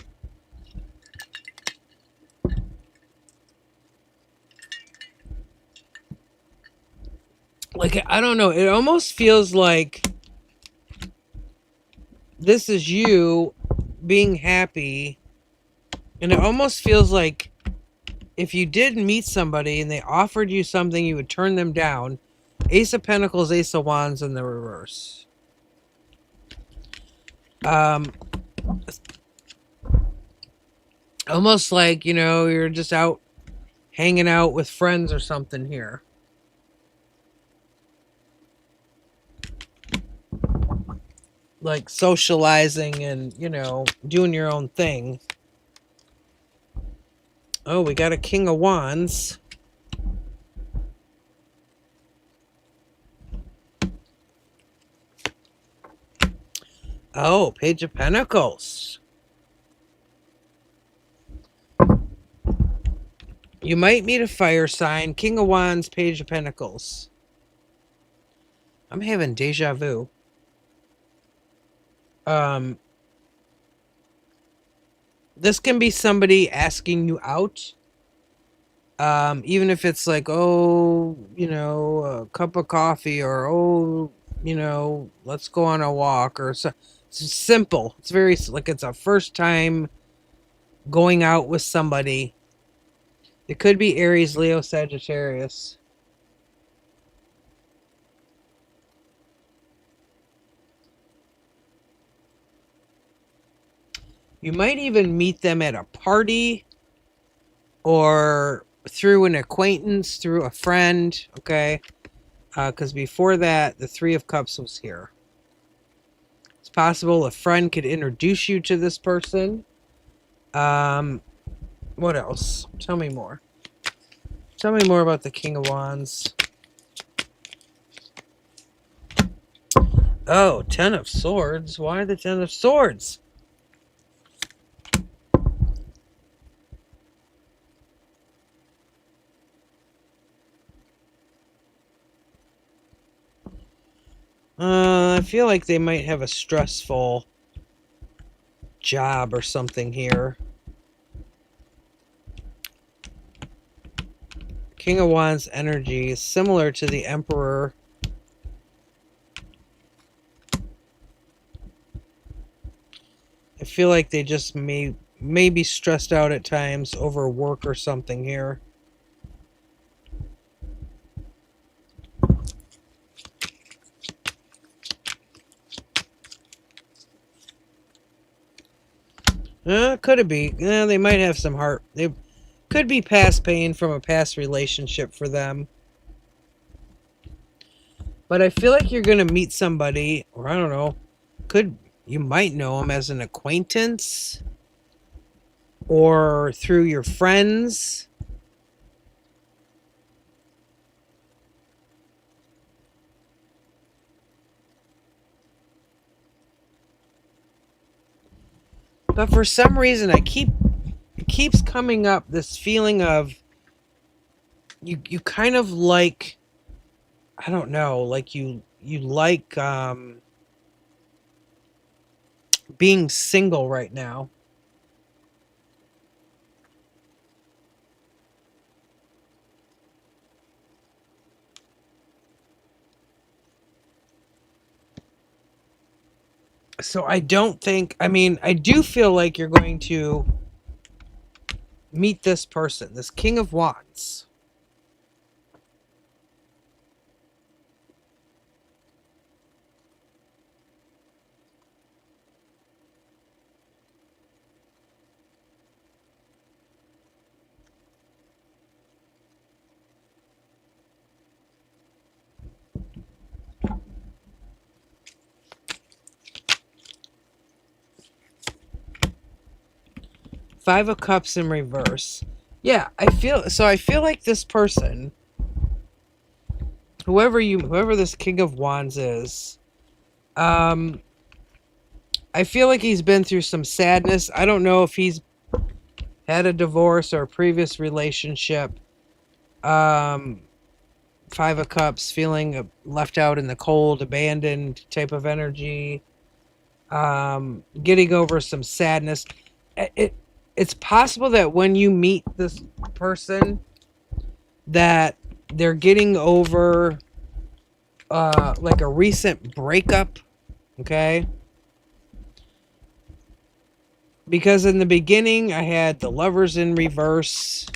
Like, I don't know. It almost feels like this is you being happy. And it almost feels like if you did meet somebody and they offered you something, you would turn them down. Ace of Pentacles, Ace of Wands in the reverse. Almost like, you know, you're just out hanging out with friends or something here. Like socializing and, you know, doing your own thing. Oh, we got a King of Wands. Oh, Page of Pentacles. You might meet a fire sign. King of Wands, Page of Pentacles. I'm having deja vu. This can be somebody asking you out. Even if it's like, oh, you know, a cup of coffee, or, oh, you know, let's go on a walk, or so. It's simple. It's very, like, it's a first time going out with somebody. It could be Aries, Leo, Sagittarius. You might even meet them at a party or through an acquaintance, through a friend, okay? Because before that, the 3 of Cups was here. It's possible a friend could introduce you to this person. What else? Tell me more. Tell me more about the King of Wands. Oh, 10 of Swords. Why the 10 of Swords? I feel like they might have a stressful job or something here. King of Wands energy is similar to the Emperor. I feel like they just may be stressed out at times over work or something here. Could it be? They might have some heart. They could be past pain from a past relationship for them. But I feel like you're going to meet somebody, or I don't know, you might know them as an acquaintance or through your friends. But for some reason, it keeps coming up, this feeling of you kind of like, I don't know, like you like being single right now. So I don't think, I mean, I do feel like you're going to meet this person, this King of Wands. Five of Cups in reverse. Yeah, I feel like this person, whoever this King of Wands is, I feel like he's been through some sadness. I don't know if he's had a divorce or a previous relationship. Um, Five of Cups, feeling left out in the cold, abandoned type of energy. Getting over some sadness. It's possible that when you meet this person, that they're getting over like a recent breakup. Okay. Because in the beginning, I had the Lovers in reverse.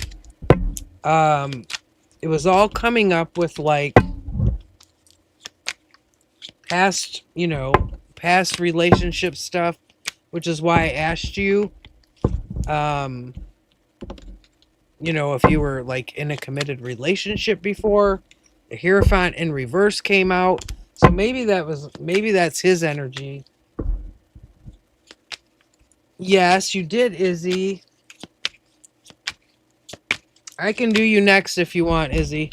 Um, it was all coming up with like past, past relationship stuff, which is why I asked you, um, if you were like in a committed relationship before. The Hierophant in reverse came out, so maybe that's his energy. Yes, you did, Izzy. I can do you next if you want, Izzy.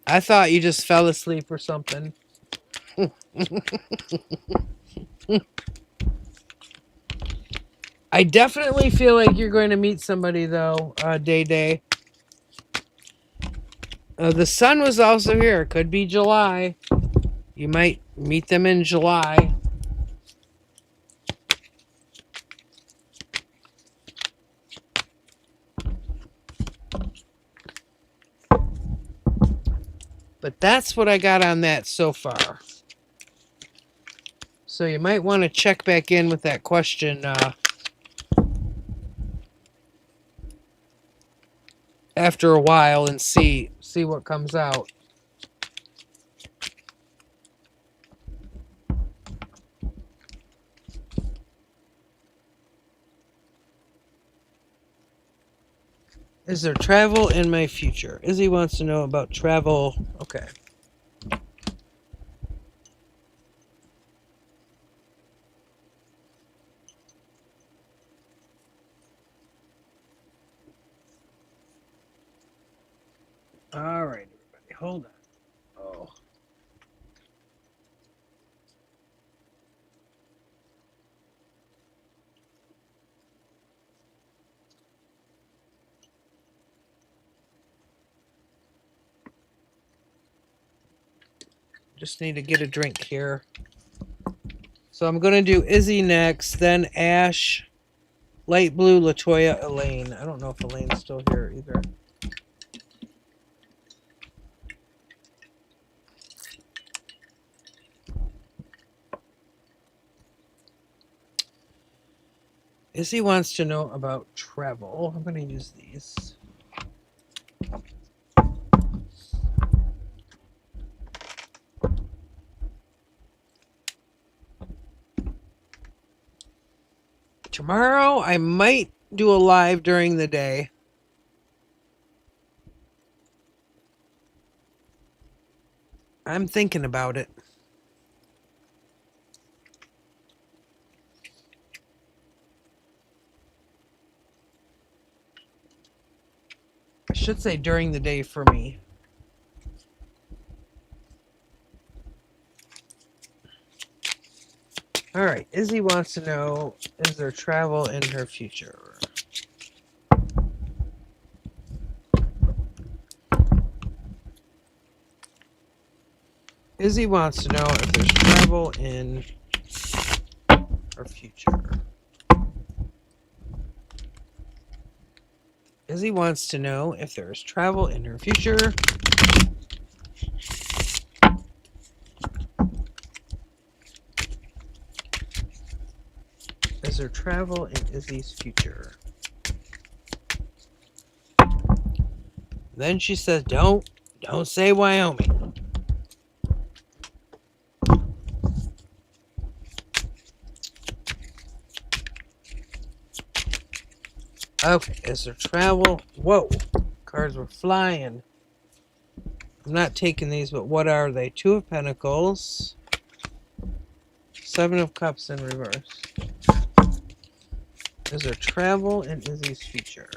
I thought you just fell asleep or something. I definitely feel like you're going to meet somebody, though, Day Day. The sun was also here. Could be July. You might meet them in July. But that's what I got on that so far. So you might want to check back in with that question after a while and see what comes out. Is there travel in my future? Izzy wants to know about travel. Okay. All right, everybody. Hold on. Oh. Just need to get a drink here. So I'm going to do Izzy next, then Ash, Light Blue, Latoya, Elaine. I don't know if Elaine's still here either. Izzy wants to know about travel. I'm going to use these. Tomorrow, I might do a live during the day. I'm thinking about it. I should say during the day for me. All right, Izzy wants to know, is there travel in her future? Izzy wants to know if there's travel in her future. Izzy wants to know if there is travel in her future. Is there travel in Izzy's future? Then she says, don't say Wyoming. Okay, is there travel? Whoa, cards were flying. I'm not taking these, but what are they? Two of Pentacles. Seven of Cups in reverse. Is there travel in Izzy's future?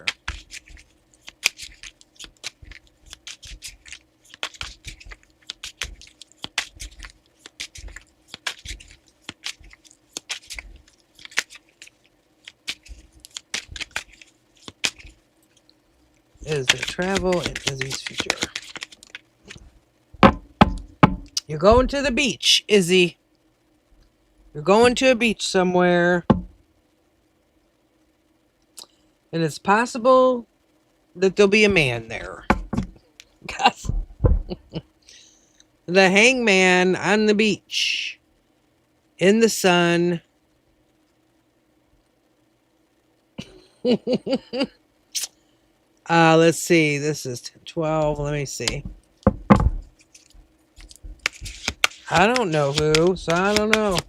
is the travel in Izzy's future? You're going to the beach, Izzy. You're going to a beach somewhere. And it's possible that there'll be a man there. Yes. The hangman on the beach. In the sun. Let's see. This is 12. Let me see. I don't know who, so I don't know.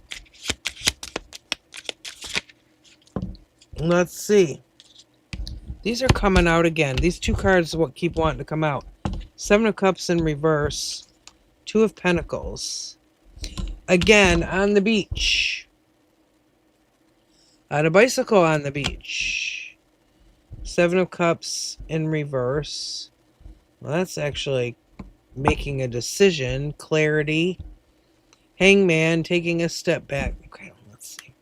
Let's see. These are coming out again. These two cards are what keep wanting to come out. 7 of Cups in reverse. 2 of Pentacles. Again, on the beach. On a bicycle on the beach. 7 of Cups in reverse. Well, that's actually making a decision. Clarity. Hangman taking a step back. Okay, let's see.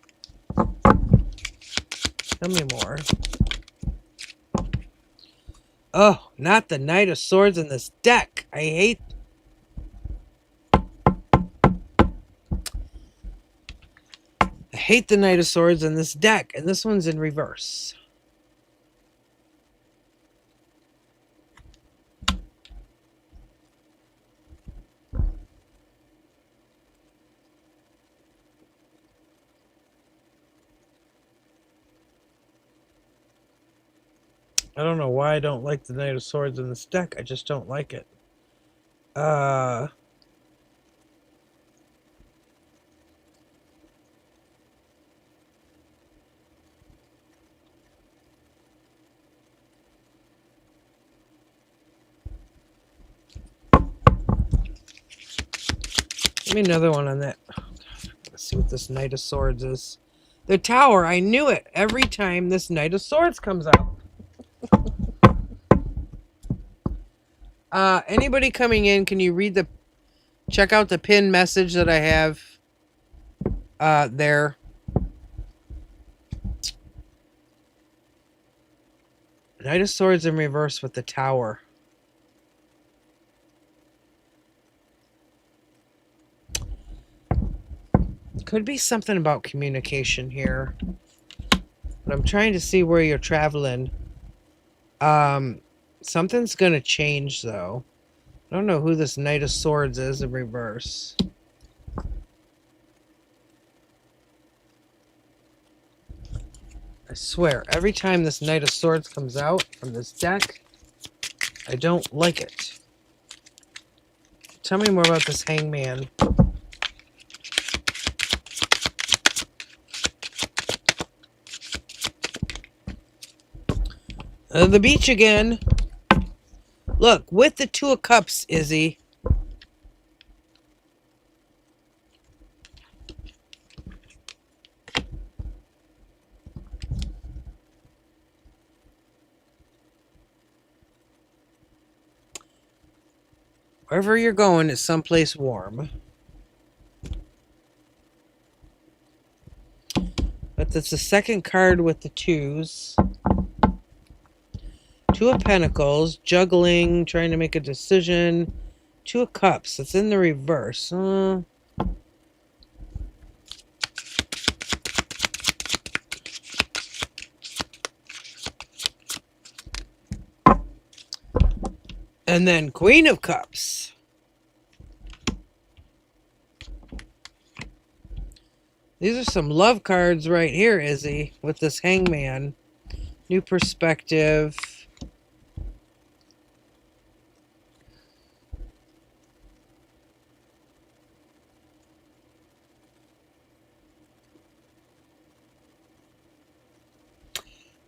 Tell me more. Oh, not the Knight of Swords in this deck. I hate the Knight of Swords in this deck. And this one's in reverse. I don't know why I don't like the Knight of Swords in this deck. I just don't like it. Give me another one on that. Oh, God. Let's see what this Knight of Swords is. The Tower. I knew it. Every time this Knight of Swords comes out. Anybody coming in, can you check out the pinned message that I have there? Knight of Swords in reverse with the Tower. Could be something about communication here. But I'm trying to see where you're traveling. Something's going to change, though. I don't know who this Knight of Swords is in reverse. I swear, every time this Knight of Swords comes out from this deck, I don't like it. Tell me more about this Hangman. The beach again. Look, with the 2 of Cups, Izzy. Wherever you're going is someplace warm. But that's the second card with the 2s. 2 of Pentacles, juggling, trying to make a decision. 2 of Cups, it's in the reverse. And then Queen of Cups. These are some love cards right here, Izzy, with this Hangman. New perspective.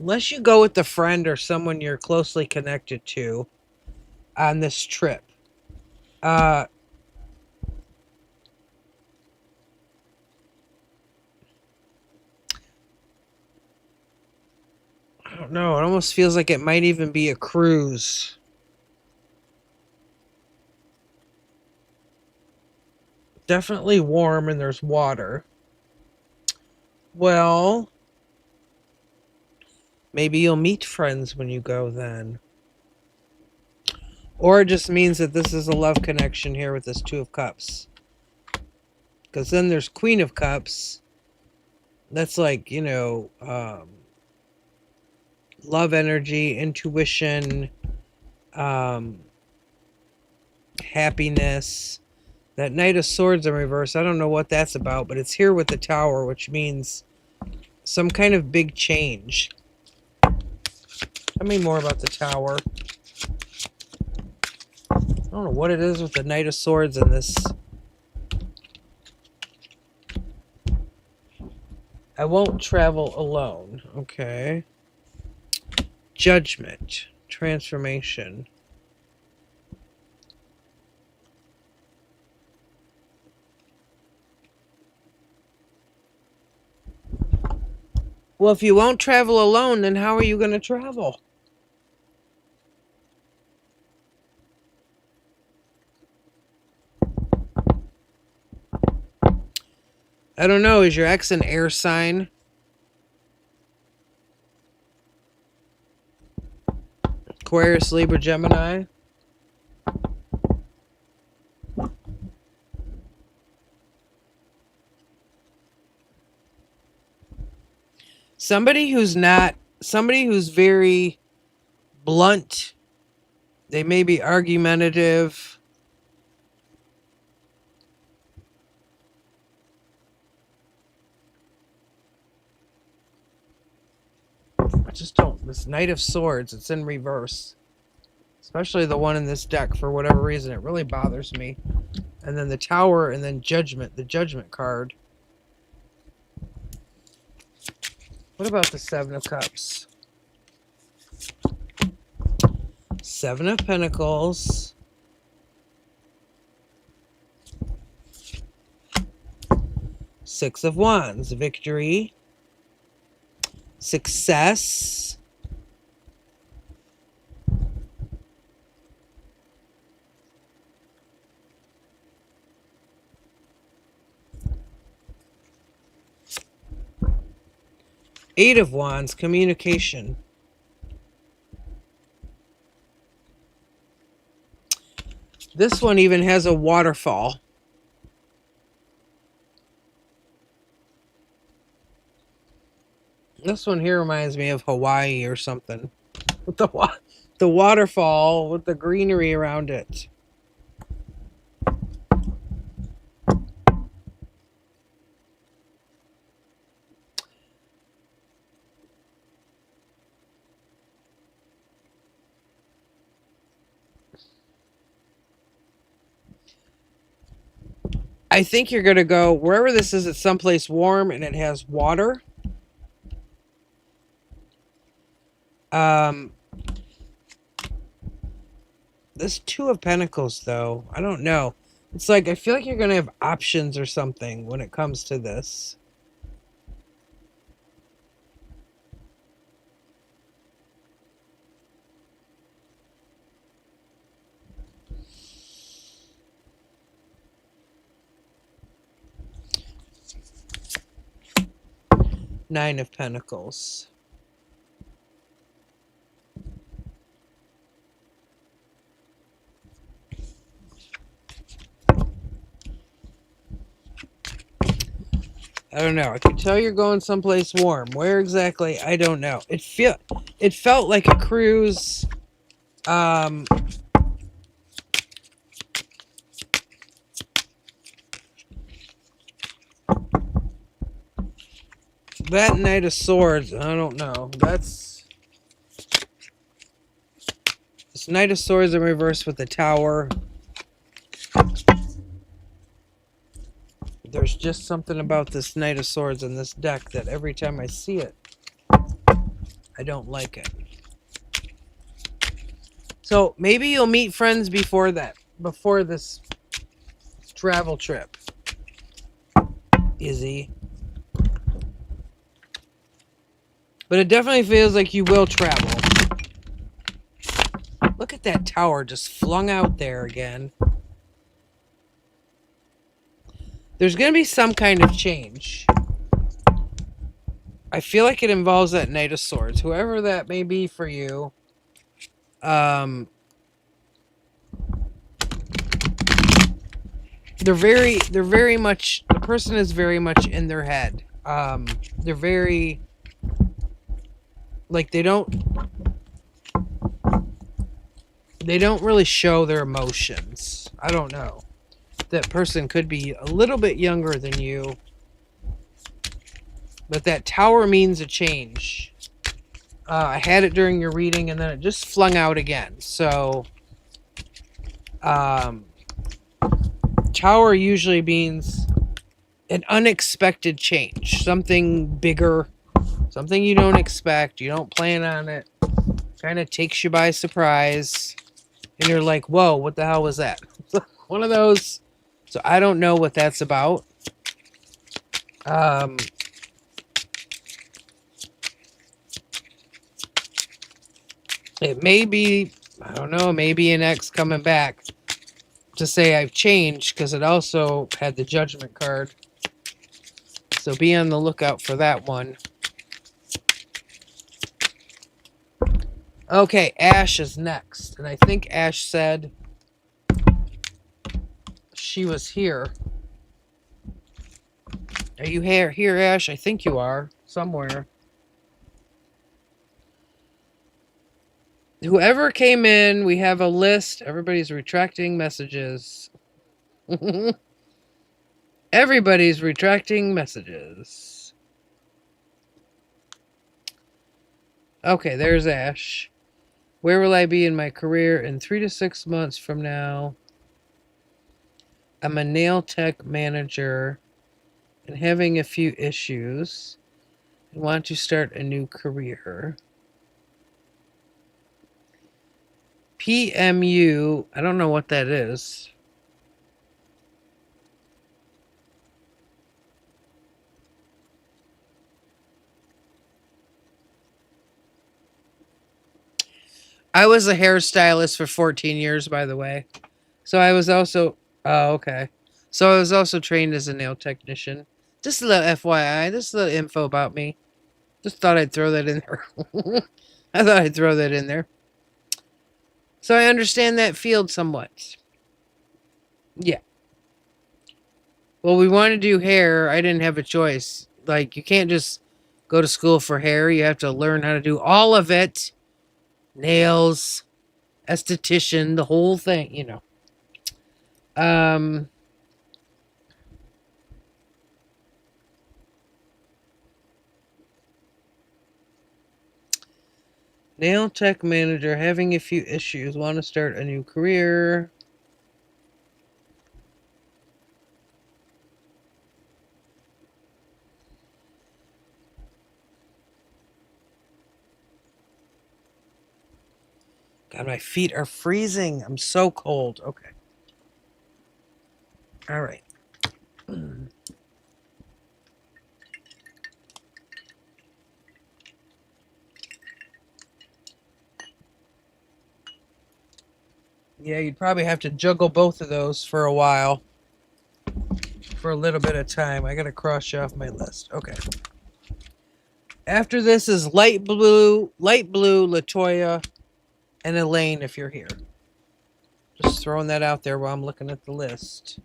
Unless you go with a friend or someone you're closely connected to on this trip. I don't know. It almost feels like it might even be a cruise. Definitely warm and there's water. Well, maybe you'll meet friends when you go then. Or it just means that this is a love connection here with this Two of Cups. Because then there's Queen of Cups. That's like, you know, love energy, intuition, happiness. That Knight of Swords in reverse, I don't know what that's about, but it's here with the Tower, which means some kind of big change. Tell me more about the Tower. I don't know what it is with the Knight of Swords in this. I won't travel alone. Okay. Judgment. Transformation. Well, if you won't travel alone, then how are you going to travel? I don't know. Is your ex an air sign? Aquarius, Libra, Gemini? Somebody who's very blunt. They may be argumentative. I just don't. This Knight of Swords, it's in reverse. Especially the one in this deck, for whatever reason. It really bothers me. And then the Tower, and then Judgment, the Judgment card. What about the Seven of Cups? Seven of Pentacles. Six of Wands. Victory. Success. Eight of Wands. Communication. This one even has a waterfall. This one here reminds me of Hawaii or something. With the waterfall with the greenery around it. I think you're going to go wherever this is. It's someplace warm and it has water. This Two of Pentacles, though, I don't know. It's like, I feel like you're going to have options or something when it comes to this. Nine of Pentacles. I don't know. I can tell you're going someplace warm. Where exactly? I don't know. It felt like a cruise. That Knight of Swords, I don't know. This Knight of Swords in reverse with the Tower. There's just something about this Knight of Swords in this deck that every time I see it, I don't like it. So maybe you'll meet friends before this travel trip. Izzy. But it definitely feels like you will travel. Look at that Tower just flung out there again. There's going to be some kind of change. I feel like it involves that Knight of Swords. Whoever that may be for you. they're very much, the person is very much in their head. They're very, like, they don't really show their emotions. I don't know. That person could be a little bit younger than you, but that tower means a change. I had it during your reading, and then it just flung out again. So, tower usually means an unexpected change, something bigger, something you don't expect, you don't plan on it, kind of takes you by surprise, and you're like, whoa, what the hell was that? One of those. So I don't know what that's about. It may be, I don't know, maybe an ex coming back to say I've changed, because it also had the Judgment card. So be on the lookout for that one. Okay, Ash is next. And I think Ash said she was here. Are you here, Ash? I think you are. Somewhere. Whoever came in, we have a list. Everybody's retracting messages. Everybody's retracting messages. Okay, there's Ash. Where will I be in my career in 3 to 6 months from now? I'm a nail tech manager and having a few issues. I want to start a new career. PMU, I don't know what that is. I was a hairstylist for 14 years, by the way. So I was also, oh, okay. So I was also trained as a nail technician. Just a little FYI, just a little info about me. Just thought I'd throw that in there. I thought I'd throw that in there. So I understand that field somewhat. Yeah. Well, we want to do hair. I didn't have a choice. Like, you can't just go to school for hair. You have to learn how to do all of it. Nails, esthetician, the whole thing, you know. Nail tech manager, having a few issues, want to start a new career. God, my feet are freezing. I'm so cold. Okay. All right. Yeah, you'd probably have to juggle both of those for a while. For a little bit of time. I gotta cross you off my list. Okay. After this is light blue, Latoya, and Elaine if you're here. Just throwing that out there while I'm looking at the list.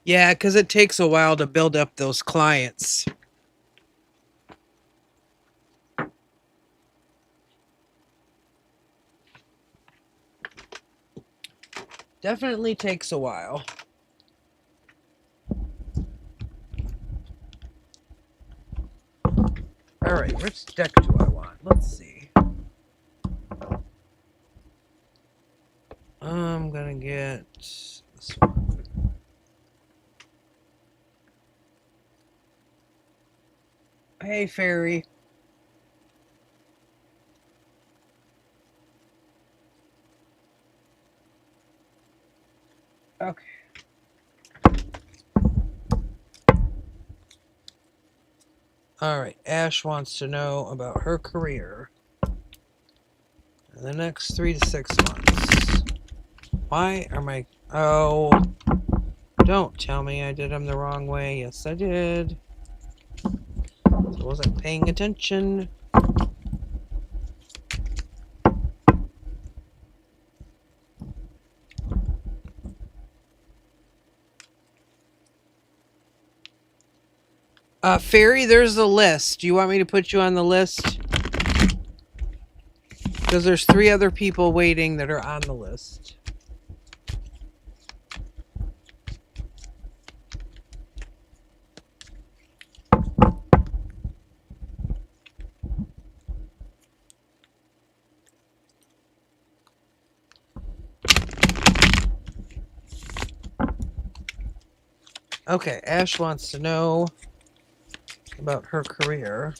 Yeah, because it takes a while to build up those clients. Definitely takes a while. Alright, which deck do I want? Let's see. I'm gonna get this one. Hey, Fairy. Okay. Alright, Ash wants to know about her career in the next 3 to 6 months. Why are my... Oh, Don't tell me I did them the wrong way. Yes, I did. I wasn't paying attention. Fairy, there's a list. Do you want me to put you on the list? Because there's 3 other people waiting that are on the list. Okay, Ash wants to know about her career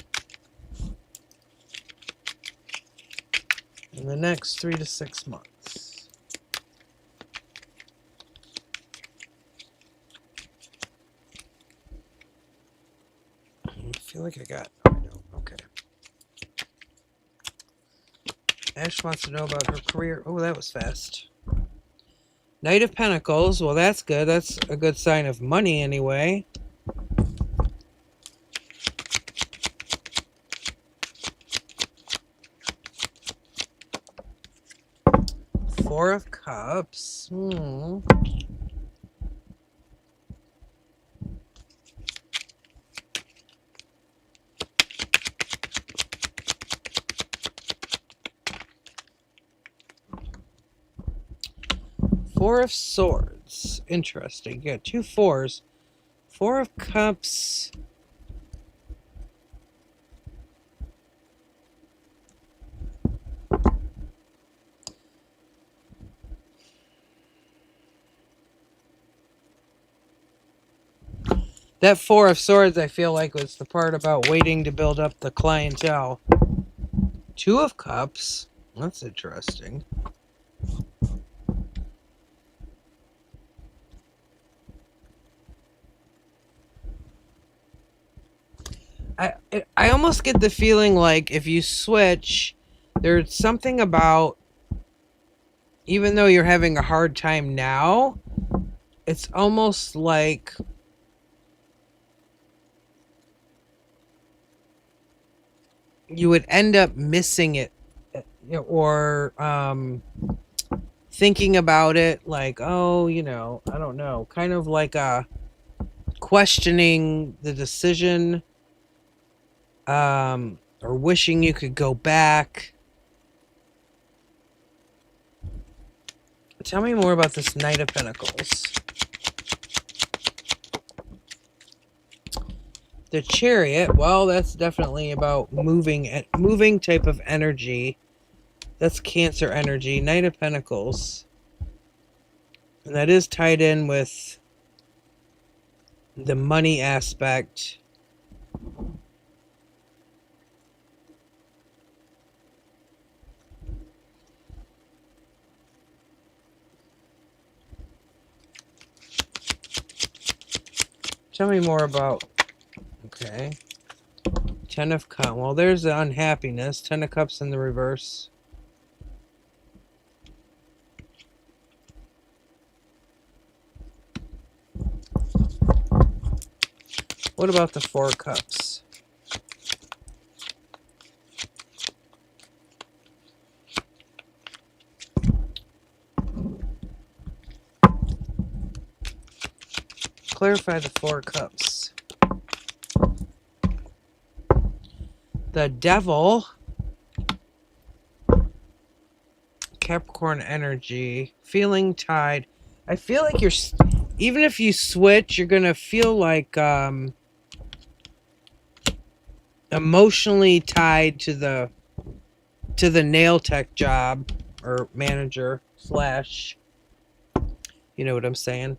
in the next 3 to 6 months. I feel like I got... Oh, I don't. Okay. Ash wants to know about her career. Oh, that was fast. Knight of Pentacles. Well, that's good. That's a good sign of money anyway. Four of Cups. Four of Swords. Interesting. You got 2 4s. Four of Cups. That 4 of Swords, I feel like, was the part about waiting to build up the clientele. 2 of Cups. That's interesting. I almost get the feeling like if you switch, there's something about, even though you're having a hard time now, it's almost like you would end up missing it, or thinking about it like, oh, you know, I don't know, kind of like a questioning the decision, or wishing you could go back. Tell me more about this Knight of Pentacles. The Chariot, well, that's definitely about moving type of energy. That's Cancer energy. Knight of Pentacles. And that is tied in with the money aspect. Tell me more about... Okay. 10 of Cups. Well, there's the unhappiness. 10 of Cups in the reverse. What about the 4 of Cups? Clarify the 4 of Cups. The Devil. Capricorn energy. Feeling tied. I feel like you're... Even if you switch, you're going to feel like emotionally tied to the nail tech job or manager slash... You know what I'm saying?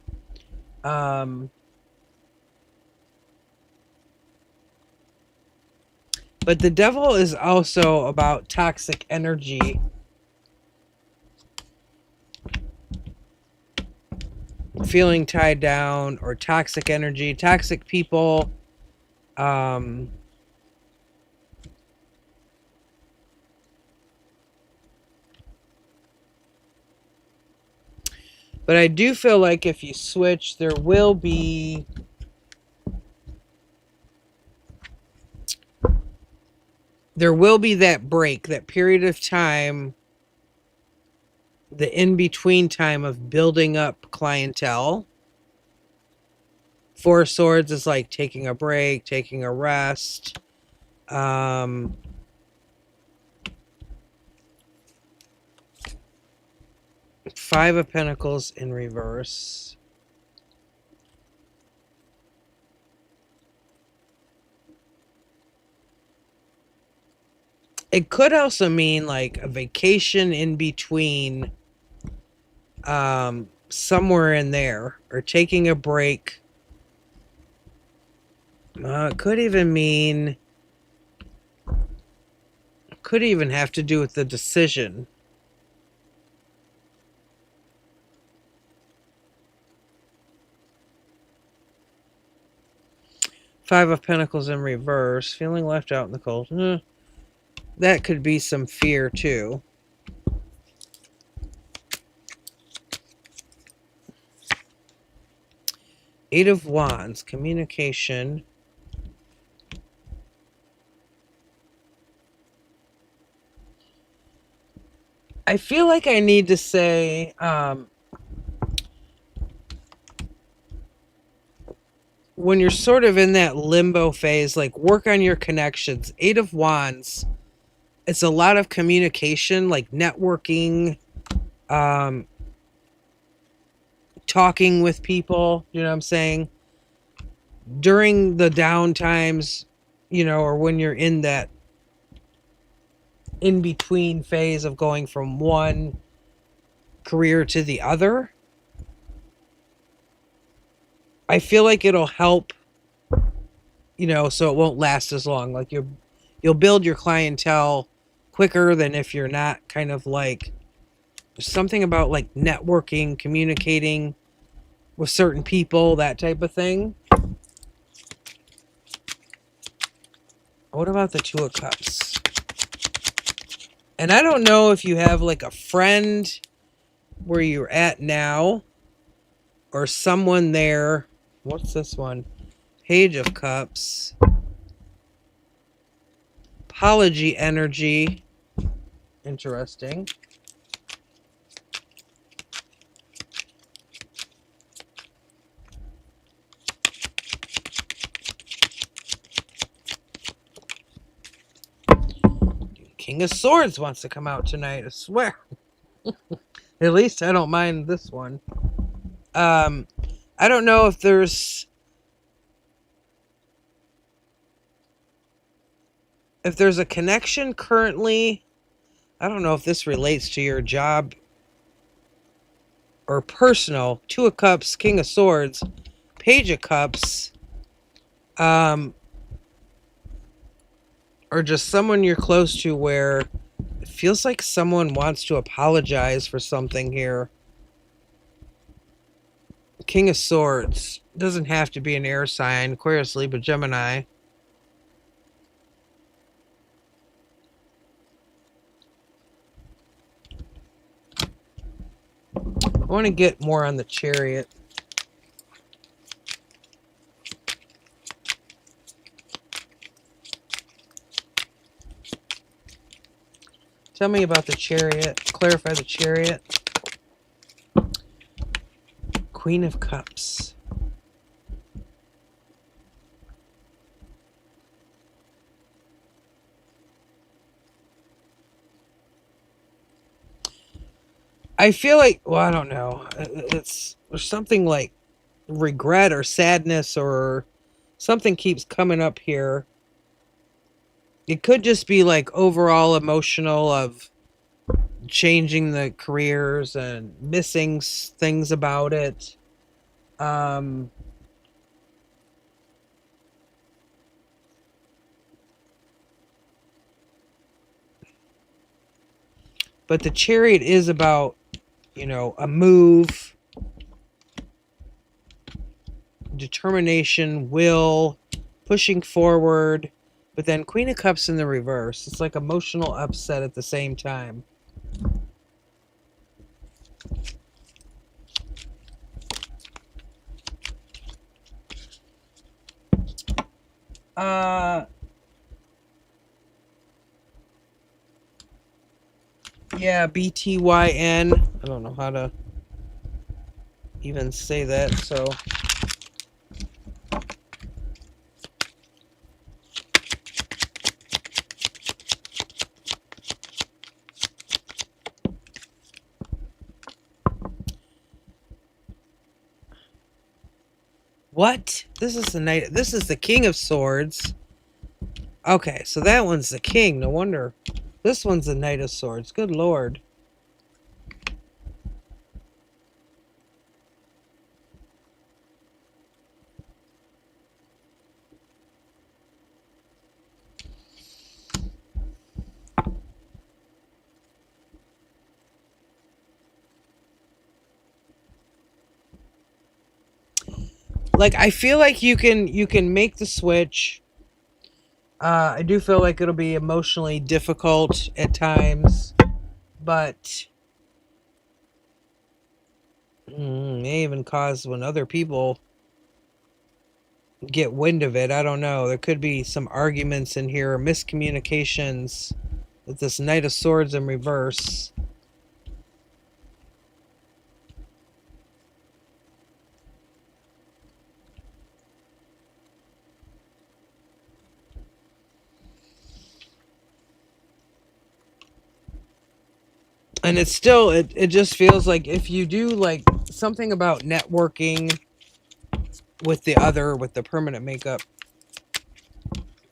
But the Devil is also about toxic energy. Feeling tied down, or toxic energy, toxic people. But I do feel like if you switch, there will be that break, that period of time, the in-between time of building up clientele. Four of Swords is like taking a break, taking a rest. Five of Pentacles in reverse. It could also mean like a vacation in between, somewhere in there, or taking a break. It could even mean, could even have to do with the decision. Five of Pentacles in reverse. Feeling left out in the cold. That could be some fear too. Eight of Wands. Communication. I feel like I need to say, when you're sort of in that limbo phase, like work on your connections. Eight of Wands. It's a lot of communication, like networking, talking with people, you know what I'm saying? During the down times, or when you're in that in-between phase of going from one career to the other, I feel like it'll help, so it won't last as long. Like you'll build your clientele quicker than if you're not kind of like, something about like networking, communicating with certain people, that type of thing. What about the Two of Cups? And I don't know if you have like a friend where you're at now, or someone there. What's this one? Page of Cups. Apology energy. Interesting. King of Swords wants to come out tonight, I swear. At least I don't mind this one. I don't know if there's a connection currently. I don't know if this relates to your job or personal. Two of Cups, King of Swords, Page of Cups, or just someone you're close to where it feels like someone wants to apologize for something here. King of Swords. Doesn't have to be an air sign. Aquarius, Libra, Gemini. I want to get more on the Chariot. Tell me about the Chariot. Clarify the Chariot. Queen of Cups. I feel like, well, I don't know. There's something like regret or sadness or something keeps coming up here. It could just be like overall emotional of changing the careers and missing things about it. But the Chariot is about, a move, determination, will, pushing forward. But then Queen of Cups in the reverse. It's like emotional upset at the same time. Uh, yeah, BTYN. I don't know how to even say that, so. What? This is the knight. This is the King of Swords. Okay, so that one's the king. No wonder. This one's the Knight of Swords. Good lord. Like, I feel like you can make the switch. I do feel like it'll be emotionally difficult at times, but may even cause when other people get wind of it. I don't know. There could be some arguments in here, miscommunications with this Knight of Swords in reverse. And it's still, it just feels like if you do like something about networking with the permanent makeup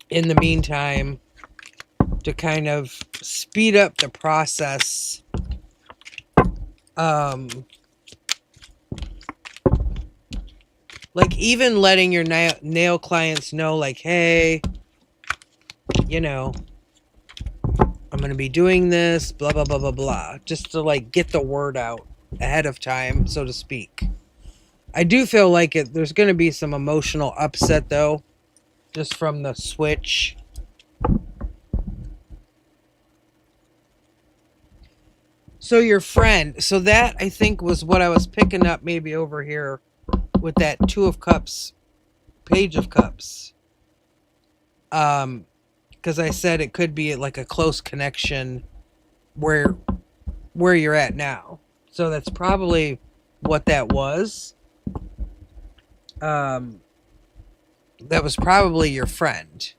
in the meantime to kind of speed up the process, um like even letting your nail clients know, like, hey, you know, I'm going to be doing this, blah blah blah blah blah, just to like get the word out ahead of time, so to speak. I do feel like there's going to be some emotional upset though, just from the switch. So your friend, so that I think was what I was picking up maybe over here with that Two of Cups, Page of Cups. Because I said it could be like a close connection where you're at now. So that's probably what that was. Um, that was probably your friend.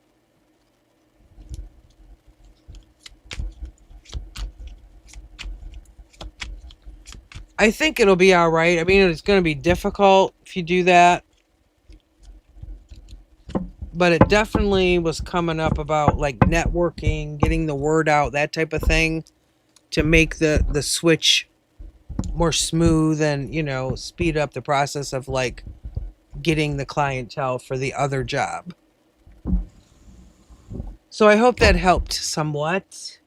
I think it'll be all right. I mean, it's going to be difficult if you do that, but it definitely was coming up about like networking, getting the word out, that type of thing, to make the switch more smooth and, you know, speed up the process of like getting the clientele for the other job. So I hope that helped somewhat.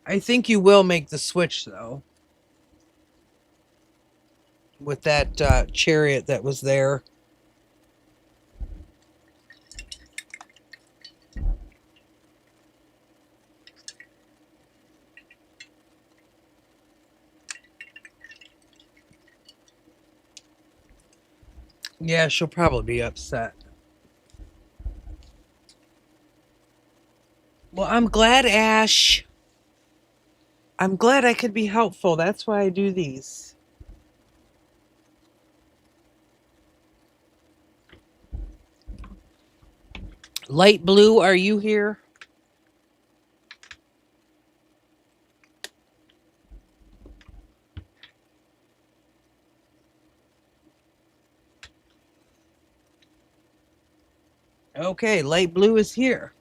I think you will make the switch though, with that chariot that was there. Yeah, she'll probably be upset. Well, I'm glad, Ash. I'm glad I could be helpful. That's why I do these. Light blue, are you here? Okay, light blue is here.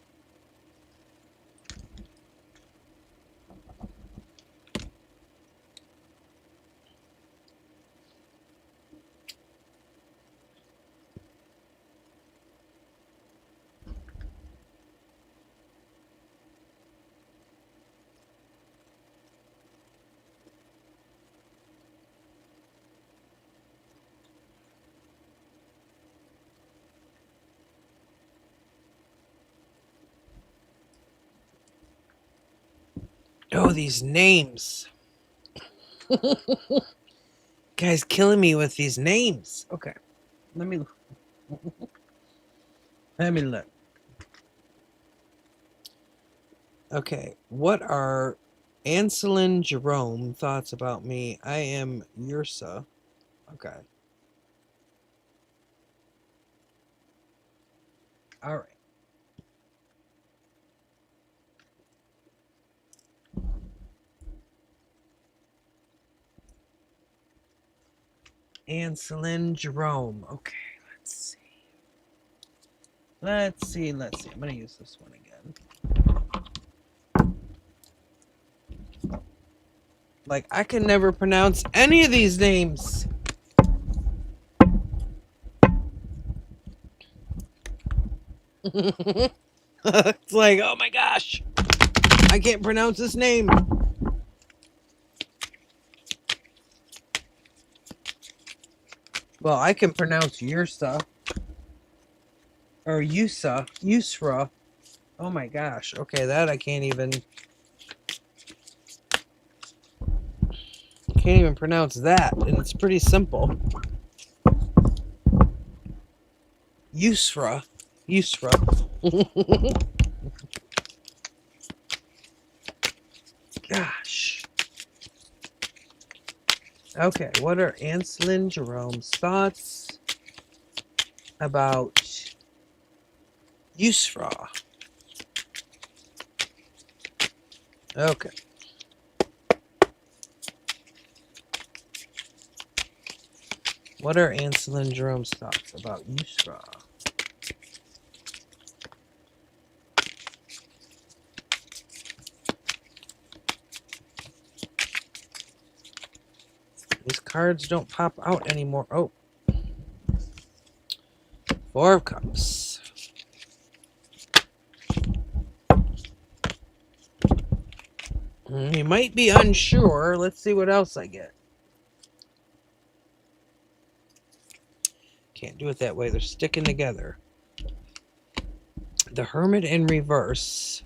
Oh, these names. Guys killing me with these names. Okay, let me. Let me look. Okay, what are Anselin Jerome thoughts about me? I am Ursa. Okay. All right. Anselin Jerome. Okay, let's see. Let's see. I'm going to use this one again. Like, I can never pronounce any of these names. It's like, oh my gosh, I can't pronounce this name. Well, I can pronounce Yursa. Or Yusra. Oh my gosh. Okay, that I can't even pronounce that, and it's pretty simple. Yusra. Gosh. Okay, what are Anselin Jerome's thoughts about Yusra? Okay. What are Anselin Jerome's thoughts about Yusra? These cards don't pop out anymore. Oh. Four of Cups. You might be unsure. Let's see what else I get. Can't do it that way. They're sticking together. The Hermit in reverse.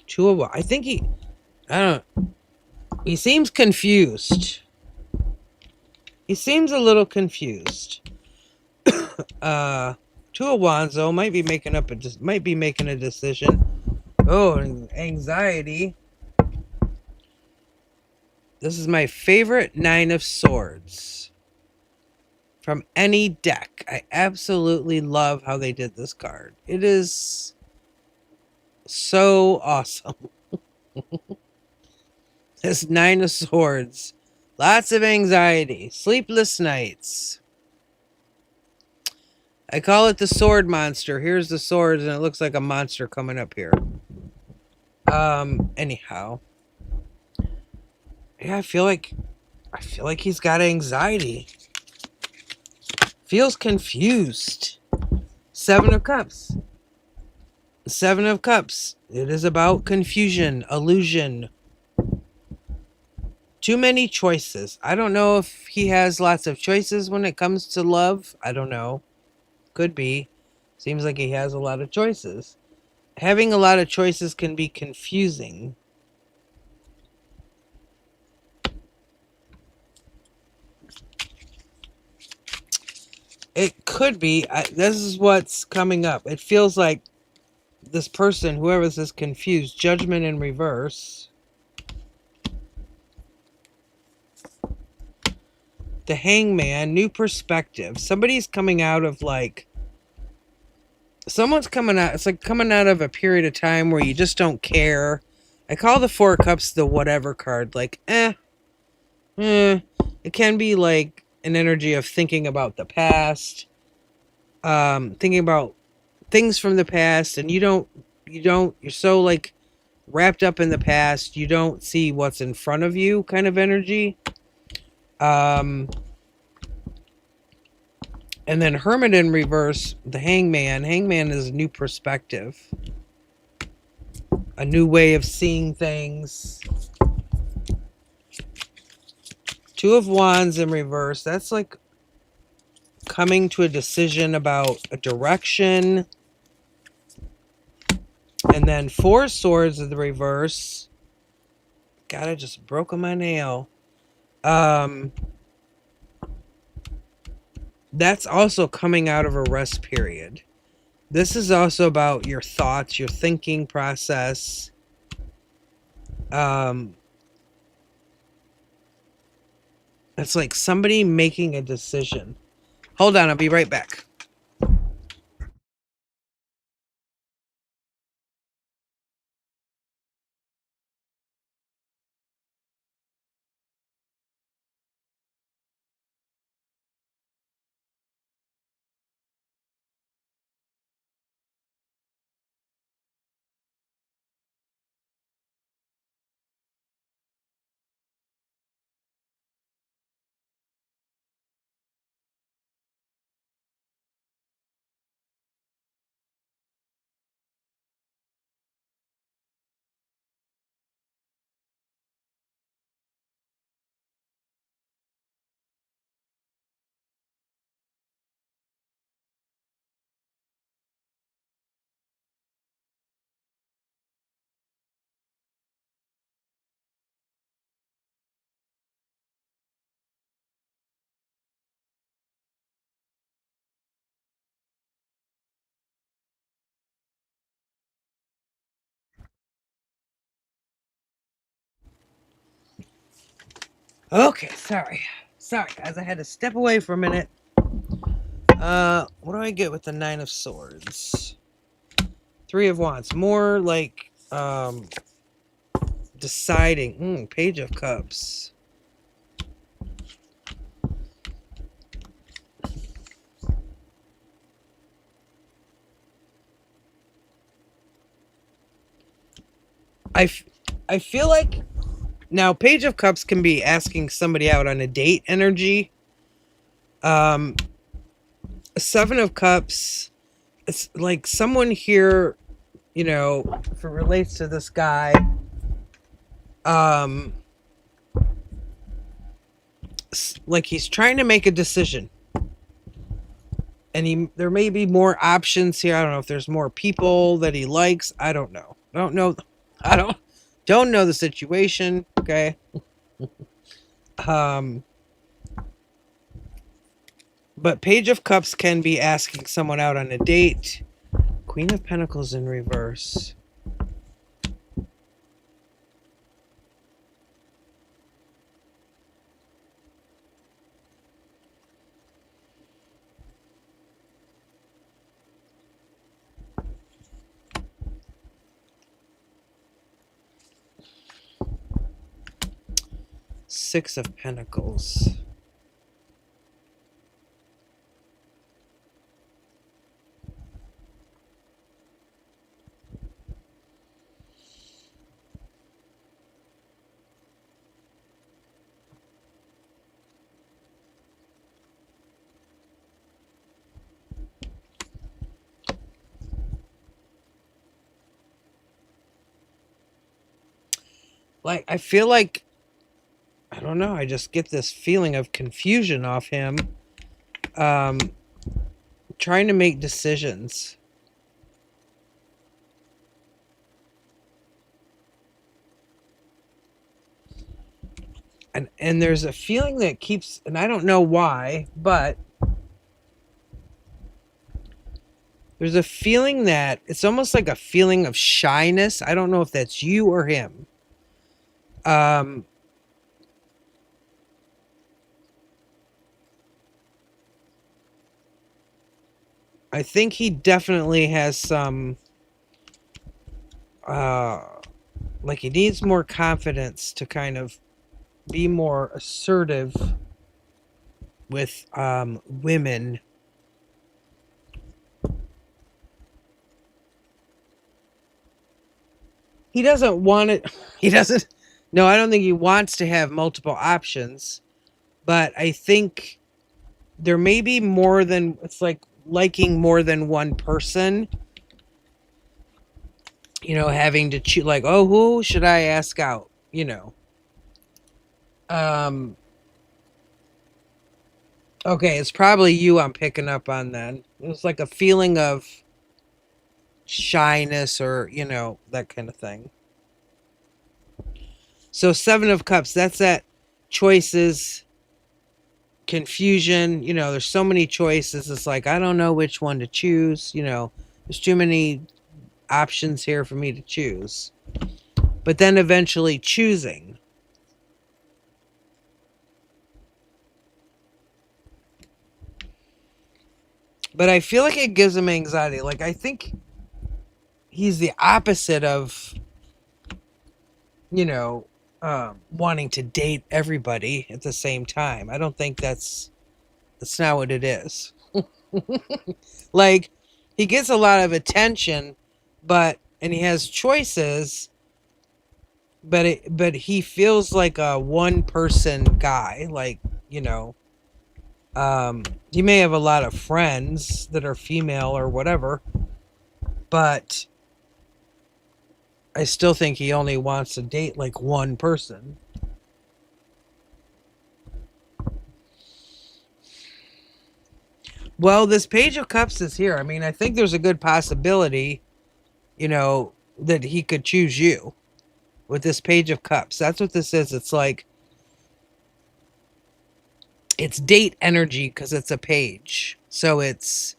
Two of, I think he seems confused. He seems a little confused. Two of Wands though might be making a decision. Oh, anxiety. This is my favorite Nine of Swords from any deck. I absolutely love how they did this card. It is so awesome. This Nine of Swords. Lots of anxiety. Sleepless nights. I call it the sword monster. Here's the swords, and it looks like a monster coming up here. Anyhow. Yeah, I feel like he's got anxiety. Feels confused. Seven of Cups. Seven of Cups. It is about confusion, illusion. Too many choices. I don't know if he has lots of choices when it comes to love. I don't know. Could be. Seems like he has a lot of choices. Having a lot of choices can be confusing. It could be. This is what's coming up. It feels like this person, whoever this is, confused. Judgment in reverse. The Hangman, new perspective. Somebody's coming out of someone's coming out. It's like coming out of a period of time where you just don't care. I call the Four of Cups the whatever card. Like, It can be like an energy of thinking about the past. Thinking about things from the past, and you're so like wrapped up in the past, you don't see what's in front of you kind of energy. And then Hermit in reverse, the Hangman. Hangman is a new perspective. A new way of seeing things. Two of Wands in reverse. That's like coming to a decision about a direction. And then Four Swords in the reverse. God, I just broke my nail. That's also coming out of a rest period. This is also about your thoughts, your thinking process. Um, it's like somebody making a decision. Hold on, I'll be right back. Okay, sorry. Sorry, guys, I had to step away for a minute. What do I get with the Nine of Swords? Three of Wands. More like, deciding. Page of Cups. I, I feel like now Page of Cups can be asking somebody out on a date energy. Um, Seven of Cups. It's like someone here, if it relates to this guy, um, like he's trying to make a decision, and there may be more options here. I don't know if there's more people that he likes. I don't know. I don't know. I don't know the situation. Okay. Um, but Page of Cups can be asking someone out on a date. Queen of Pentacles in reverse. Six of Pentacles. Like, I feel like, I don't know, I just get this feeling of confusion off him. Um, Trying to make decisions. And there's a feeling that keeps, and I don't know why, but there's a feeling that it's almost like a feeling of shyness. I don't know if that's you or him. Um, I think he definitely has some, uh, like he needs more confidence to kind of be more assertive with women. He doesn't want it. He doesn't. No, I don't think he wants to have multiple options. But I think there may be more than, it's like liking more than one person. Having to choose, like, oh, who should I ask out? Um. Okay, it's probably you I'm picking up on then. It was like a feeling of shyness or, that kind of thing. So Seven of Cups, that's that choices, confusion. You know, there's so many choices. It's like, I don't know which one to choose. You know, there's too many options here for me to choose. But then eventually choosing. But I feel like it gives him anxiety. Like, I think he's the opposite of, you know, wanting to date everybody at the same time. I don't think that's not what it is. Like, he gets a lot of attention, and he has choices, but he feels like a one person guy. Like, you know, he may have a lot of friends that are female or whatever, but I still think he only wants to date like one person. Well, this Page of Cups is here. I mean, I think there's a good possibility, you know, that he could choose you with this Page of Cups. That's what this is. It's like, it's date energy because it's a page. So it's,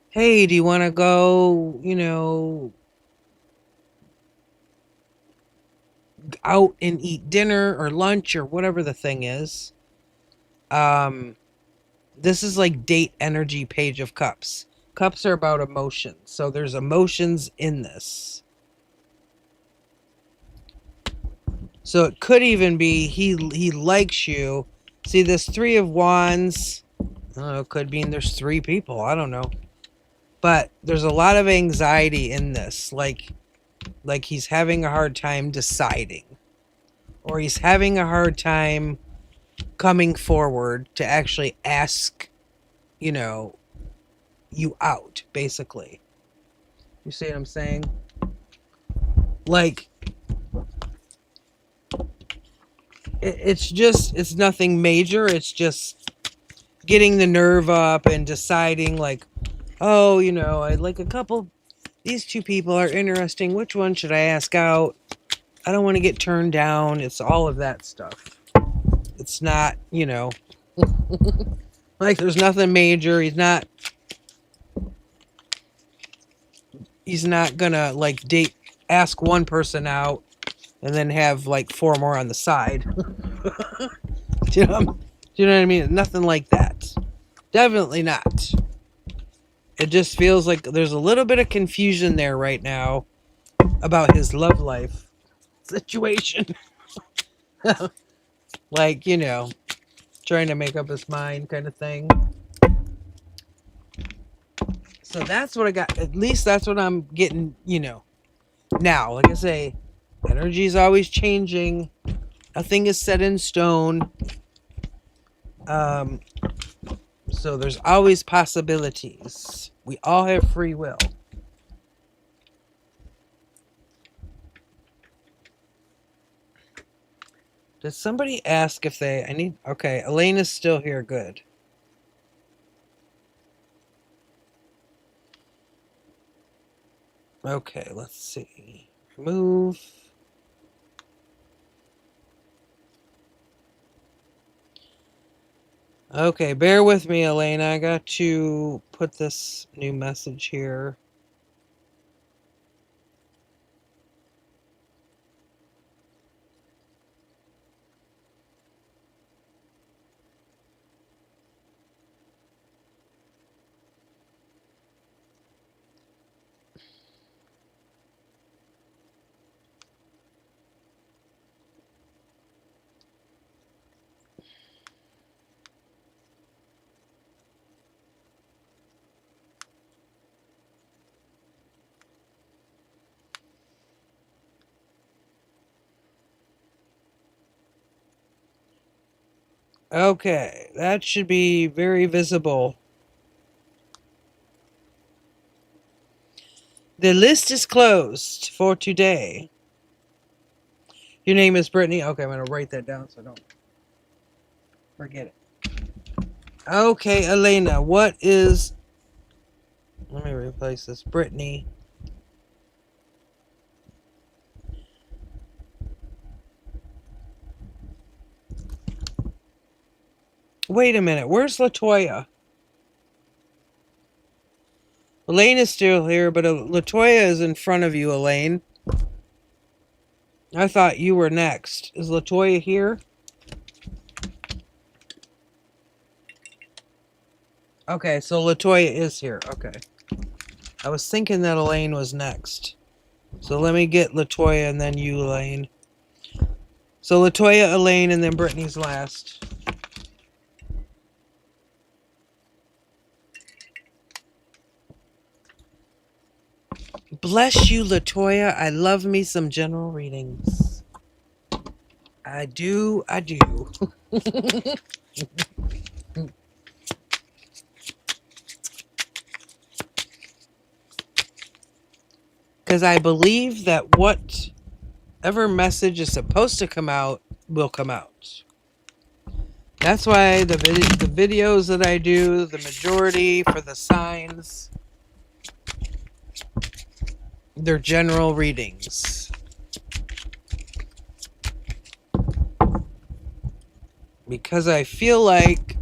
hey, do you want to go, you know, out and eat dinner or lunch or whatever the thing is? This is like date energy, Page of Cups. Cups are about emotions. So there's emotions in this. So it could even be he likes you. See, this Three of Wands, I don't know, it could mean there's three people. I don't know. But there's a lot of anxiety in this. Like he's having a hard time deciding. Or he's having a hard time coming forward to actually ask, you know, you out, basically. You see what I'm saying? Like, it's nothing major. It's just getting the nerve up and deciding, like, oh, you know, I'd like a couple, these two people are interesting. Which one should I ask out? I don't want to get turned down. It's all of that stuff. It's not, you know, like, there's nothing major. He's not gonna, like, ask one person out and then have like four more on the side. Do you know what I mean? Nothing like that. Definitely not. It just feels like there's a little bit of confusion there right now about his love life situation. Like, you know, trying to make up his mind kind of thing. So that's what I got. At least that's what I'm getting, you know. Now, like I say, energy is always changing. Nothing is set in stone. So there's always possibilities. We all have free will. Did somebody ask if okay, Elena's still here, good. Okay, let's see. Remove. Okay, bear with me, Elena. I got to put this new message here. Okay, that should be very visible. The list is closed for today. Your name is Brittany? Okay, I'm going to write that down so I don't forget it. Okay, Elena, what is... Let me replace this. Brittany. Wait a minute. Where's Latoya? Elaine is still here, but Latoya is in front of you, Elaine. I thought you were next. Is Latoya here? Okay, so Latoya is here. Okay. I was thinking that Elaine was next. So let me get Latoya and then you, Elaine. So Latoya, Elaine, and then Brittany's last. Bless you, Latoya. I love me some general readings. I do. Because I believe that whatever message is supposed to come out will come out. That's why the videos that I do, the majority for the signs, they're general readings. Because I feel like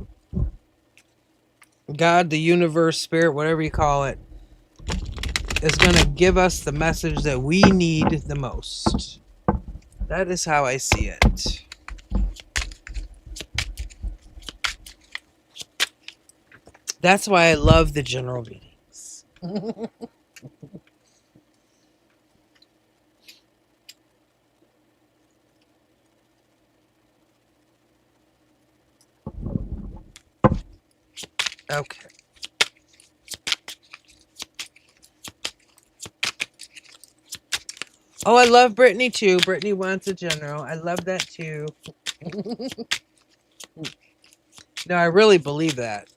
God, the universe, spirit, whatever you call it, is going to give us the message that we need the most. That is how I see it. That's why I love the general readings. Okay. Oh, I love Brittany too. Brittany wants a general. I love that too. No, I really believe that.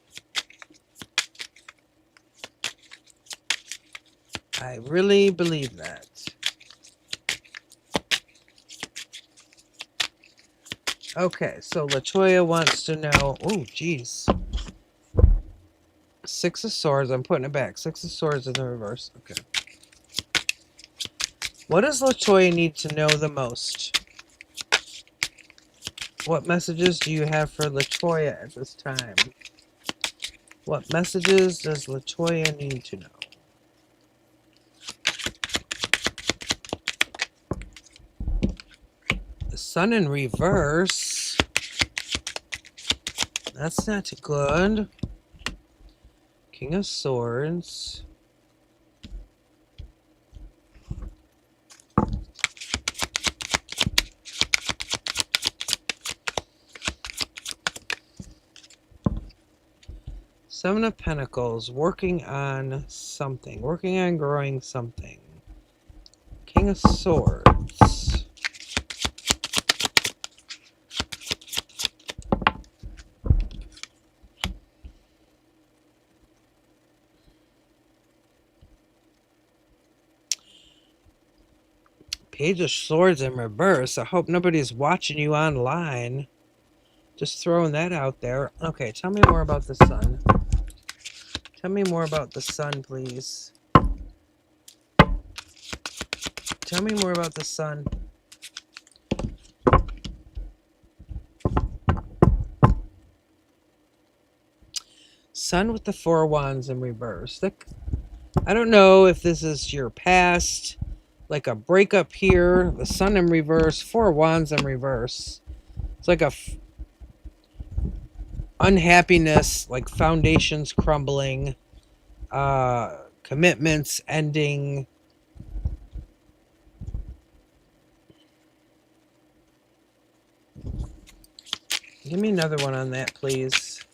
I really believe that. Okay, so Latoya wants to know. Oh, geez. Six of Swords. I'm putting it back. Six of Swords in the reverse. Okay. What does Latoya need to know the most? What messages do you have for Latoya at this time? What messages does Latoya need to know? The Sun in reverse. That's not good. King of Swords. Seven of Pentacles. Working on something. Working on growing something. King of Swords. Page of Swords in reverse. I hope nobody's watching you online. Just throwing that out there. Okay, tell me more about the Sun. Tell me more about the Sun, please. Tell me more about the Sun. Sun with the Four of Wands in reverse. I don't know if this is your past, like a breakup here. The Sun in reverse, Four of Wands in reverse. It's like a unhappiness, like foundations crumbling, commitments ending. Give me another one on that, please.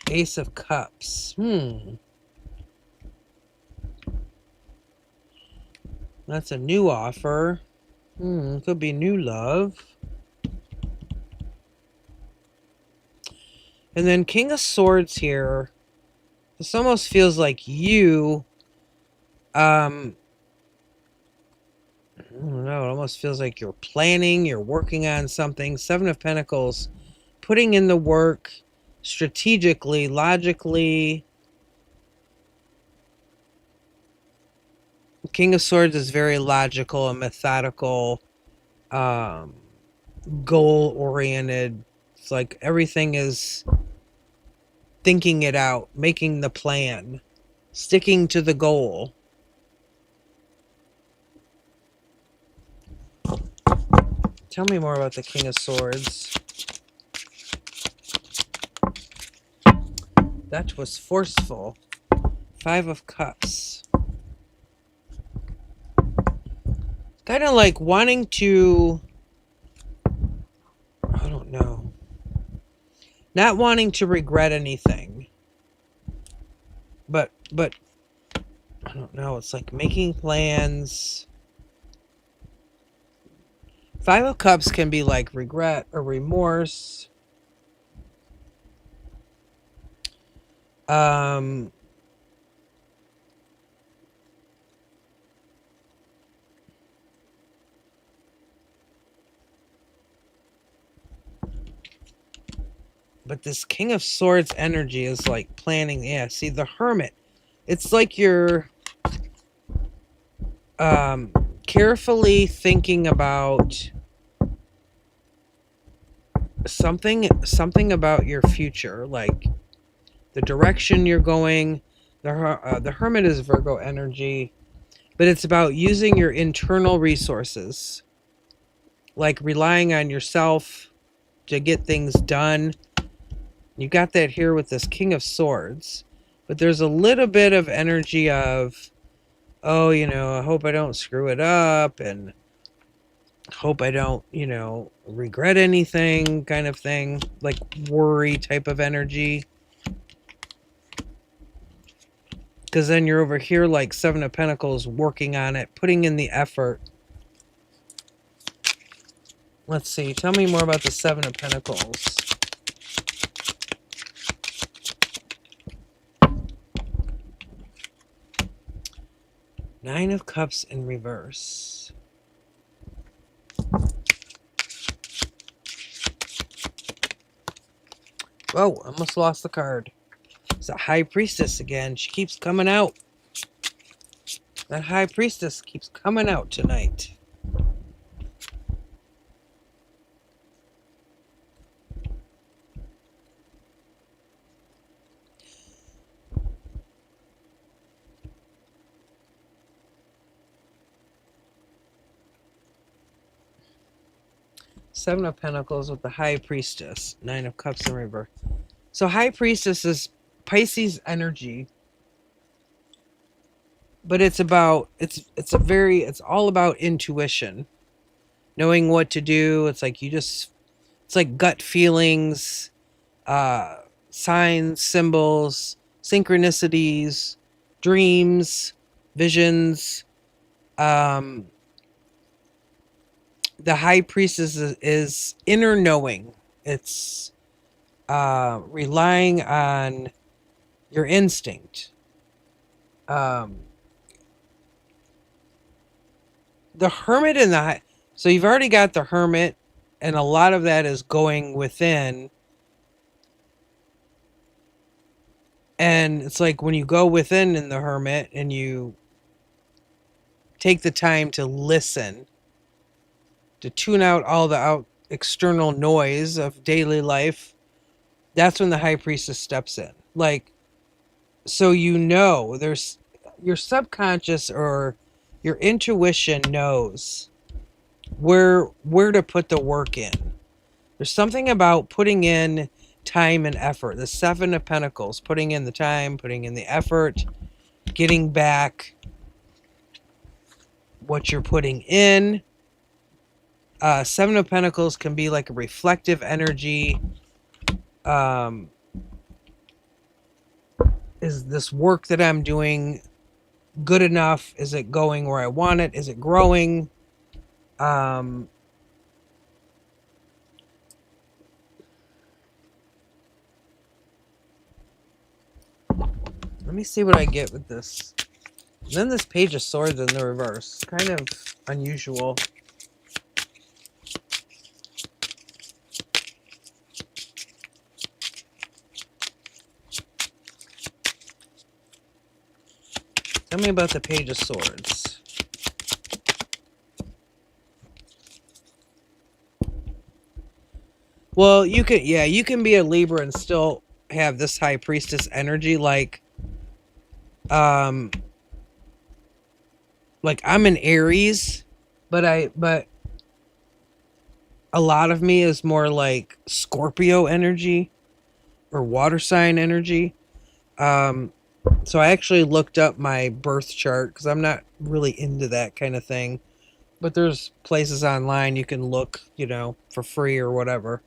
Ace of Cups. That's a new offer. Could be new love. And then King of Swords here. This almost feels like you, I don't know, it almost feels like you're planning, you're working on something. Seven of Pentacles, putting in the work strategically, logically, King of Swords is very logical and methodical, um, goal oriented. It's like everything is thinking it out, making the plan, sticking to the goal. Tell me more about the King of Swords. That was forceful. 5 of Cups. Kind of like wanting to, I don't know, not wanting to regret anything. But I don't know, it's like making plans. 5 of Cups can be like regret or remorse. Um, but this King of Swords energy is like planning. Yeah, see the Hermit. It's like you're carefully thinking about something about your future, like the direction you're going. The Hermit is Virgo energy, but it's about using your internal resources, like relying on yourself to get things done. You got that here with this King of Swords, but there's a little bit of energy of, oh, I hope I don't screw it up, and hope I don't, regret anything kind of thing, like worry type of energy. Because then you're over here like 7 of Pentacles working on it, putting in the effort. Let's see. Tell me more about the 7 of Pentacles. Nine of Cups in reverse. Whoa, almost lost the card. It's a High Priestess again. She keeps coming out. That High Priestess keeps coming out tonight. Seven of Pentacles with the High Priestess. 9 of Cups in reverse. So High Priestess is Pisces energy. But it's about, it's all about intuition. Knowing what to do. It's like it's like gut feelings, signs, symbols, synchronicities, dreams, visions. The High Priestess is inner knowing. It's relying on your instinct. The Hermit and the so you've already got the Hermit, and a lot of that is going within. And it's like when you go within in the Hermit and you take the time to listen, to tune out all the external noise of daily life, that's when the High Priestess steps in. Like, so there's your subconscious or your intuition knows where to put the work in. There's something about putting in time and effort. The 7 of Pentacles, putting in the time, putting in the effort, getting back what you're putting in. 7 of Pentacles can be like a reflective energy. Is this work that I'm doing good enough? Is it going where I want it? Is it growing? Let me see what I get with this. And then this Page of Swords in the reverse. Kind of unusual. Tell me about the Page of Swords. Well, you can, yeah, you can be a Libra and still have this high priestess energy. Um, like I'm an Aries, but a lot of me is more like Scorpio energy or water sign energy. Um, so I actually looked up my birth chart because I'm not really into that kind of thing. But there's places online you can look, for free or whatever.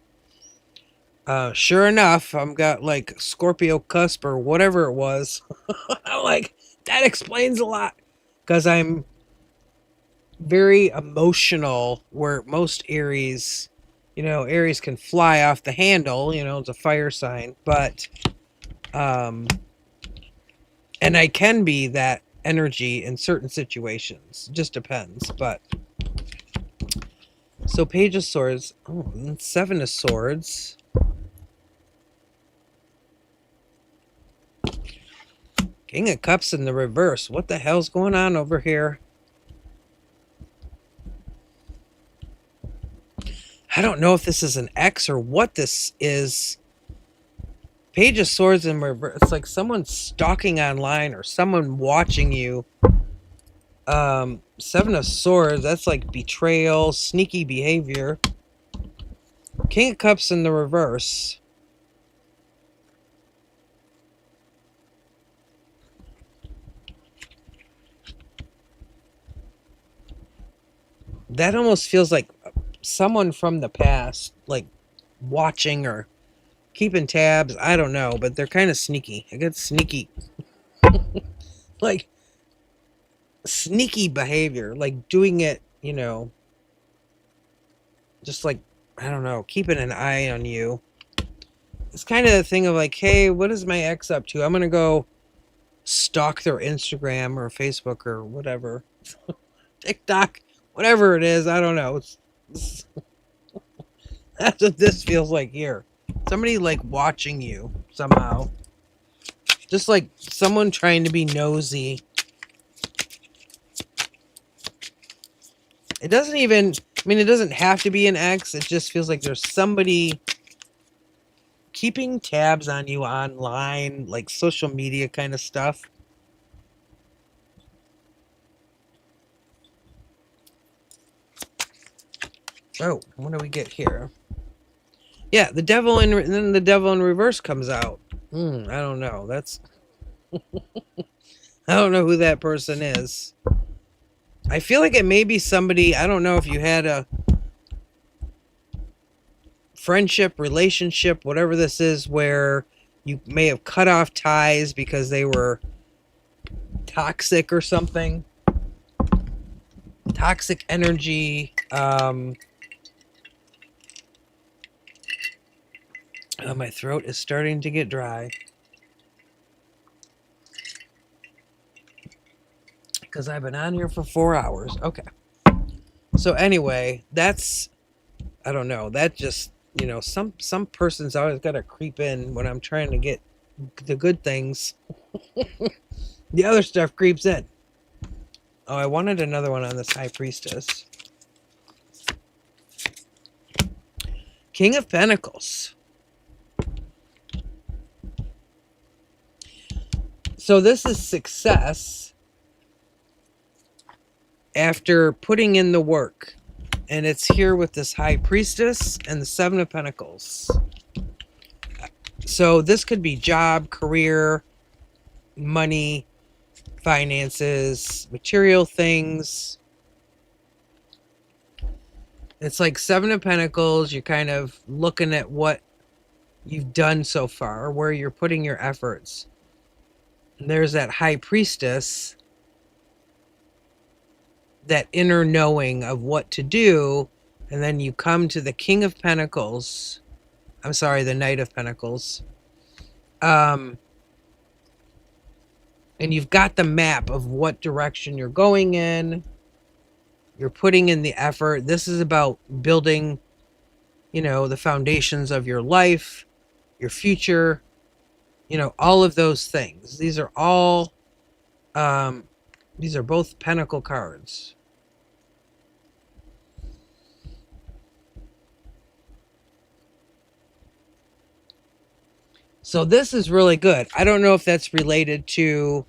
Sure enough, I'm got like Scorpio cusp or whatever it was. I'm like, that explains a lot because I'm very emotional. Where most Aries, Aries can fly off the handle. It's a fire sign, but um, and I can be that energy in certain situations. Just depends, but. So Page of Swords. Oh, Seven of Swords. King of Cups in the reverse. What the hell's going on over here? I don't know if this is an X or what this is. Page of Swords in reverse. It's like someone stalking online or someone watching you. Seven of Swords. That's like betrayal, sneaky behavior. King of Cups in the reverse. That almost feels like someone from the past, like watching or keeping tabs. I don't know, but they're kind of sneaky. I get sneaky, like sneaky behavior, like doing it, just like, I don't know, keeping an eye on you. It's kind of the thing of like, hey, what is my ex up to? I'm going to go stalk their Instagram or Facebook or whatever, TikTok, whatever it is. I don't know. That's what this feels like here. Somebody like watching you somehow. Just like someone trying to be nosy. It doesn't even, it doesn't have to be an ex. It just feels like there's somebody keeping tabs on you online, like social media kind of stuff. Oh, what do we get here? Yeah, the devil in, and then the devil in reverse comes out. I don't know. I don't know who that person is. I feel like it may be somebody. I don't know if you had a friendship, relationship, whatever this is, where you may have cut off ties because they were toxic or something. Toxic energy. Oh, my throat is starting to get dry. Because I've been on here for 4 hours. Okay. So anyway, that's, I don't know. That just, some person's always got to creep in when I'm trying to get the good things. The other stuff creeps in. Oh, I wanted another one on this High Priestess. King of Pentacles. So this is success after putting in the work. And it's here with this High Priestess and the Seven of Pentacles. So this could be job, career, money, finances, material things. It's like Seven of Pentacles. You're kind of looking at what you've done so far, where you're putting your efforts. And there's that High Priestess, that inner knowing of what to do. And then you come to the King of Pentacles. I'm sorry, the Knight of Pentacles. And you've got the map of what direction you're going in. You're putting in the effort. This is about building, the foundations of your life, your future, all of those things. These are all, these are both Pentacle cards. So this is really good. I don't know if that's related to,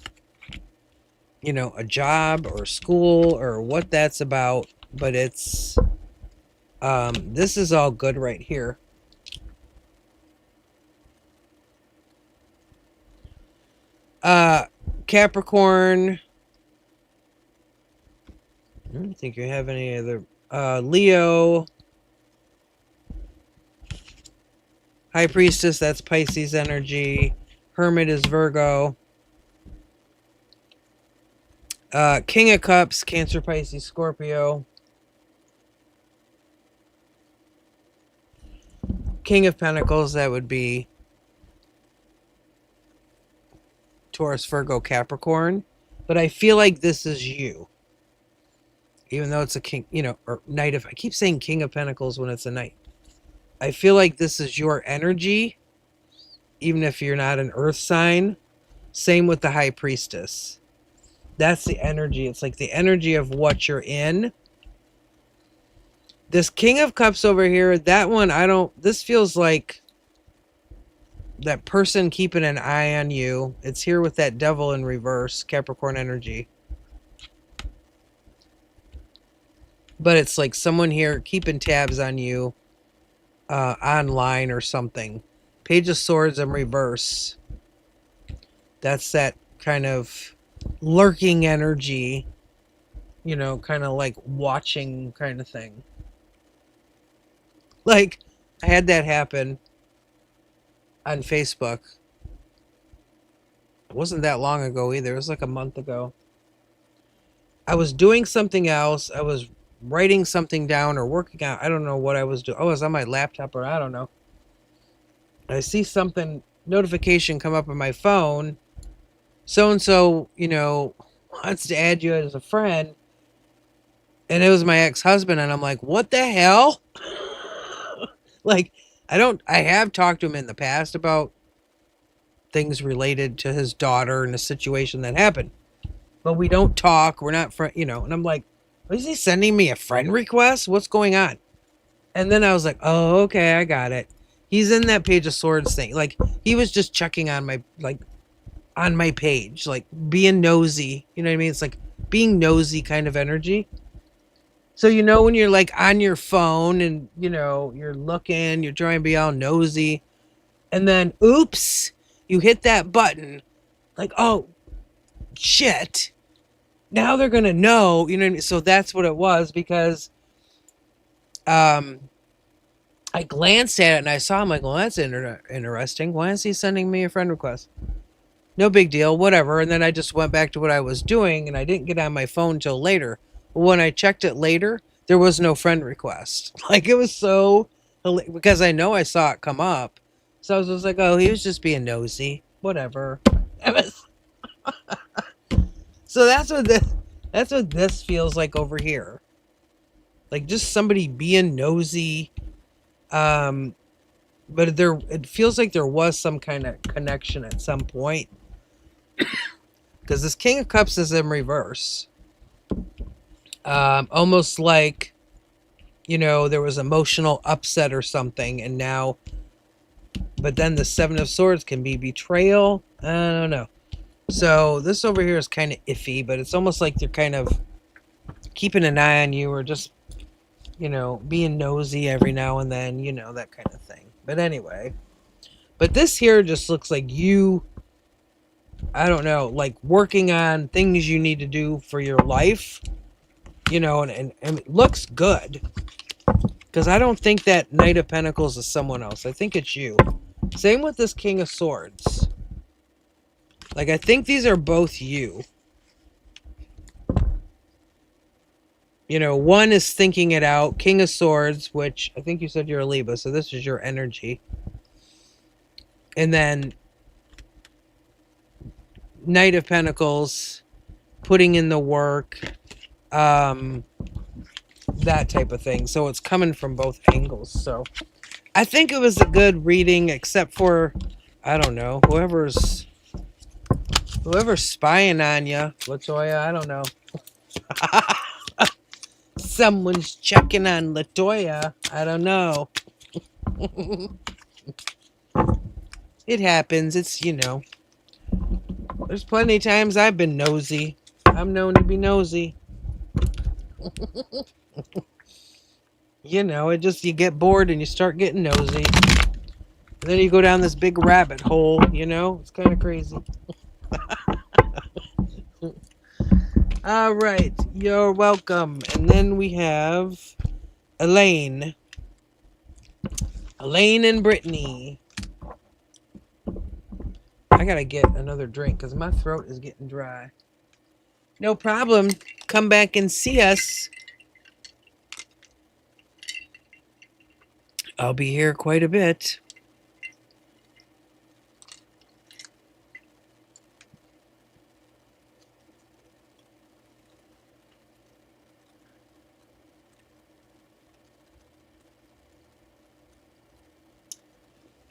a job or school or what that's about, but it's this is all good right here. Capricorn. I don't think you have any other. Leo. High Priestess, that's Pisces energy. Hermit is Virgo. King of Cups, Cancer, Pisces, Scorpio. King of Pentacles, that would be Taurus, Virgo, Capricorn. But I feel like this is you. Even though it's a king, or Knight of... I keep saying King of Pentacles when it's a Knight. I feel like this is your energy, even if you're not an earth sign. Same with the High Priestess. That's the energy. It's like the energy of what you're in. This King of Cups over here, that one, this feels like that person keeping an eye on you. It's here with that Devil in reverse, Capricorn energy. But it's like someone here keeping tabs on you online or something. Page of Swords in reverse. That's that kind of lurking energy, kind of like watching kind of thing. Like, I had that happen on Facebook. It wasn't that long ago either. It was like a month ago. I was doing something else. I was writing something down or working out. I don't know what I was doing. I was on my laptop or I don't know. I see something, notification come up on my phone. So-and-so, wants to add you as a friend. And it was my ex-husband. And I'm like, what the hell? Like, I have talked to him in the past about things related to his daughter and a situation that happened. But we don't talk. We're not friends, and I'm like, is he sending me a friend request? What's going on? And then I was like, oh, okay, I got it. He's in that Page of Swords thing. Like, he was just checking on my page, like being nosy. You know what I mean? It's like being nosy kind of energy. So, when you're like on your phone and, you're looking, you're trying to be all nosy. And then, oops, you hit that button. Like, oh, shit. Now they're going to know, you know what I mean? So that's what it was because I glanced at it and I saw him like, well, that's interesting. Why is he sending me a friend request? No big deal, whatever. And then I just went back to what I was doing and I didn't get on my phone till later. When I checked it later, there was no friend request. Like, it was so... Because I know I saw it come up. So I was just like, oh, he was just being nosy. Whatever. So that's what this feels like over here. Like, just somebody being nosy. But it feels like there was some kind of connection at some point. Because this King of Cups is in reverse. Almost like, there was emotional upset or something, and now, but then the Seven of Swords can be betrayal. I don't know. So this over here is kind of iffy, but it's almost like they're kind of keeping an eye on you or just, being nosy every now and then, that kind of thing. But anyway, but this here just looks like you, I don't know, like working on things you need to do for your life. And it looks good. Because I don't think that Knight of Pentacles is someone else. I think it's you. Same with this King of Swords. Like, I think these are both you. One is thinking it out. King of Swords, which I think you said you're a Libra, so this is your energy. And then Knight of Pentacles, putting in the work. That type of thing. So it's coming from both angles. So I think it was a good reading, except for, I don't know, whoever's spying on you, Latoya. I don't know. Someone's checking on Latoya. I don't know. It happens. It's, there's plenty of times I've been nosy. I'm known to be nosy. It just, you get bored and you start getting nosy. And then you go down this big rabbit hole, It's kind of crazy. All right. You're welcome. And then we have Elaine. Elaine and Brittany. I gotta get another drink because my throat is getting dry. No problem. Come back and see us. I'll be here quite a bit.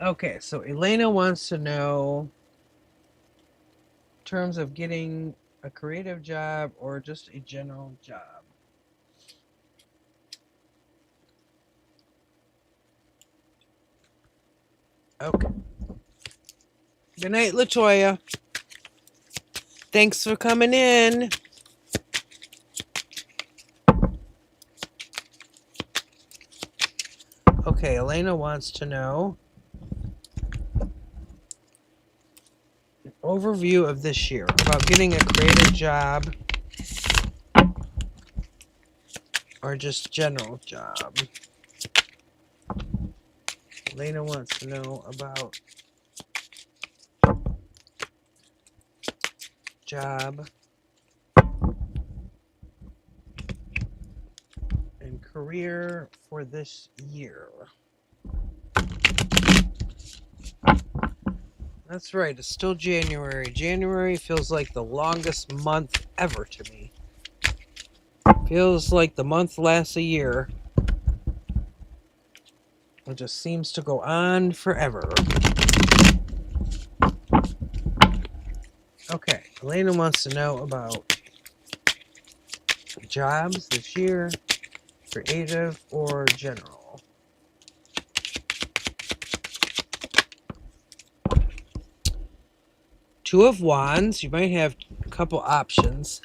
Okay, so Elena wants to know in terms of getting a creative job or just a general job. Okay. Good night, LaToya. Thanks for coming in. Okay, Elena wants to know an overview of this year about getting a creative job or just general job. Elena wants to know about job and career for this year. That's right, it's still January. January feels like the longest month ever to me. Feels like the month lasts a year. It just seems to go on forever. Okay, Elena wants to know about jobs this year, creative or general. Two of Wands, you might have a couple options.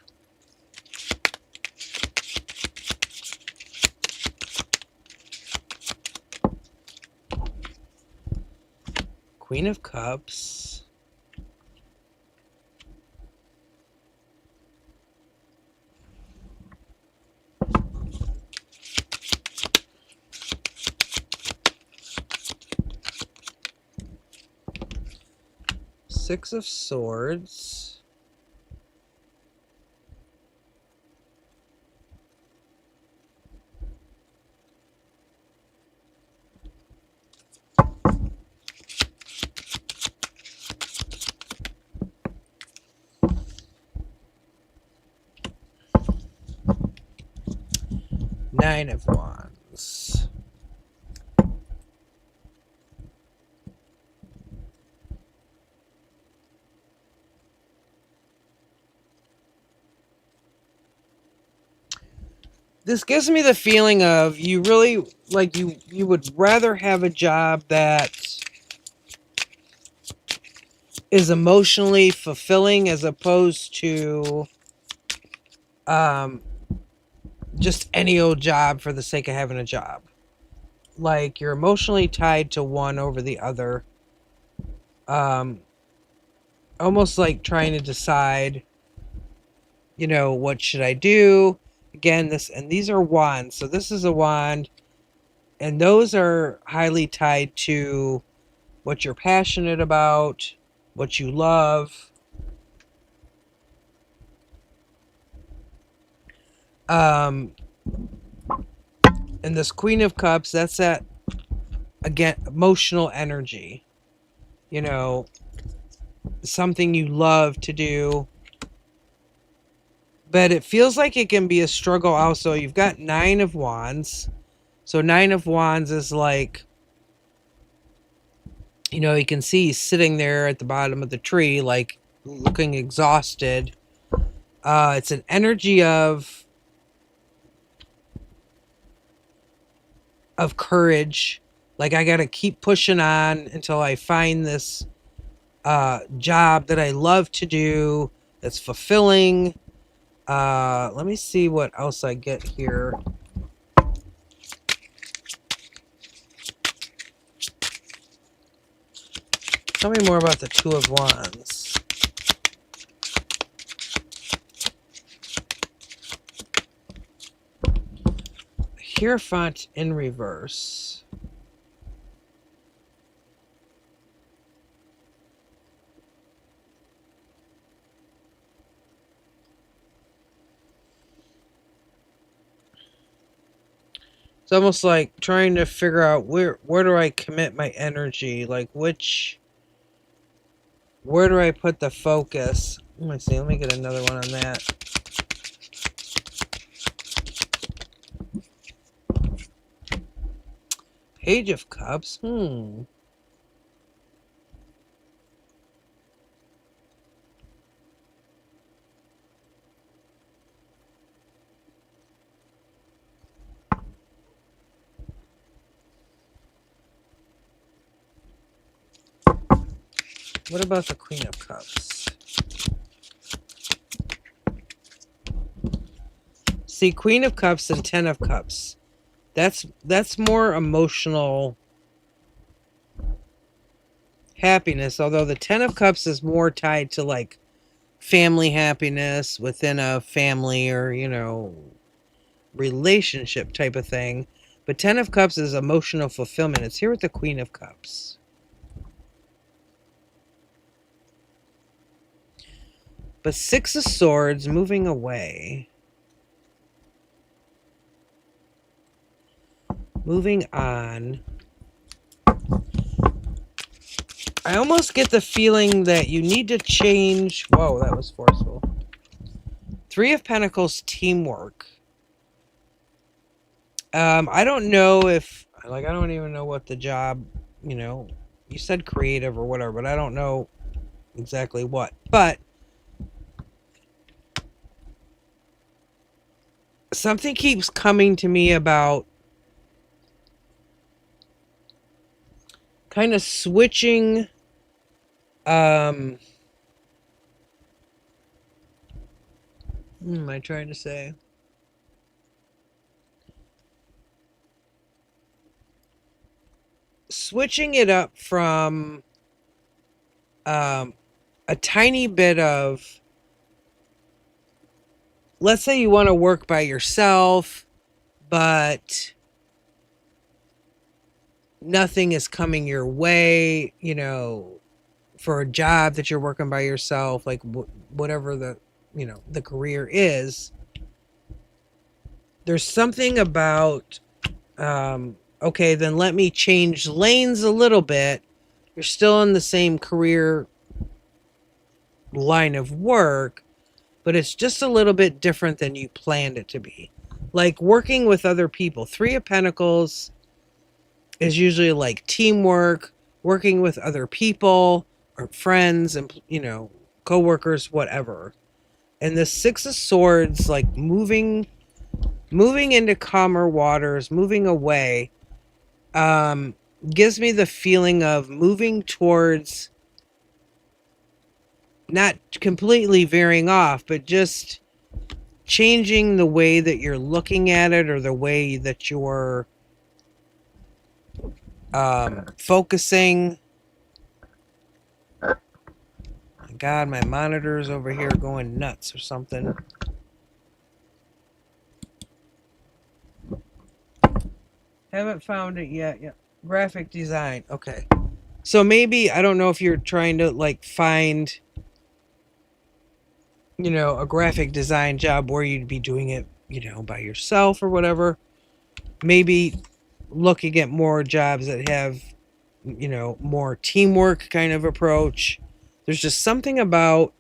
Queen of Cups. Six of Swords. Nine of Wands. This gives me the feeling of you really, like, you would rather have a job that is emotionally fulfilling as opposed to just any old job for the sake of having a job. Like, you're emotionally tied to one over the other. Almost like trying to decide, what should I do? Again, these are wands. So this is a wand, and those are highly tied to what you're passionate about, what you love. And this Queen of Cups, that's that, again, emotional energy. Something you love to do. But it feels like it can be a struggle also. You've got Nine of Wands. So Nine of Wands is like, you can see he's sitting there at the bottom of the tree, like looking exhausted. It's an energy of courage. Like, I got to keep pushing on until I find this job that I love to do, that's fulfilling. Let me see what else I get here. Tell me more about the Two of Wands. Hierophant in reverse. It's almost like trying to figure out where do I commit my energy? Like where do I put the focus? Let me see, let me get another one on that. Page of Cups. What about the Queen of Cups? See, Queen of Cups and Ten of Cups. That's more emotional happiness, although the Ten of Cups is more tied to like family happiness within a family or, relationship type of thing. But Ten of Cups is emotional fulfillment. It's here with the Queen of Cups. But Six of Swords moving away. Moving on. I almost get the feeling that you need to change. Whoa, that was forceful. Three of Pentacles, teamwork. I don't know if, like, I don't even know what the job, you said creative or whatever, but I don't know exactly what. But something keeps coming to me about kind of switching, what am I trying to say? Switching it up from a tiny bit of, let's say you want to work by yourself, but nothing is coming your way, for a job that you're working by yourself, like whatever the, the career is. There's something about, okay, then let me change lanes a little bit. You're still in the same career line of work, but it's just a little bit different than you planned it to be. Like working with other people. Three of Pentacles is usually like teamwork, working with other people or friends and, co-workers, whatever. And the Six of Swords, like moving into calmer waters, moving away, gives me the feeling of moving towards, not completely veering off, but just changing the way that you're looking at it or the way that you're focusing. God, my monitor's over here going nuts or something. Haven't found it yet. Yeah. Graphic design. Okay. So maybe, I don't know if you're trying to like find, a graphic design job where you'd be doing it, by yourself or whatever. Maybe looking at more jobs that have, more teamwork kind of approach. There's just something about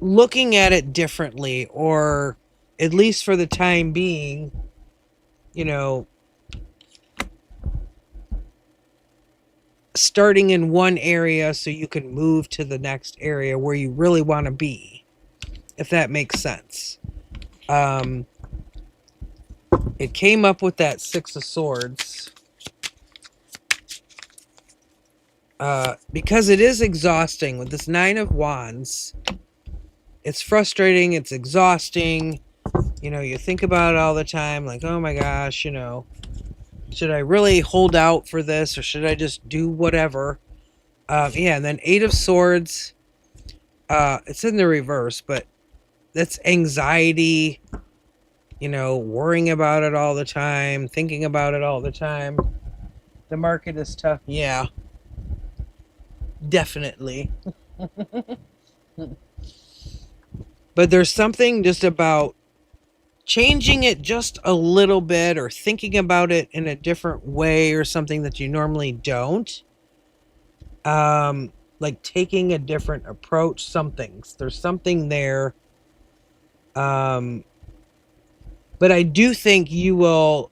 looking at it differently, or at least for the time being, starting in one area so you can move to the next area where you really want to be, if that makes sense. It came up with that Six of Swords. because it is exhausting with this Nine of Wands. It's frustrating. It's exhausting. You think about it all the time, like, oh my gosh, should I really hold out for this or should I just do whatever? Yeah, and then Eight of Swords. It's in the reverse, but that's anxiety, worrying about it all the time, thinking about it all the time. The market is tough. Yeah, definitely. But there's something just about changing it just a little bit or thinking about it in a different way or something that you normally don't. Like taking a different approach, there's something there. But I do think you'll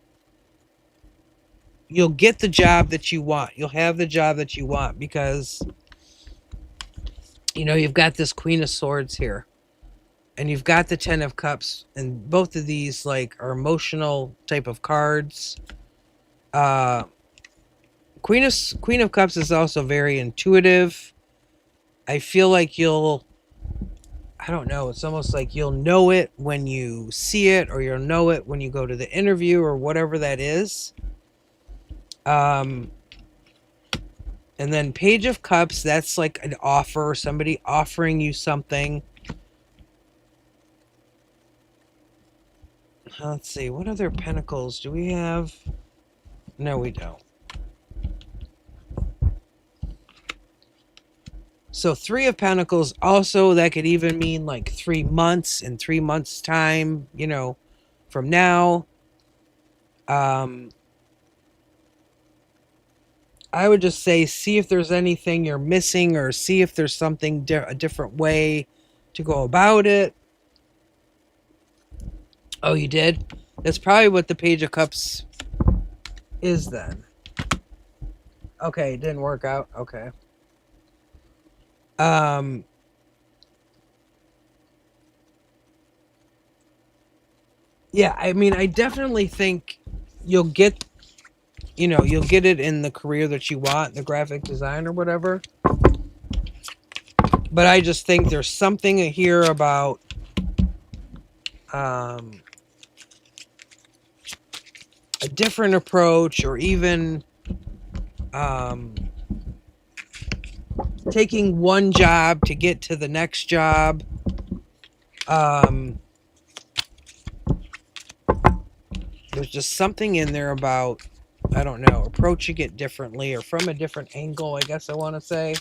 get the job that you want. You'll have the job that you want because you've got this Queen of Swords here. And you've got the Ten of Cups, and both of these are emotional type of cards. Queen of Cups is also very intuitive. I feel like I don't know, it's almost like you'll know it when you see it, or you'll know it when you go to the interview, or whatever that is. And then Page of Cups, that's like an offer, somebody offering you something. Let's see, what other pentacles do we have? No, we don't. So Three of Pentacles, also that could even mean like 3 months, in 3 months time, from now. I would just say, see if there's anything you're missing, or see if there's something, a different way to go about it. Oh, you did? That's probably what the Page of Cups is then. Okay, it didn't work out. Okay. Yeah, I mean, I definitely think you'll get it in the career that you want, the graphic design or whatever. But I just think there's something here about a different approach, or even taking one job to get to the next job. There's just something in there about, I don't know, approaching it differently, or from a different angle, I guess I want to say.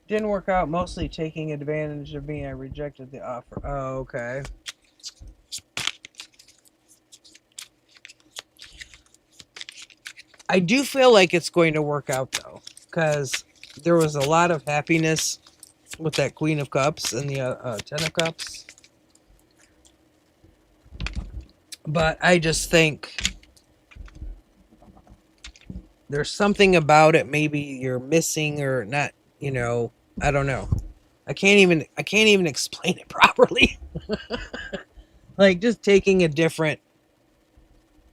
Didn't work out, mostly taking advantage of me. I rejected the offer. Oh, okay. I do feel like it's going to work out, though, because there was a lot of happiness with that Queen of Cups and the Ten of Cups. But I just think there's something about it maybe you're missing, or not, I don't know. I can't even explain it properly. Like just taking a different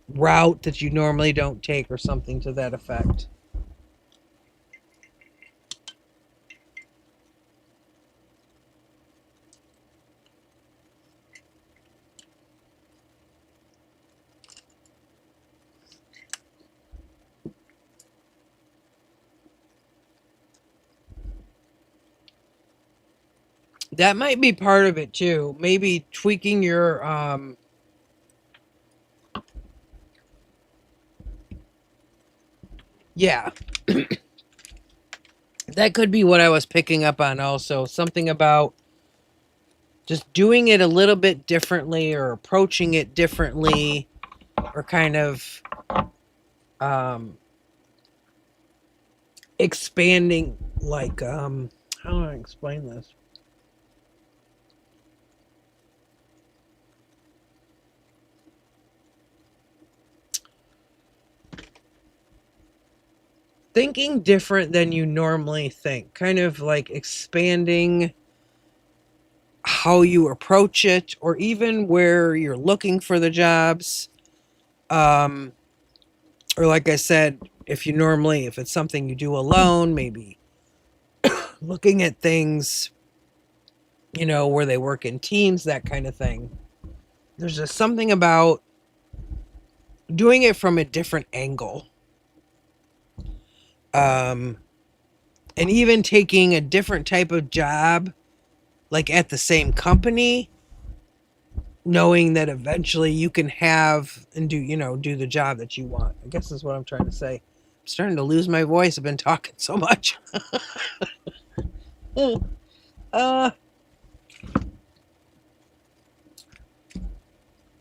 route that you normally don't take, or something to that effect. That might be part of it too. Maybe tweaking your yeah. That could be what I was picking up on also. Something about just doing it a little bit differently, or approaching it differently, or kind of expanding, like how do I explain this? Thinking different than you normally think, kind of like expanding how you approach it, or even where you're looking for the jobs. Or like I said, if it's something you do alone, maybe looking at things, where they work in teams, that kind of thing. There's just something about doing it from a different angle. And even taking a different type of job, like at the same company, knowing that eventually you can have and do the job that you want. I guess is what I'm trying to say. I'm starting to lose my voice. I've been talking so much. uh,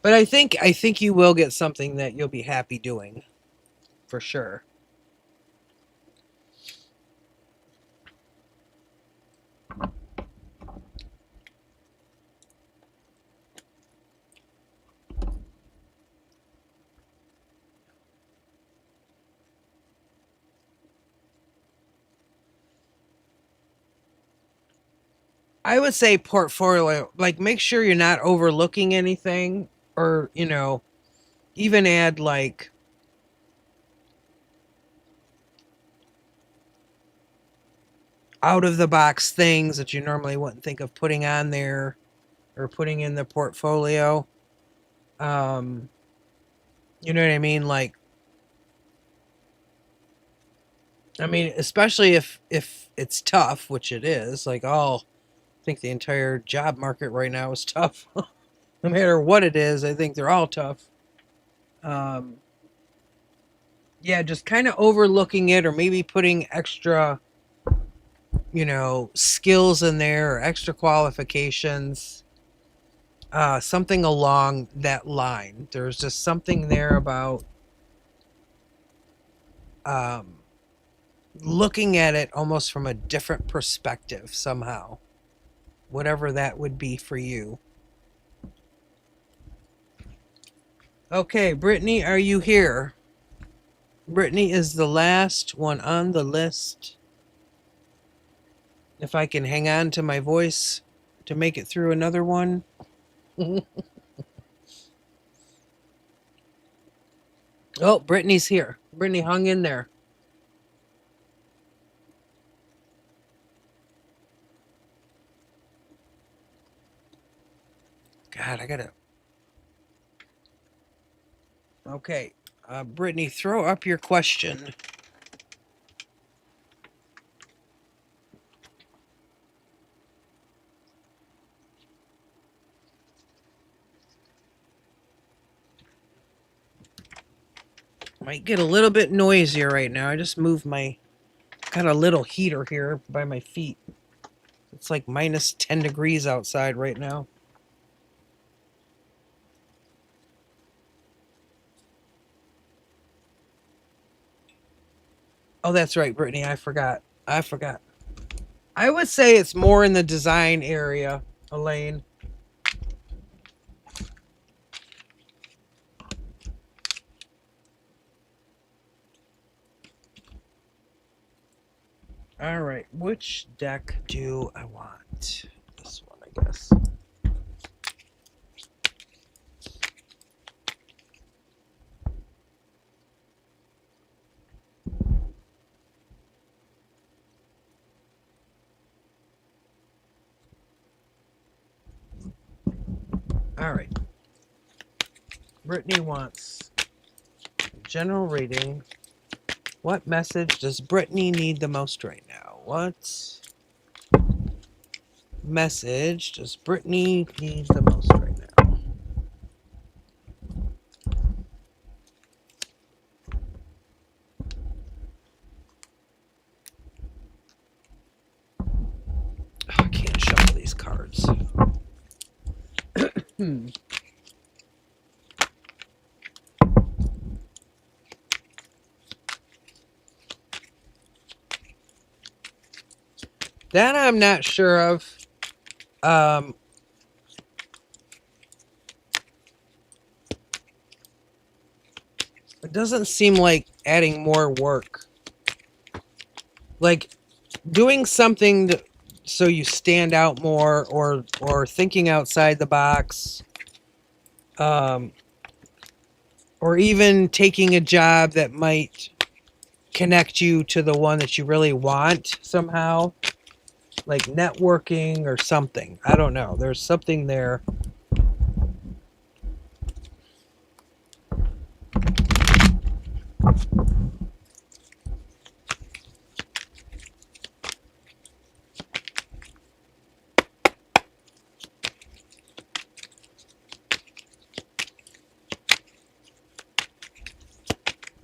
but I think you will get something that you'll be happy doing, for sure. I would say portfolio, like make sure you're not overlooking anything, or, even add like out of the box things that you normally wouldn't think of putting on there or putting in the portfolio. Um, you know what I mean? Like, I mean, especially if it's tough, which it is. Like, I think the entire job market right now is tough. No matter what it is, I think they're all tough. Um, yeah, just kind of overlooking it, or maybe putting extra, skills in there or extra qualifications. Something along that line. There's just something there about um, looking at it almost from a different perspective somehow. Whatever that would be for you. Okay, Brittany, are you here? Brittany is the last one on the list. If I can hang on to my voice to make it through another one. Oh, Brittany's here. Brittany hung in there. God, I gotta. Okay, Brittany, throw up your question. Might get a little bit noisier right now. I just moved got a little heater here by my feet. It's like minus 10 degrees outside right now. Oh, that's right, Brittany. I forgot. I would say it's more in the design area, Elaine. All right, which deck do I want? This one, I guess. All right. Brittany wants general reading. What message does Brittany need the most right now? What message does Brittany need the most right now? Oh, I can't shuffle these cards. That I'm not sure of. It doesn't seem like adding more work. Like doing something so you stand out more, or thinking outside the box, or even taking a job that might connect you to the one that you really want somehow, like networking or something. I don't know. There's something there.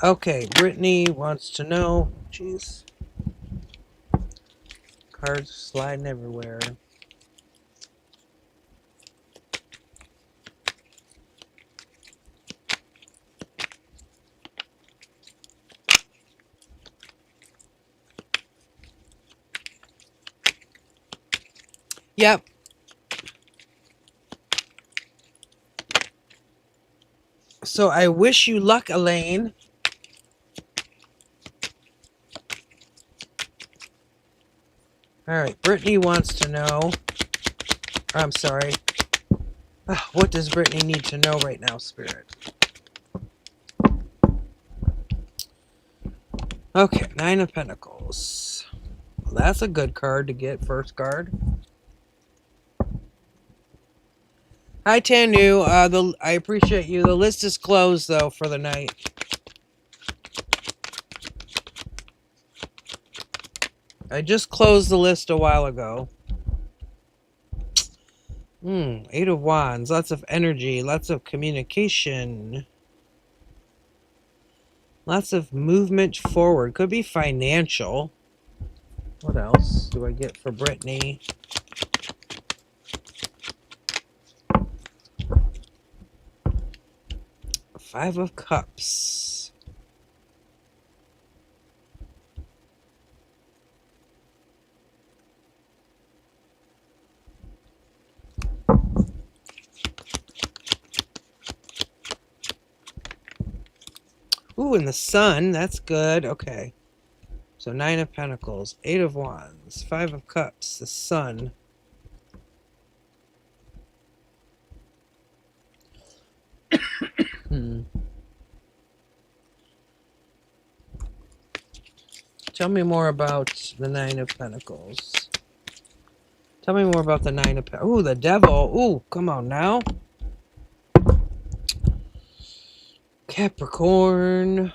Okay, Brittany wants to know. Jeez. Cards sliding everywhere. Yep. So I wish you luck, Elaine. All right, Brittany wants to know. I'm sorry. What does Brittany need to know right now, Spirit? Okay, Nine of Pentacles. Well, that's a good card to get, first card. Hi, Tanu. I appreciate you. The list is closed, though, for the night. I just closed the list a while ago. Eight of Wands. Lots of energy. Lots of communication. Lots of movement forward. Could be financial. What else do I get for Brittany? Five of Cups. Ooh, and the Sun. That's good. Okay. So Nine of Pentacles, Eight of Wands, Five of Cups, the Sun. Tell me more about the Nine of Pentacles. Tell me more about the Nine of Pentacles. Ooh, the Devil. Ooh, come on now. Capricorn.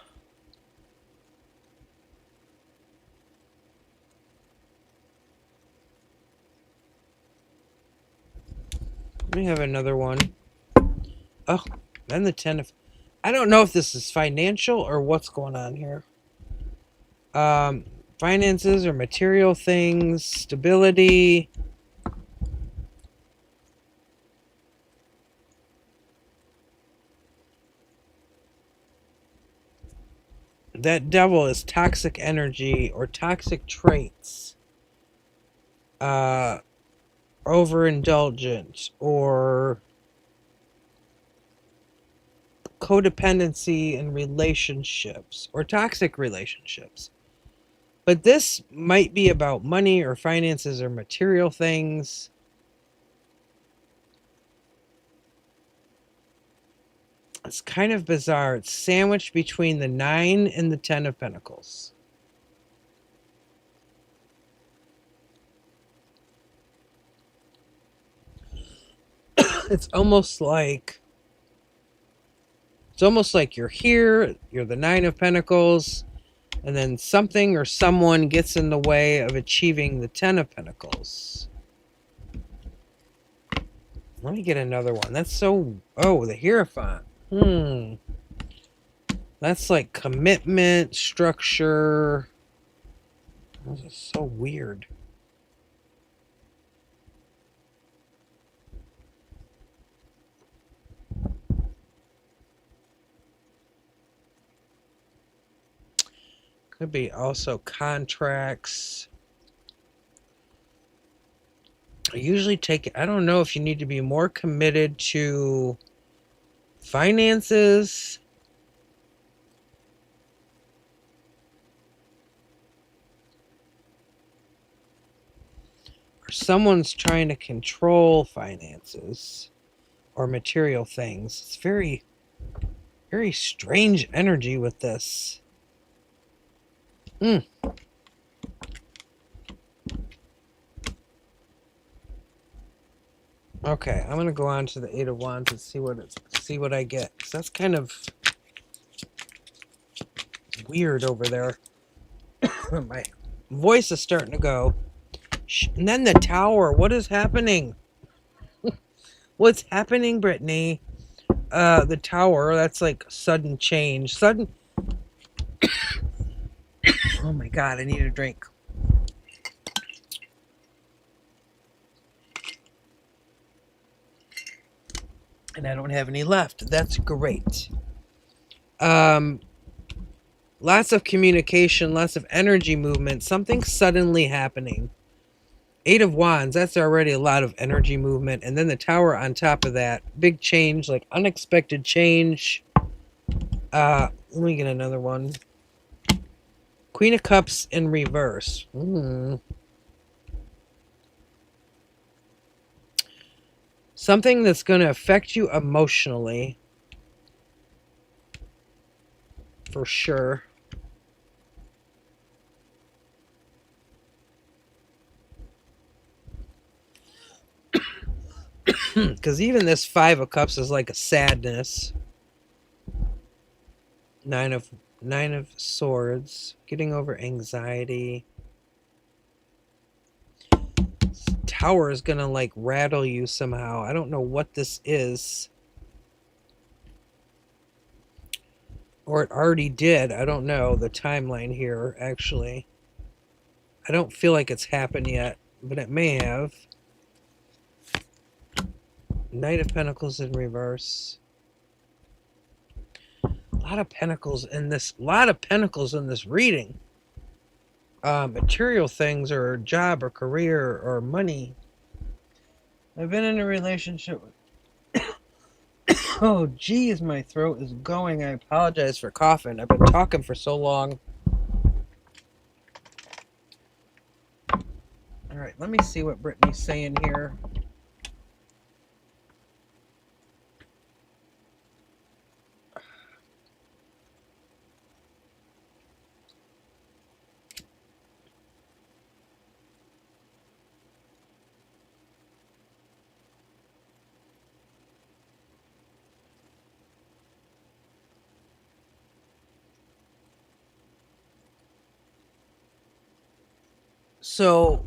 Let me have another one. Oh, then the Ten of... I don't know if this is financial or what's going on here. Finances or material things, stability. That Devil is toxic energy or toxic traits. Overindulgent or codependency in relationships or toxic relationships. But this might be about money or finances or material things. It's kind of bizarre. It's sandwiched between the Nine and the Ten of Pentacles. It's almost like you're here, you're the Nine of Pentacles, and then something or someone gets in the way of achieving the Ten of Pentacles. Let me get another one. That's so... Oh, the Hierophant. That's like commitment, structure. This is so weird. Could be also contracts. I usually take... I don't know if you need to be more committed to finances. Or someone's trying to control finances or material things. It's very, very strange energy with this. Mm. Okay, I'm gonna go on to the Eight of Wands and see what I get. 'Cause that's kind of weird over there. My voice is starting to go. And then the Tower. What is happening? What's happening, Brittany? The Tower. That's like sudden change. Sudden. Oh my God! I need a drink. And I don't have any left. That's great. Um, Lots of communication, lots of energy movement. Something suddenly happening. Eight of Wands, that's already a lot of energy movement. And then the Tower on top of that. Big change, like unexpected change. Let me get another one. Queen of Cups in reverse. Something that's going to affect you emotionally. For sure. Because even this Five of Cups is like a sadness. Nine of Swords. Getting over anxiety. Tower is gonna like rattle you somehow. I don't know what this is. Or it already did. I don't know the timeline here, actually. I don't feel like it's happened yet, but it may have. Knight of Pentacles in reverse. A lot of pentacles in this reading. Material things or job or career or money. I've been in a relationship with oh geez, my throat is going. I apologize for coughing. I've been talking for so long. Alright, let me see what Brittany's saying here. So,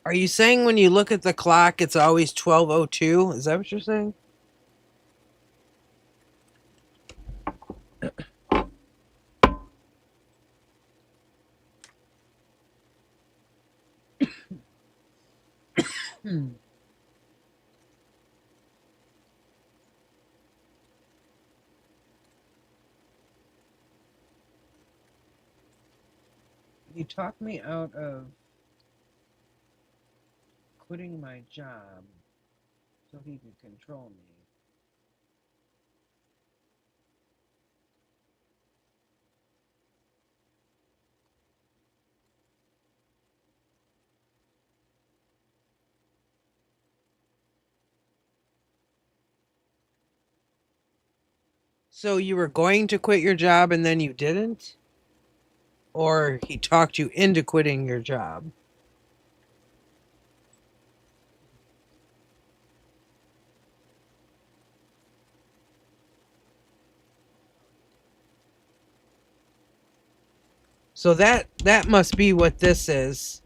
are you saying when you look at the clock, it's always 12:02? Is that what you're saying? Hmm. You talked me out of quitting my job so he could control me. So you were going to quit your job and then you didn't? Or he talked you into quitting your job? So that must be what this is.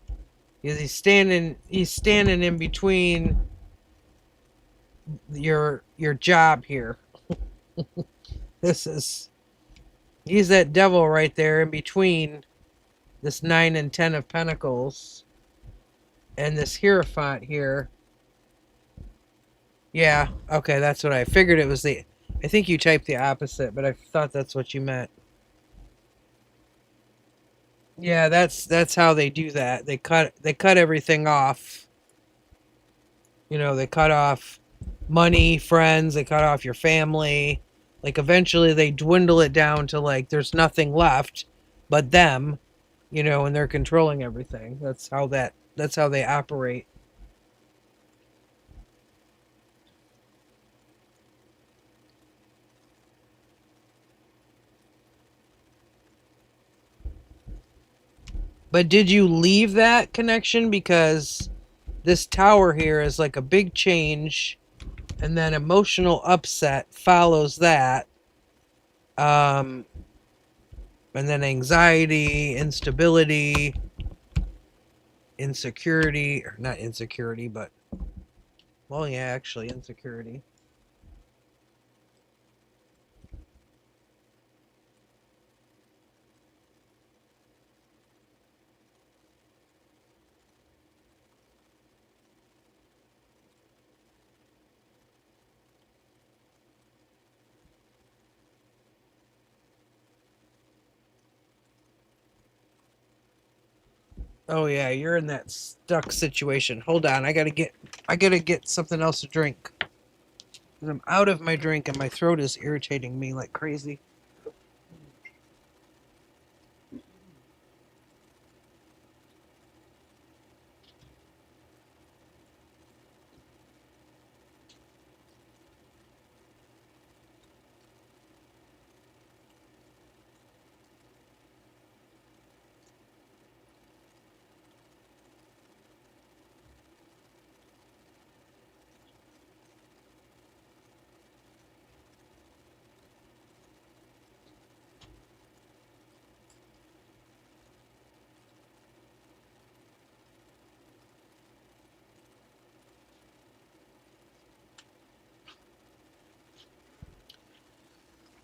Is he's standing in between your job here. This is he's that devil right there in between this 9 and 10 of Pentacles and this Hierophant here. Yeah, okay, that's what I figured it was the I think you typed the opposite, but I thought that's what you meant. Yeah, that's how they do that. They cut everything off. You know, they cut off money, friends, they cut off your family. Like eventually they dwindle it down to like there's nothing left but them, you know, and they're controlling everything. That's how they operate. But did you leave that connection? Because this tower here is like a big change, and then emotional upset follows that. Um, and then anxiety, instability, insecurity, or not insecurity, but, well, yeah, actually, insecurity. Oh yeah, you're in that stuck situation. Hold on, I gotta get something else to drink. 'Cause I'm out of my drink and my throat is irritating me like crazy.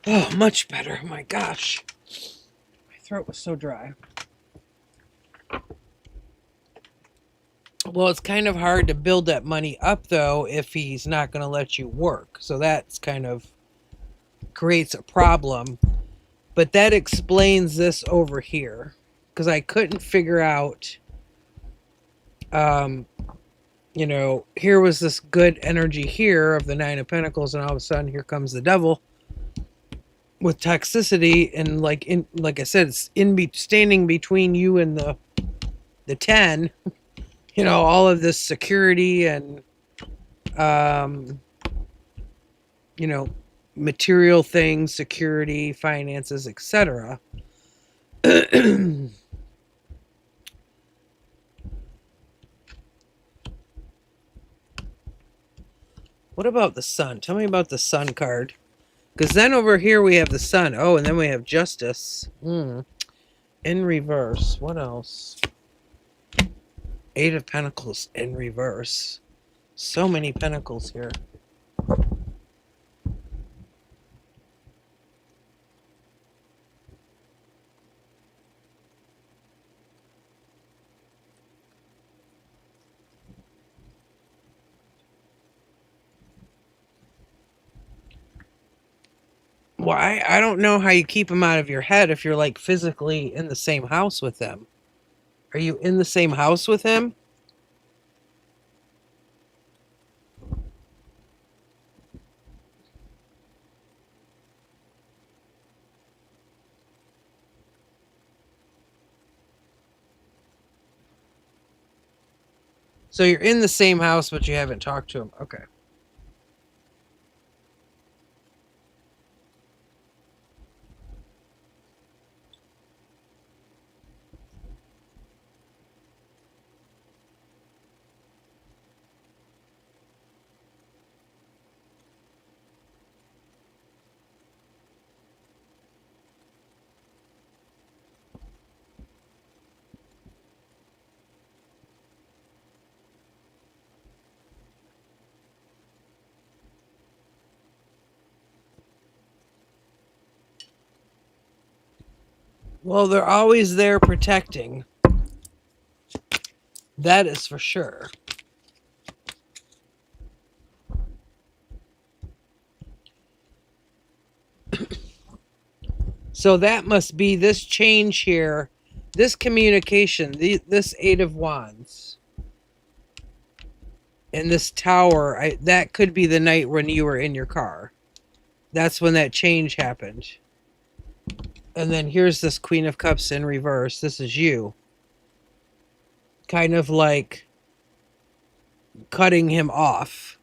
Oh, much better. My gosh, my throat was so dry. Well, it's kind of hard to build that money up though if he's not going to let you work. So that's kind of creates a problem. But that explains this over here because I couldn't figure out. Um, here was this good energy here of the Nine of Pentacles, and all of a sudden here comes the Devil with toxicity, and like I said, it's standing between you and the 10. All of this security and um, you know, material things, security, finances, etc. What about the Sun? Tell me about the Sun card. Because then over here we have the Sun. Oh, and then we have Justice. In reverse. What else? Eight of Pentacles in reverse. So many Pentacles here. Well, I don't know how you keep them out of your head if you're like physically in the same house with them. Are you in the same house with him? So you're in the same house, but you haven't talked to him. Okay. Well, they're always there protecting. That is for sure. So that must be this change here, this communication, this Eight of Wands, and this Tower. That could be the night when you were in your car. That's when that change happened. And then here's this Queen of Cups in reverse. This is you. Kind of like cutting him off,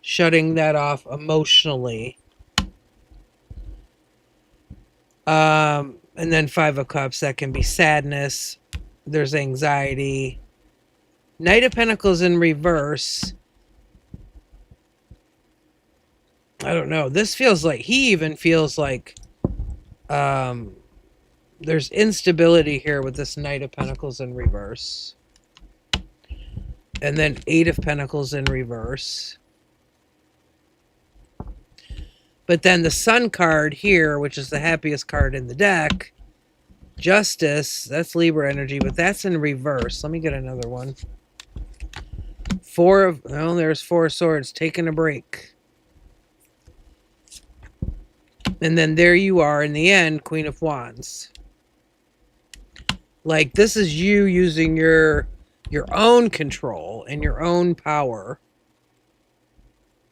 shutting that off emotionally. And then Five of Cups, that can be sadness. There's anxiety. Knight of Pentacles in reverse. I don't know. This feels like, he even feels like there's instability here with this Knight of Pentacles in reverse. And then Eight of Pentacles in reverse. But then the Sun card here, which is the happiest card in the deck, Justice, that's Libra energy, but that's in reverse. Let me get another one. There's Four of Swords, taking a break. And then there you are in the end, Queen of Wands. Like, this is you using your own control and your own power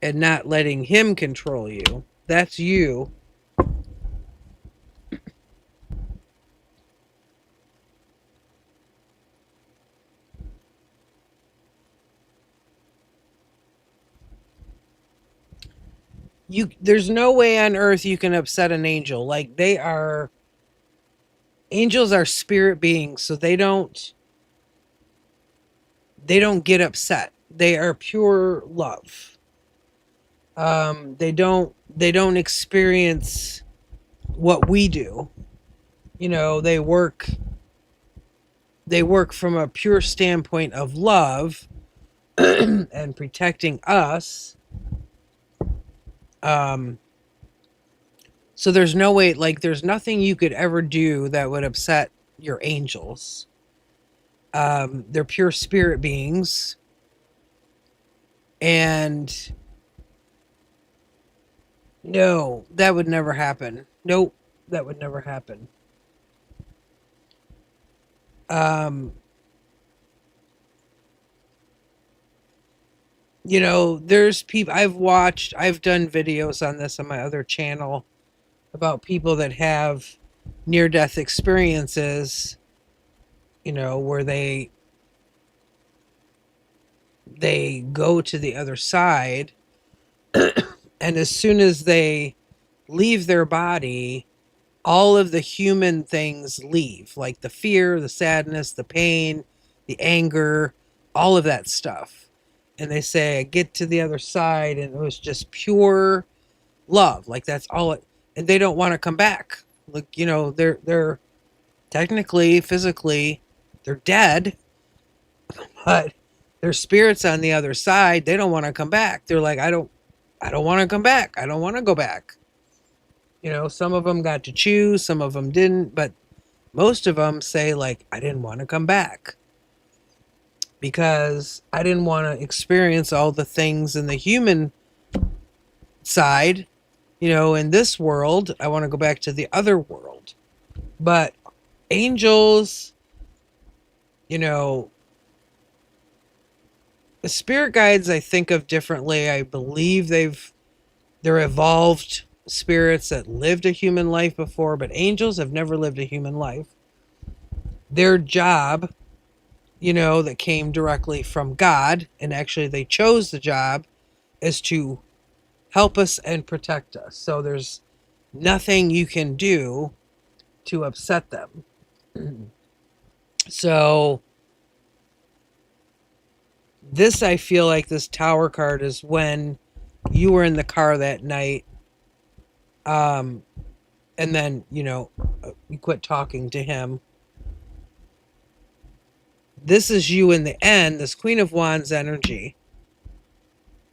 and not letting him control you. That's you. There's no way on earth you can upset an angel. Like, angels are spirit beings, so they don't get upset. They are pure love. They don't experience what we do. You know, they work from a pure standpoint of love and protecting us. So there's no way, like, there's nothing you could ever do that would upset your angels. They're pure spirit beings. And no, that would never happen. Nope, that would never happen. You know, there's people I've done videos on this on my other channel about people that have near-death experiences, you know, where they go to the other side, and as soon as they leave their body, all of the human things leave, like the fear, the sadness, the pain, the anger, all of that stuff. And they say, I get to the other side, and it was just pure love. Like, that's all it, and they don't want to come back. Like, you know, they're technically, physically, they're dead, but their spirits on the other side, they don't want to come back. They're like, I don't want to come back. I don't want to go back. You know, some of them got to choose, some of them didn't, but most of them say, like, I didn't want to come back because I didn't want to experience all the things in the human side. You know, in this world, I want to go back to the other world. But angels, you know, the spirit guides I think of differently. I believe they're evolved spirits that lived a human life before, but angels have never lived a human life. Their job, you know, that came directly from God, and actually they chose the job, is to help us and protect us. So there's nothing you can do to upset them. So this, I feel like this Tower card is when you were in the car that night, and then, you know, you quit talking to him. This is you in the end, this Queen of Wands energy.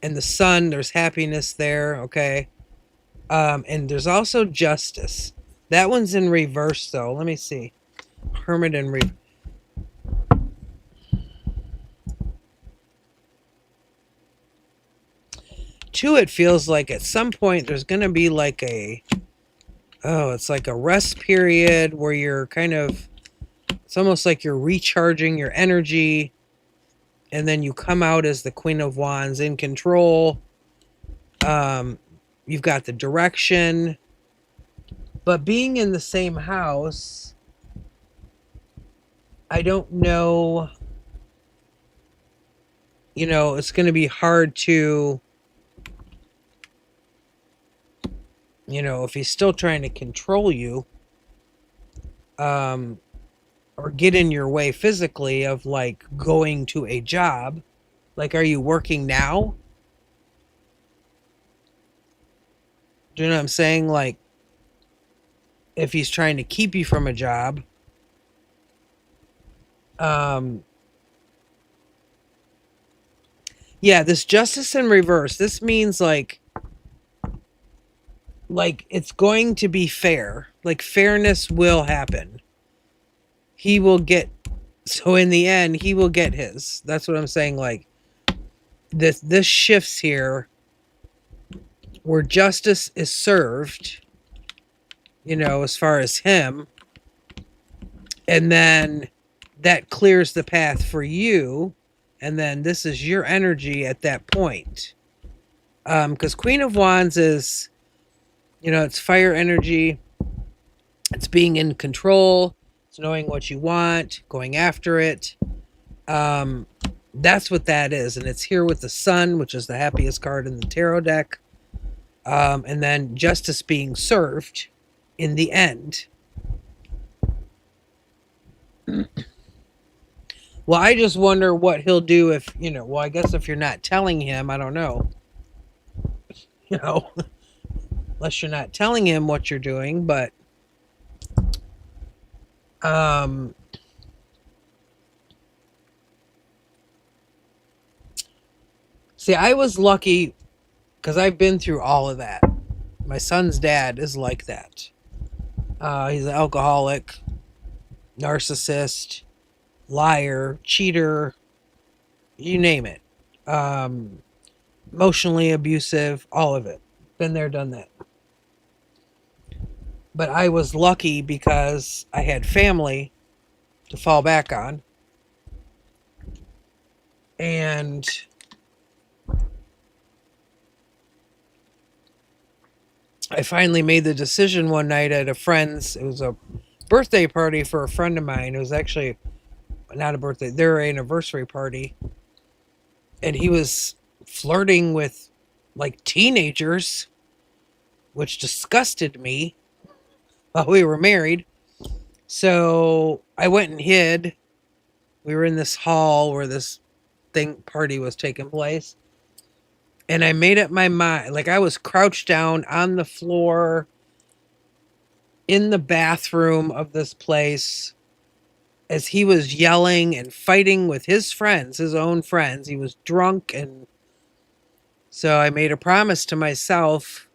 And the Sun, there's happiness there, okay? And there's also Justice. That one's in reverse, though. Let me see. Hermit in reverse. Too, it feels like at some point there's going to be like it's like a rest period where you're kind of, it's almost like you're recharging your energy, and then you come out as the Queen of Wands in control. You've got the direction, but being in the same house, I don't know, you know, it's going to be hard to, you know, if he's still trying to control you, um, or get in your way physically of like going to a job. Like, are you working now? Do you know what I'm saying? Like, if he's trying to keep you from a job, um, yeah, this justice in reverse. This means like it's going to be fair. Like fairness will happen. He will get so in the end he will get his. That's what I'm saying. Like this shifts here where justice is served, you know, as far as him, and then that clears the path for you, and then this is your energy at that point. Because Queen of Wands is, you know, it's fire energy. It's being in control. It's knowing what you want, going after it. Um, that's what that is. And it's here with the sun, which is the happiest card in the tarot deck. And then justice being served in the end. Well, I just wonder what he'll do if, you know, well, I guess if you're not telling him, I don't know, you know, unless you're not telling him what you're doing, but um see, I was lucky because I've been through all of that. My son's dad is like that. He's an alcoholic, narcissist, liar, cheater, you name it. Um, Emotionally abusive, all of it. Been there, done that. But I was lucky because I had family to fall back on. And I finally made the decision one night at a friend's. It was a birthday party for a friend of mine. It was actually not a birthday, their anniversary party. And he was flirting with like teenagers, which disgusted me while we were married. So I went and hid. We were in this hall where this thing party was taking place. And I made up my mind. Like I was crouched down on the floor in the bathroom of this place as he was yelling and fighting with his friends, his own friends. He was drunk. And so I made a promise to myself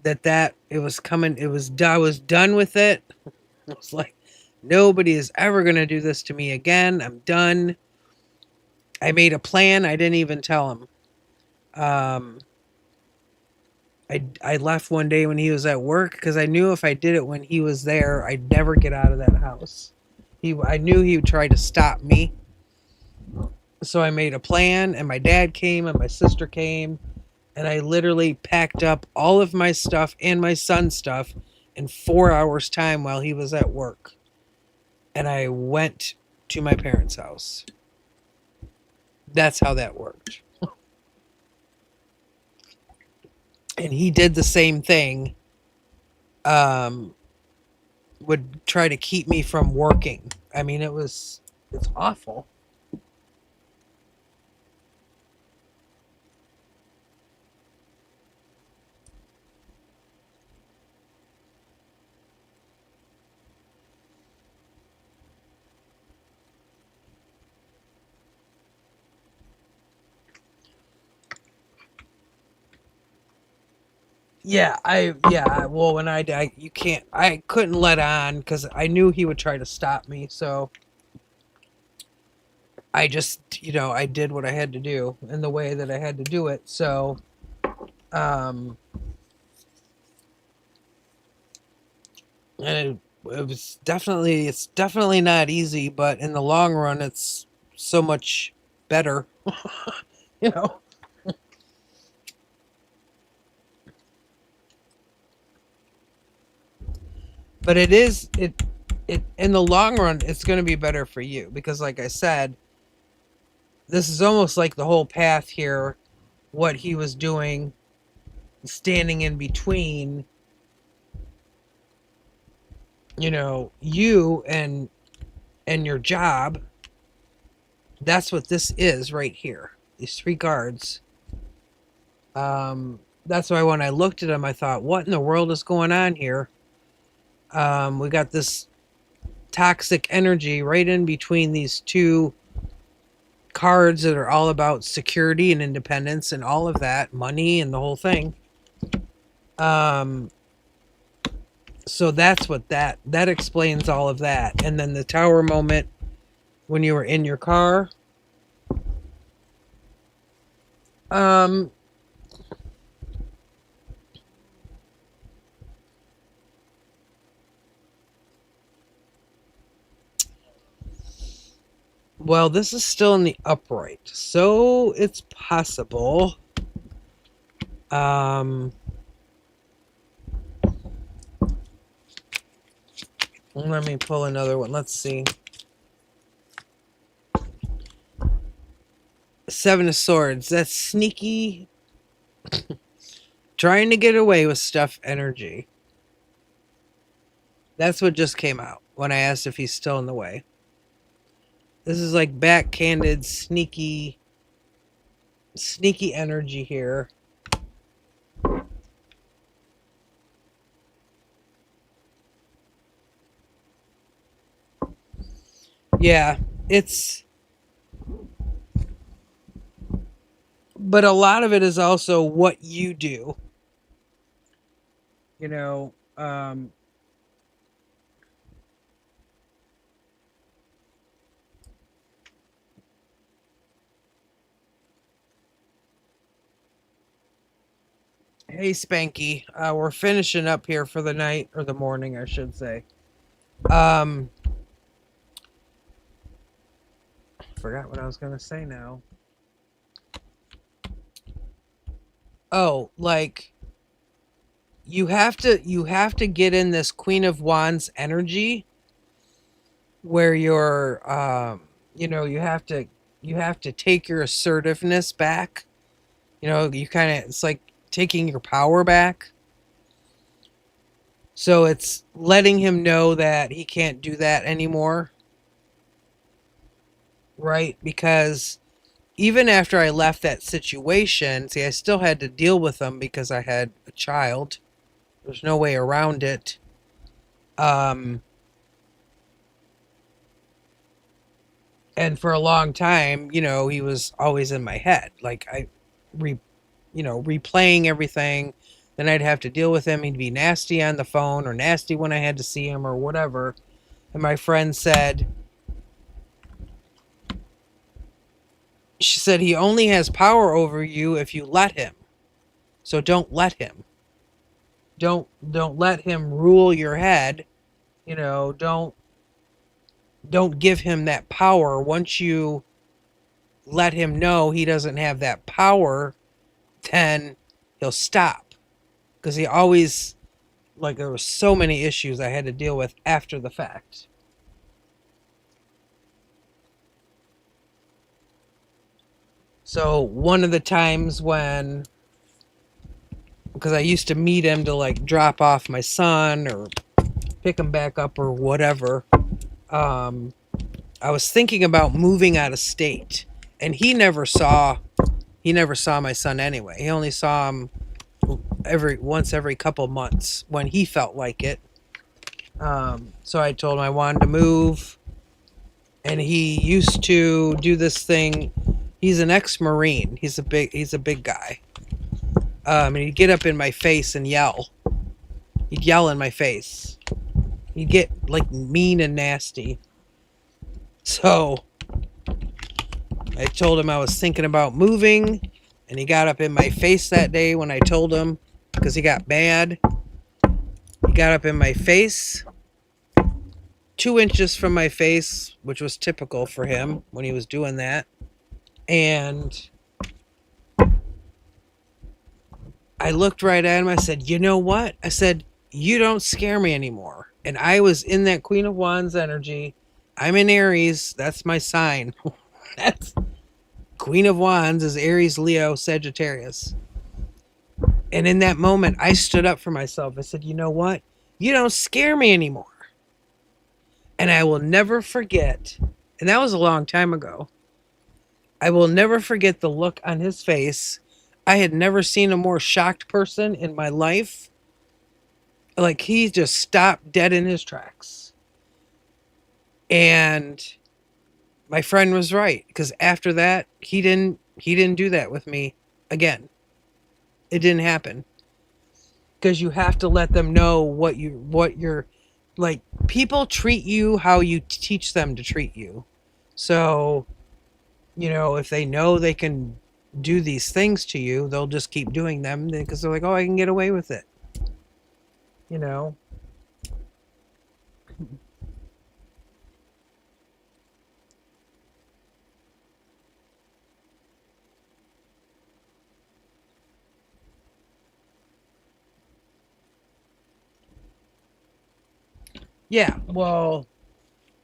that it was coming. I was done with it. I was like, nobody is ever going to do this to me again. I'm done. I made a plan. I didn't even tell him. I left one day when he was at work because I knew if I did it when he was there, I'd never get out of that house. I knew he would try to stop me. So I made a plan, and my dad came and my sister came, and I literally packed up all of my stuff and my son's stuff in 4 hours time while he was at work. And I went to my parents' house. That's how that worked. And he did the same thing. Would try to keep me from working. I mean, it's awful. Well, when I died, I couldn't let on because I knew he would try to stop me. So I just, you know, I did what I had to do in the way that I had to do it. So, um, and it's definitely not easy, but in the long run, it's so much better, you know. But it in the long run, it's going to be better for you because, like I said, this is almost like the whole path here. What he was doing, standing in between, you and your job. That's what this is right here. These three guards. That's why when I looked at them, I thought, what in the world is going on here? We got this toxic energy right in between these two cards that are all about security and independence and all of that, money and the whole thing. Um, so that's what that explains all of that. And then the tower moment when you were in your car. Um, well, this is still in the upright, so it's possible. Um, let me pull another one. Let's see. Seven of Swords. That's sneaky, trying to get away with stuff energy. That's what just came out when I asked if he's still in the way. This is like backhanded, sneaky energy here. Yeah, it's... But a lot of it is also what you do. You know, hey, Spanky. We're finishing up here for the night, or the morning, I should say. Forgot what I was going to say now. Oh, like... you have to get in this Queen of Wands energy where you're you have to take your assertiveness back. You kind of, it's like taking your power back. So it's letting him know that he can't do that anymore. Right? Because even after I left that situation, see, I still had to deal with them because I had a child. There's no way around it. And for a long time, he was always in my head. Like replaying everything. Then I'd have to deal with him. He'd be nasty on the phone or nasty when I had to see him or whatever. And my friend said, she said, he only has power over you if you let him. So don't let him. Don't let him rule your head. Don't give him that power. Once you let him know he doesn't have that power, then he'll stop. Because he always, like, there were so many issues I had to deal with after the fact. So one of the times when, because I used to meet him to like drop off my son or pick him back up or whatever, I was thinking about moving out of state, and he never saw my son anyway. He only saw him once every couple months when he felt like it. So I told him I wanted to move, and he used to do this thing. He's an ex-Marine. He's a big guy. And he'd get up in my face and yell. He'd yell in my face. He'd get like mean and nasty. So I told him I was thinking about moving, and he got up in my face that day when I told him, because he got mad. He got up in my face, 2 inches from my face, which was typical for him when he was doing that. And I looked right at him. I said, you know what? I said, you don't scare me anymore. And I was in that Queen of Wands energy. I'm in Aries. That's my sign. That's Queen of Wands is Aries, Leo, Sagittarius. And in that moment, I stood up for myself. I said, you know what? You don't scare me anymore. And I will never forget, and that was a long time ago. I will never forget the look on his face. I had never seen a more shocked person in my life. Like he just stopped dead in his tracks. And my friend was right, because after that he didn't do that with me again. It didn't happen, because you have to let them know what you're like. People treat you how you teach them to treat you. So, if they know they can do these things to you, they'll just keep doing them because they're like, oh, I can get away with it. You know? Yeah, well,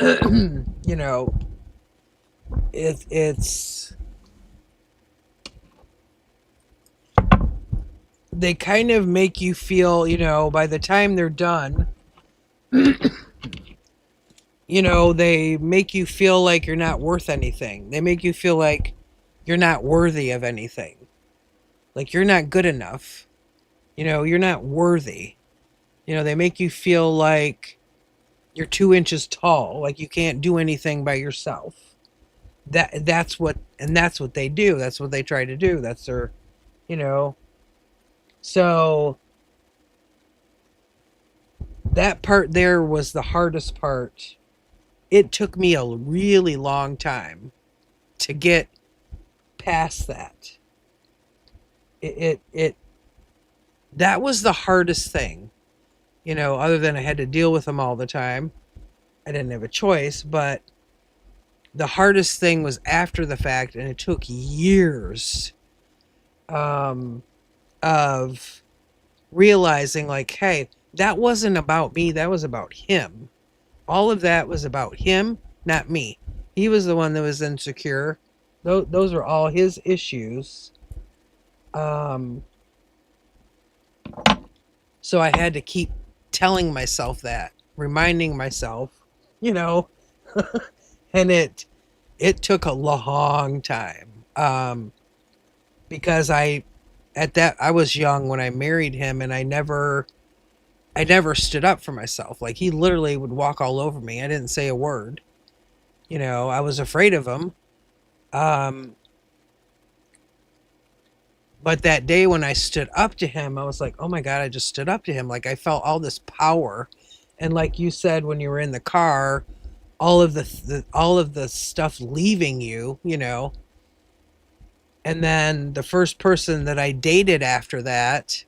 you know, it's they kind of make you feel, by the time they're done, they make you feel like you're not worth anything. They make you feel like you're not worthy of anything. Like you're not good enough. You're not worthy. They make you feel like you're 2 inches tall, like you can't do anything by yourself. That's what they do. That's what they try to do. That's their, you know. So that part there was the hardest part. It took me a really long time to get past that. It that was the hardest thing, other than I had to deal with them all the time. I didn't have a choice, but the hardest thing was after the fact, and it took years um, of realizing, like, hey, that wasn't about me, that was about him. All of that was about him, not me. He was the one that was insecure. Those are all his issues. Um, so I had to keep telling myself that, reminding myself, you know, and it took a long time, because I was young when I married him, and I never stood up for myself. Like he literally would walk all over me. I didn't say a word. I was afraid of him. Um, but that day when I stood up to him, I was like, oh my God, I just stood up to him. Like I felt all this power. And like you said, when you were in the car, all of the stuff leaving you, and then the first person that I dated after that,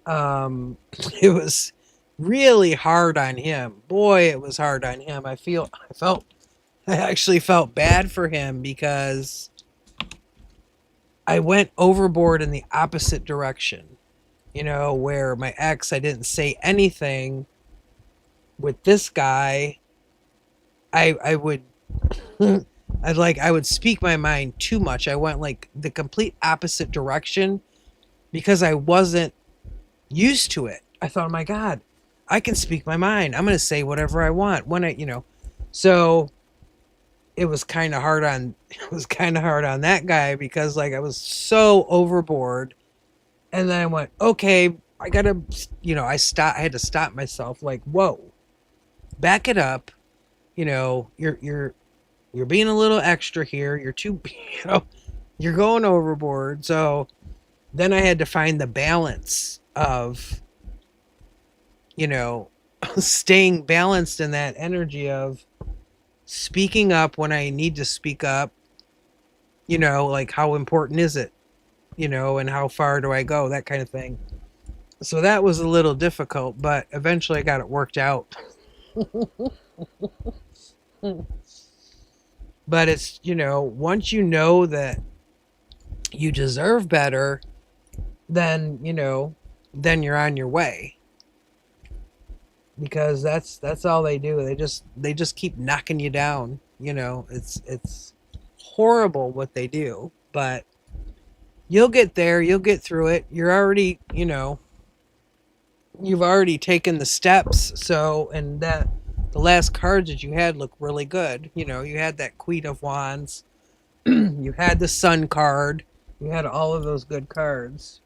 it was really hard on him. Boy, it was hard on him. I actually felt bad for him because I went overboard in the opposite direction. Where my ex, I didn't say anything. With this guy, I would I would speak my mind too much. I went like the complete opposite direction because I wasn't used to it. I thought, oh my God, I can speak my mind. I'm going to say whatever I want so it was kind of hard on that guy because like I was so overboard. And then I went, okay, I got to, I had to stop myself, like, whoa, back it up. You're being a little extra here. You're too, you're going overboard. So then I had to find the balance of, staying balanced in that energy of speaking up when I need to speak up, like how important is it, and how far do I go, that kind of thing. So that was a little difficult, but eventually I got it worked out. But it's, once you know that you deserve better, then, then you're on your way. Because that's all they do. They just keep knocking you down. It's horrible what they do, but you'll get there, you'll get through it. You're already, you've already taken the steps. So, and the last cards that you had look really good. You know, you had that Queen of Wands, you had the Sun card, you had all of those good cards.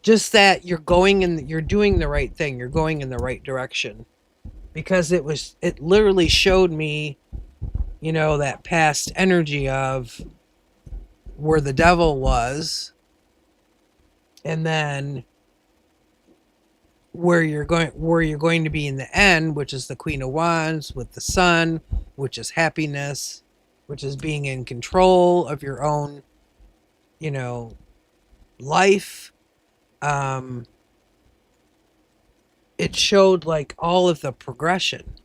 Just that you're doing the right thing. You're going in the right direction. Because it literally showed me, you know, that past energy of where the devil was, and then where you're going to be in the end, which is the Queen of Wands with the Sun, which is happiness, which is being in control of your own, you know, life. um it showed like all of the progression.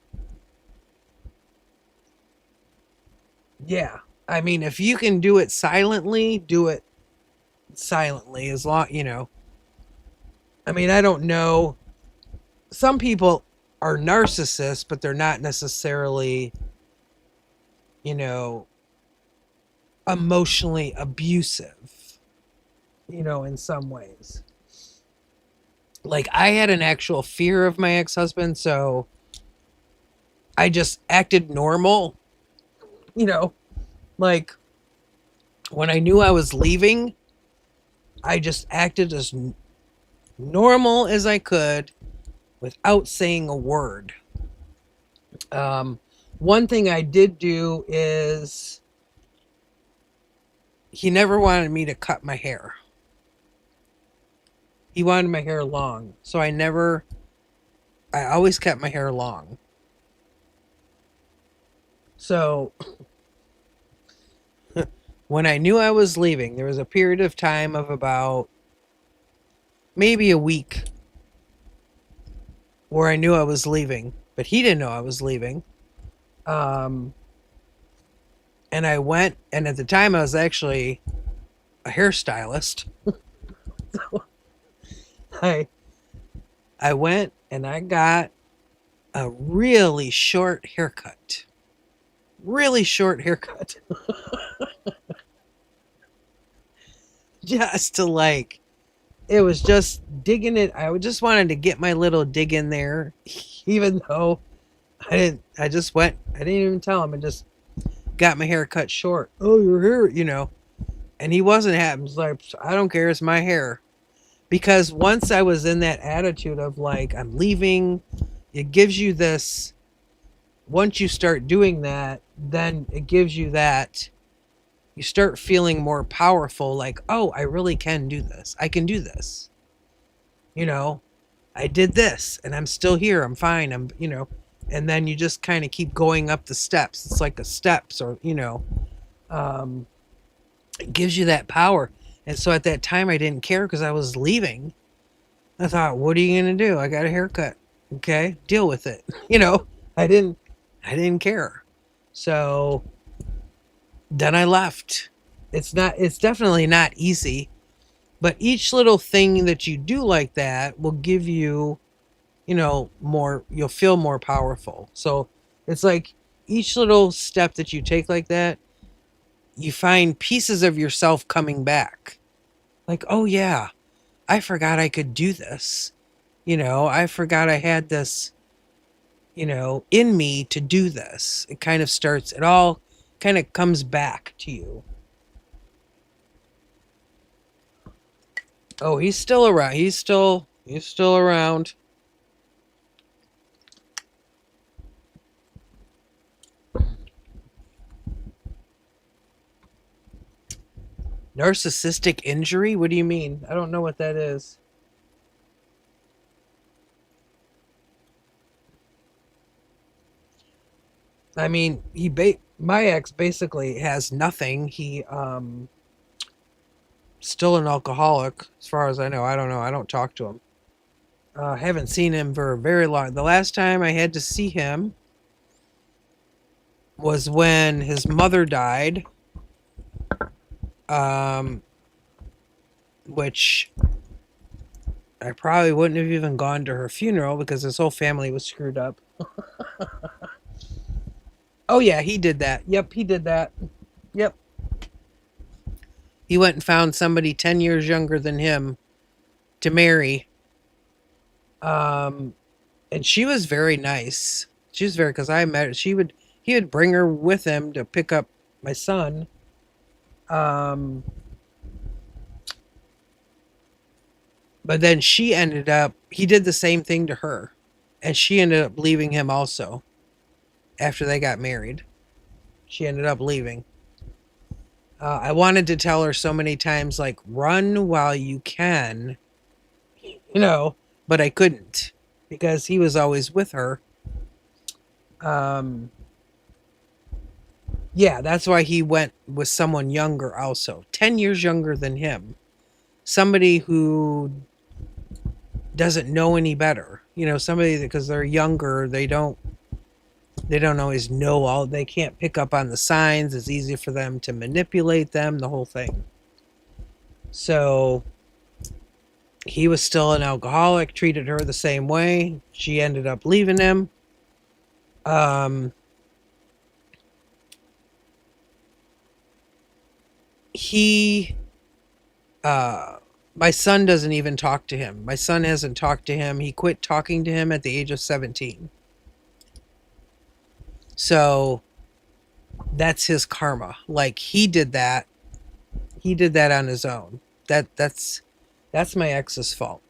Yeah, I mean, if you can do it silently, do it silently. As long, you know, I mean, I don't know, some people are narcissists, but they're not necessarily, you know, emotionally abusive, you know, in some ways. Like, I had an actual fear of my ex-husband, so I just acted normal, you know, like when I knew I was leaving, I just acted as normal as I could without saying a word. Um, One thing I did do is he never wanted me to cut my hair. He wanted my hair long, so I always kept my hair long. So when I knew I was leaving, there was a period of time of about maybe a week where I knew I was leaving, but he didn't know I was leaving. Um, and I went, and at the time I was actually a hairstylist. So I I went and I got a really short haircut. Really short haircut. Just to like, it was just digging it. I just wanted to get my little dig in there, even though I just went, I didn't even tell him. I just got my hair cut short. Oh, your hair, you know. And he wasn't happy. He's like, I don't care. It's my hair. Because once I was in that attitude of like, I'm leaving, it gives you this, once you start doing that, then it gives you that, you start feeling more powerful. Like, oh, I really can do this. I can do this. You know, I did this and I'm still here. I'm fine. I'm, you know, and then you just kind of keep going up the steps. It's like the steps, or, you know, um, it gives you that power. And so at that time, I didn't care because I was leaving. I thought, what are you going to do? I got a haircut. Okay. Deal with it. You know, I didn't care. So then I left. It's definitely not easy, but each little thing that you do like that will give you, you know, more, you'll feel more powerful. So it's like each little step that you take like that, you find pieces of yourself coming back. Like, oh yeah, I forgot I could do this. You know, I forgot I had this, you know, in me to do this. It kind of starts, it all kind of comes back to you. Oh, he's still around. He's still around. Narcissistic injury? What do you mean? I don't know what that is. I mean, my ex basically has nothing. He still an alcoholic as far as I know. I don't know. I don't talk to him. Haven't seen him for a very long. The last time I had to see him was when his mother died. Um which I probably wouldn't have even gone to her funeral because his whole family was screwed up. Oh yeah, he did that. Yep, he did that. Yep. He went and found somebody 10 years younger than him to marry. Um And she was very nice. She was very, because I met her. He would bring her with him to pick up my son. Um, but then he did the same thing to her. And she ended up leaving him also after they got married. She ended up leaving. I wanted to tell her so many times, like, run while you can, you know, but I couldn't because he was always with her. Um, yeah, that's why he went with someone younger, also 10 years younger than him. Somebody who doesn't know any better, somebody because they're younger, they don't always know all, they can't pick up on the signs. It's easy for them to manipulate them, the whole thing. So he was still an alcoholic, treated her the same way. She ended up leaving him. Um, he, uh, my son doesn't even talk to him. My son hasn't talked to him. He quit talking to him at the age of 17. So that's his karma. Like he did that. He did that on his own. That's my ex's fault.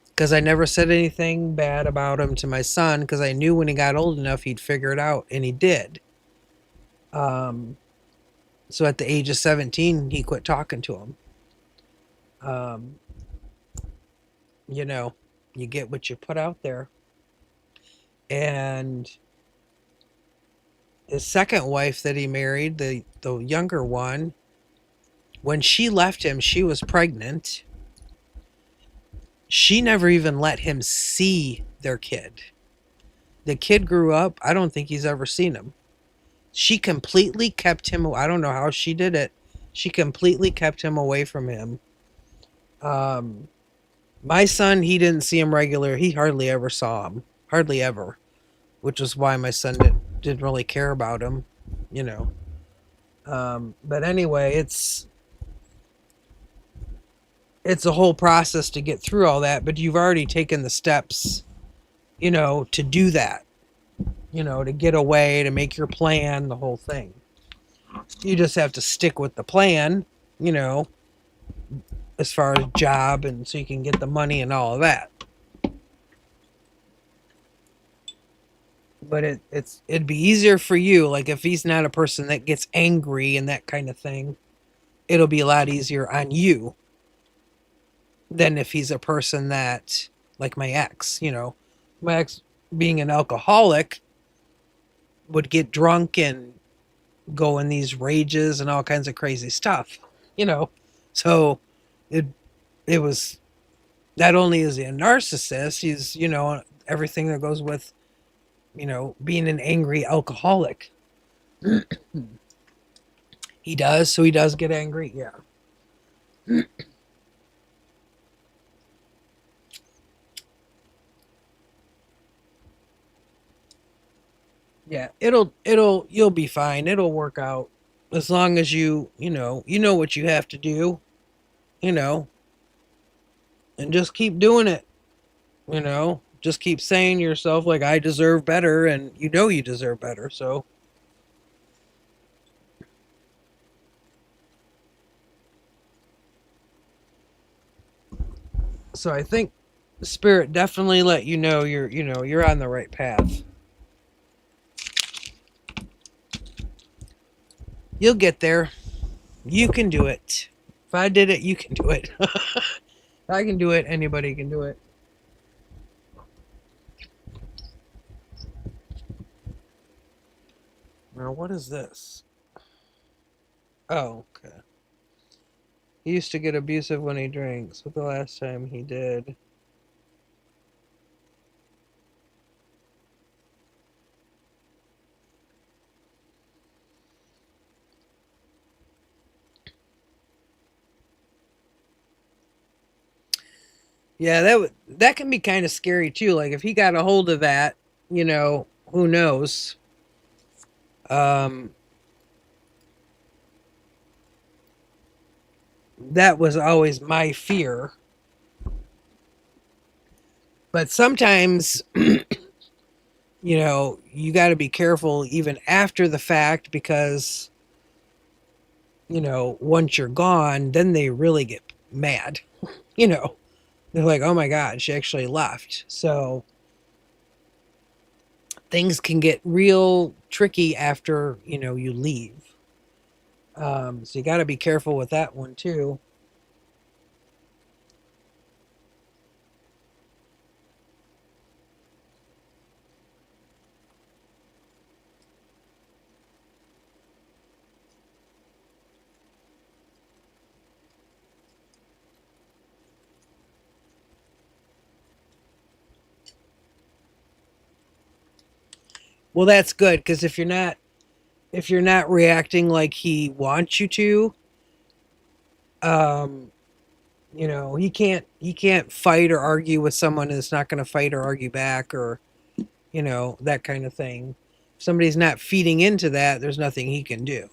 Because I never said anything bad about him to my son because I knew when he got old enough he'd figure it out, and he did. Um, so at the age of 17, he quit talking to him. Um, you know, you get what you put out there. And his second wife that he married, the younger one, when she left him, she was pregnant. She never even let him see their kid. The kid grew up. I don't think he's ever seen him. She completely kept him. I don't know how she did it. She completely kept him away from him. Um, my son, he didn't see him regular. He hardly ever saw him. Hardly ever. Which was why my son didn't really care about him, you know. But anyway, it's a whole process to get through all that, but you've already taken the steps, to do that, to get away, to make your plan, the whole thing. You just have to stick with the plan, you know, as far as job and so you can get the money and all of that. But it'd be easier for you, like if he's not a person that gets angry and that kind of thing, it'll be a lot easier on you than if he's a person that, like my ex being an alcoholic would get drunk and go in these rages and all kinds of crazy stuff, you know. So it it was, not only is he a narcissist, he's, everything that goes with, being an angry alcoholic. He does get angry, yeah. Yeah, you'll be fine. It'll work out as long as you know what you have to do, you know, and just keep doing it, Just keep saying to yourself like I deserve better, and you deserve better. So I think spirit definitely let you know you're on the right path. You'll get there. You can do it. If I did it, you can do it. If I can do it, anybody can do it. Now, what is this? Oh, okay. He used to get abusive when he drinks. What the last time he did? Yeah, that can be kind of scary too. Like if he got a hold of that, who knows? Um, that was always my fear. But sometimes, you got to be careful even after the fact because, once you're gone, then they really get mad. You know, they're like, oh my God, she actually left. So things can get real tricky after, you leave. So you got to be careful with that one too. Well, that's good because if you're not reacting like he wants you to, um, he can't fight or argue with someone that's not going to fight or argue back or that kind of thing. If somebody's not feeding into that, there's nothing he can do.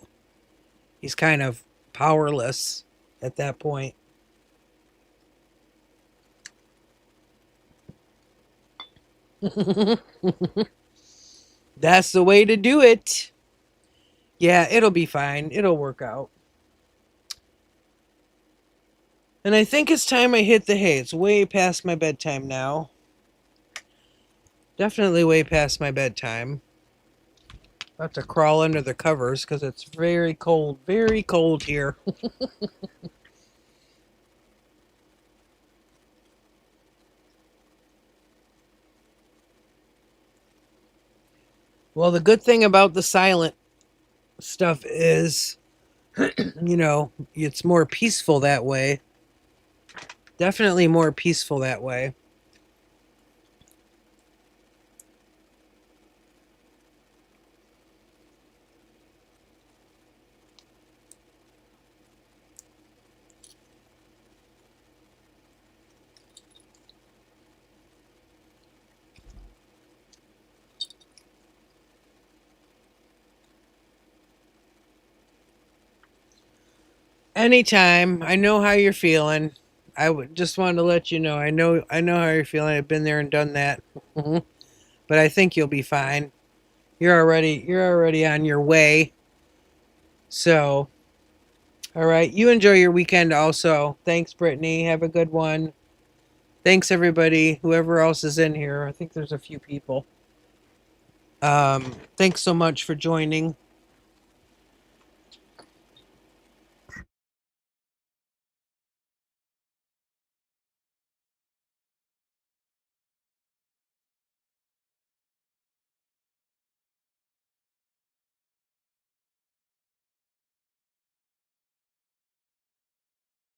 He's kind of powerless at that point. That's the way to do it. Yeah, it'll be fine. It'll work out. And I think it's time I hit the hay. It's way past my bedtime now. Definitely way past my bedtime. I have to crawl under the covers because it's very cold here. Well, the good thing about the silent stuff is, it's more peaceful that way. Definitely more peaceful that way. Anytime. I know how you're feeling. I would just wanted to let you know. I know how you're feeling. I've been there and done that. But I think you'll be fine. You're already on your way. So, all right. You enjoy your weekend also. Thanks, Brittany. Have a good one. Thanks, everybody. Whoever else is in here. I think there's a few people. Thanks so much for joining.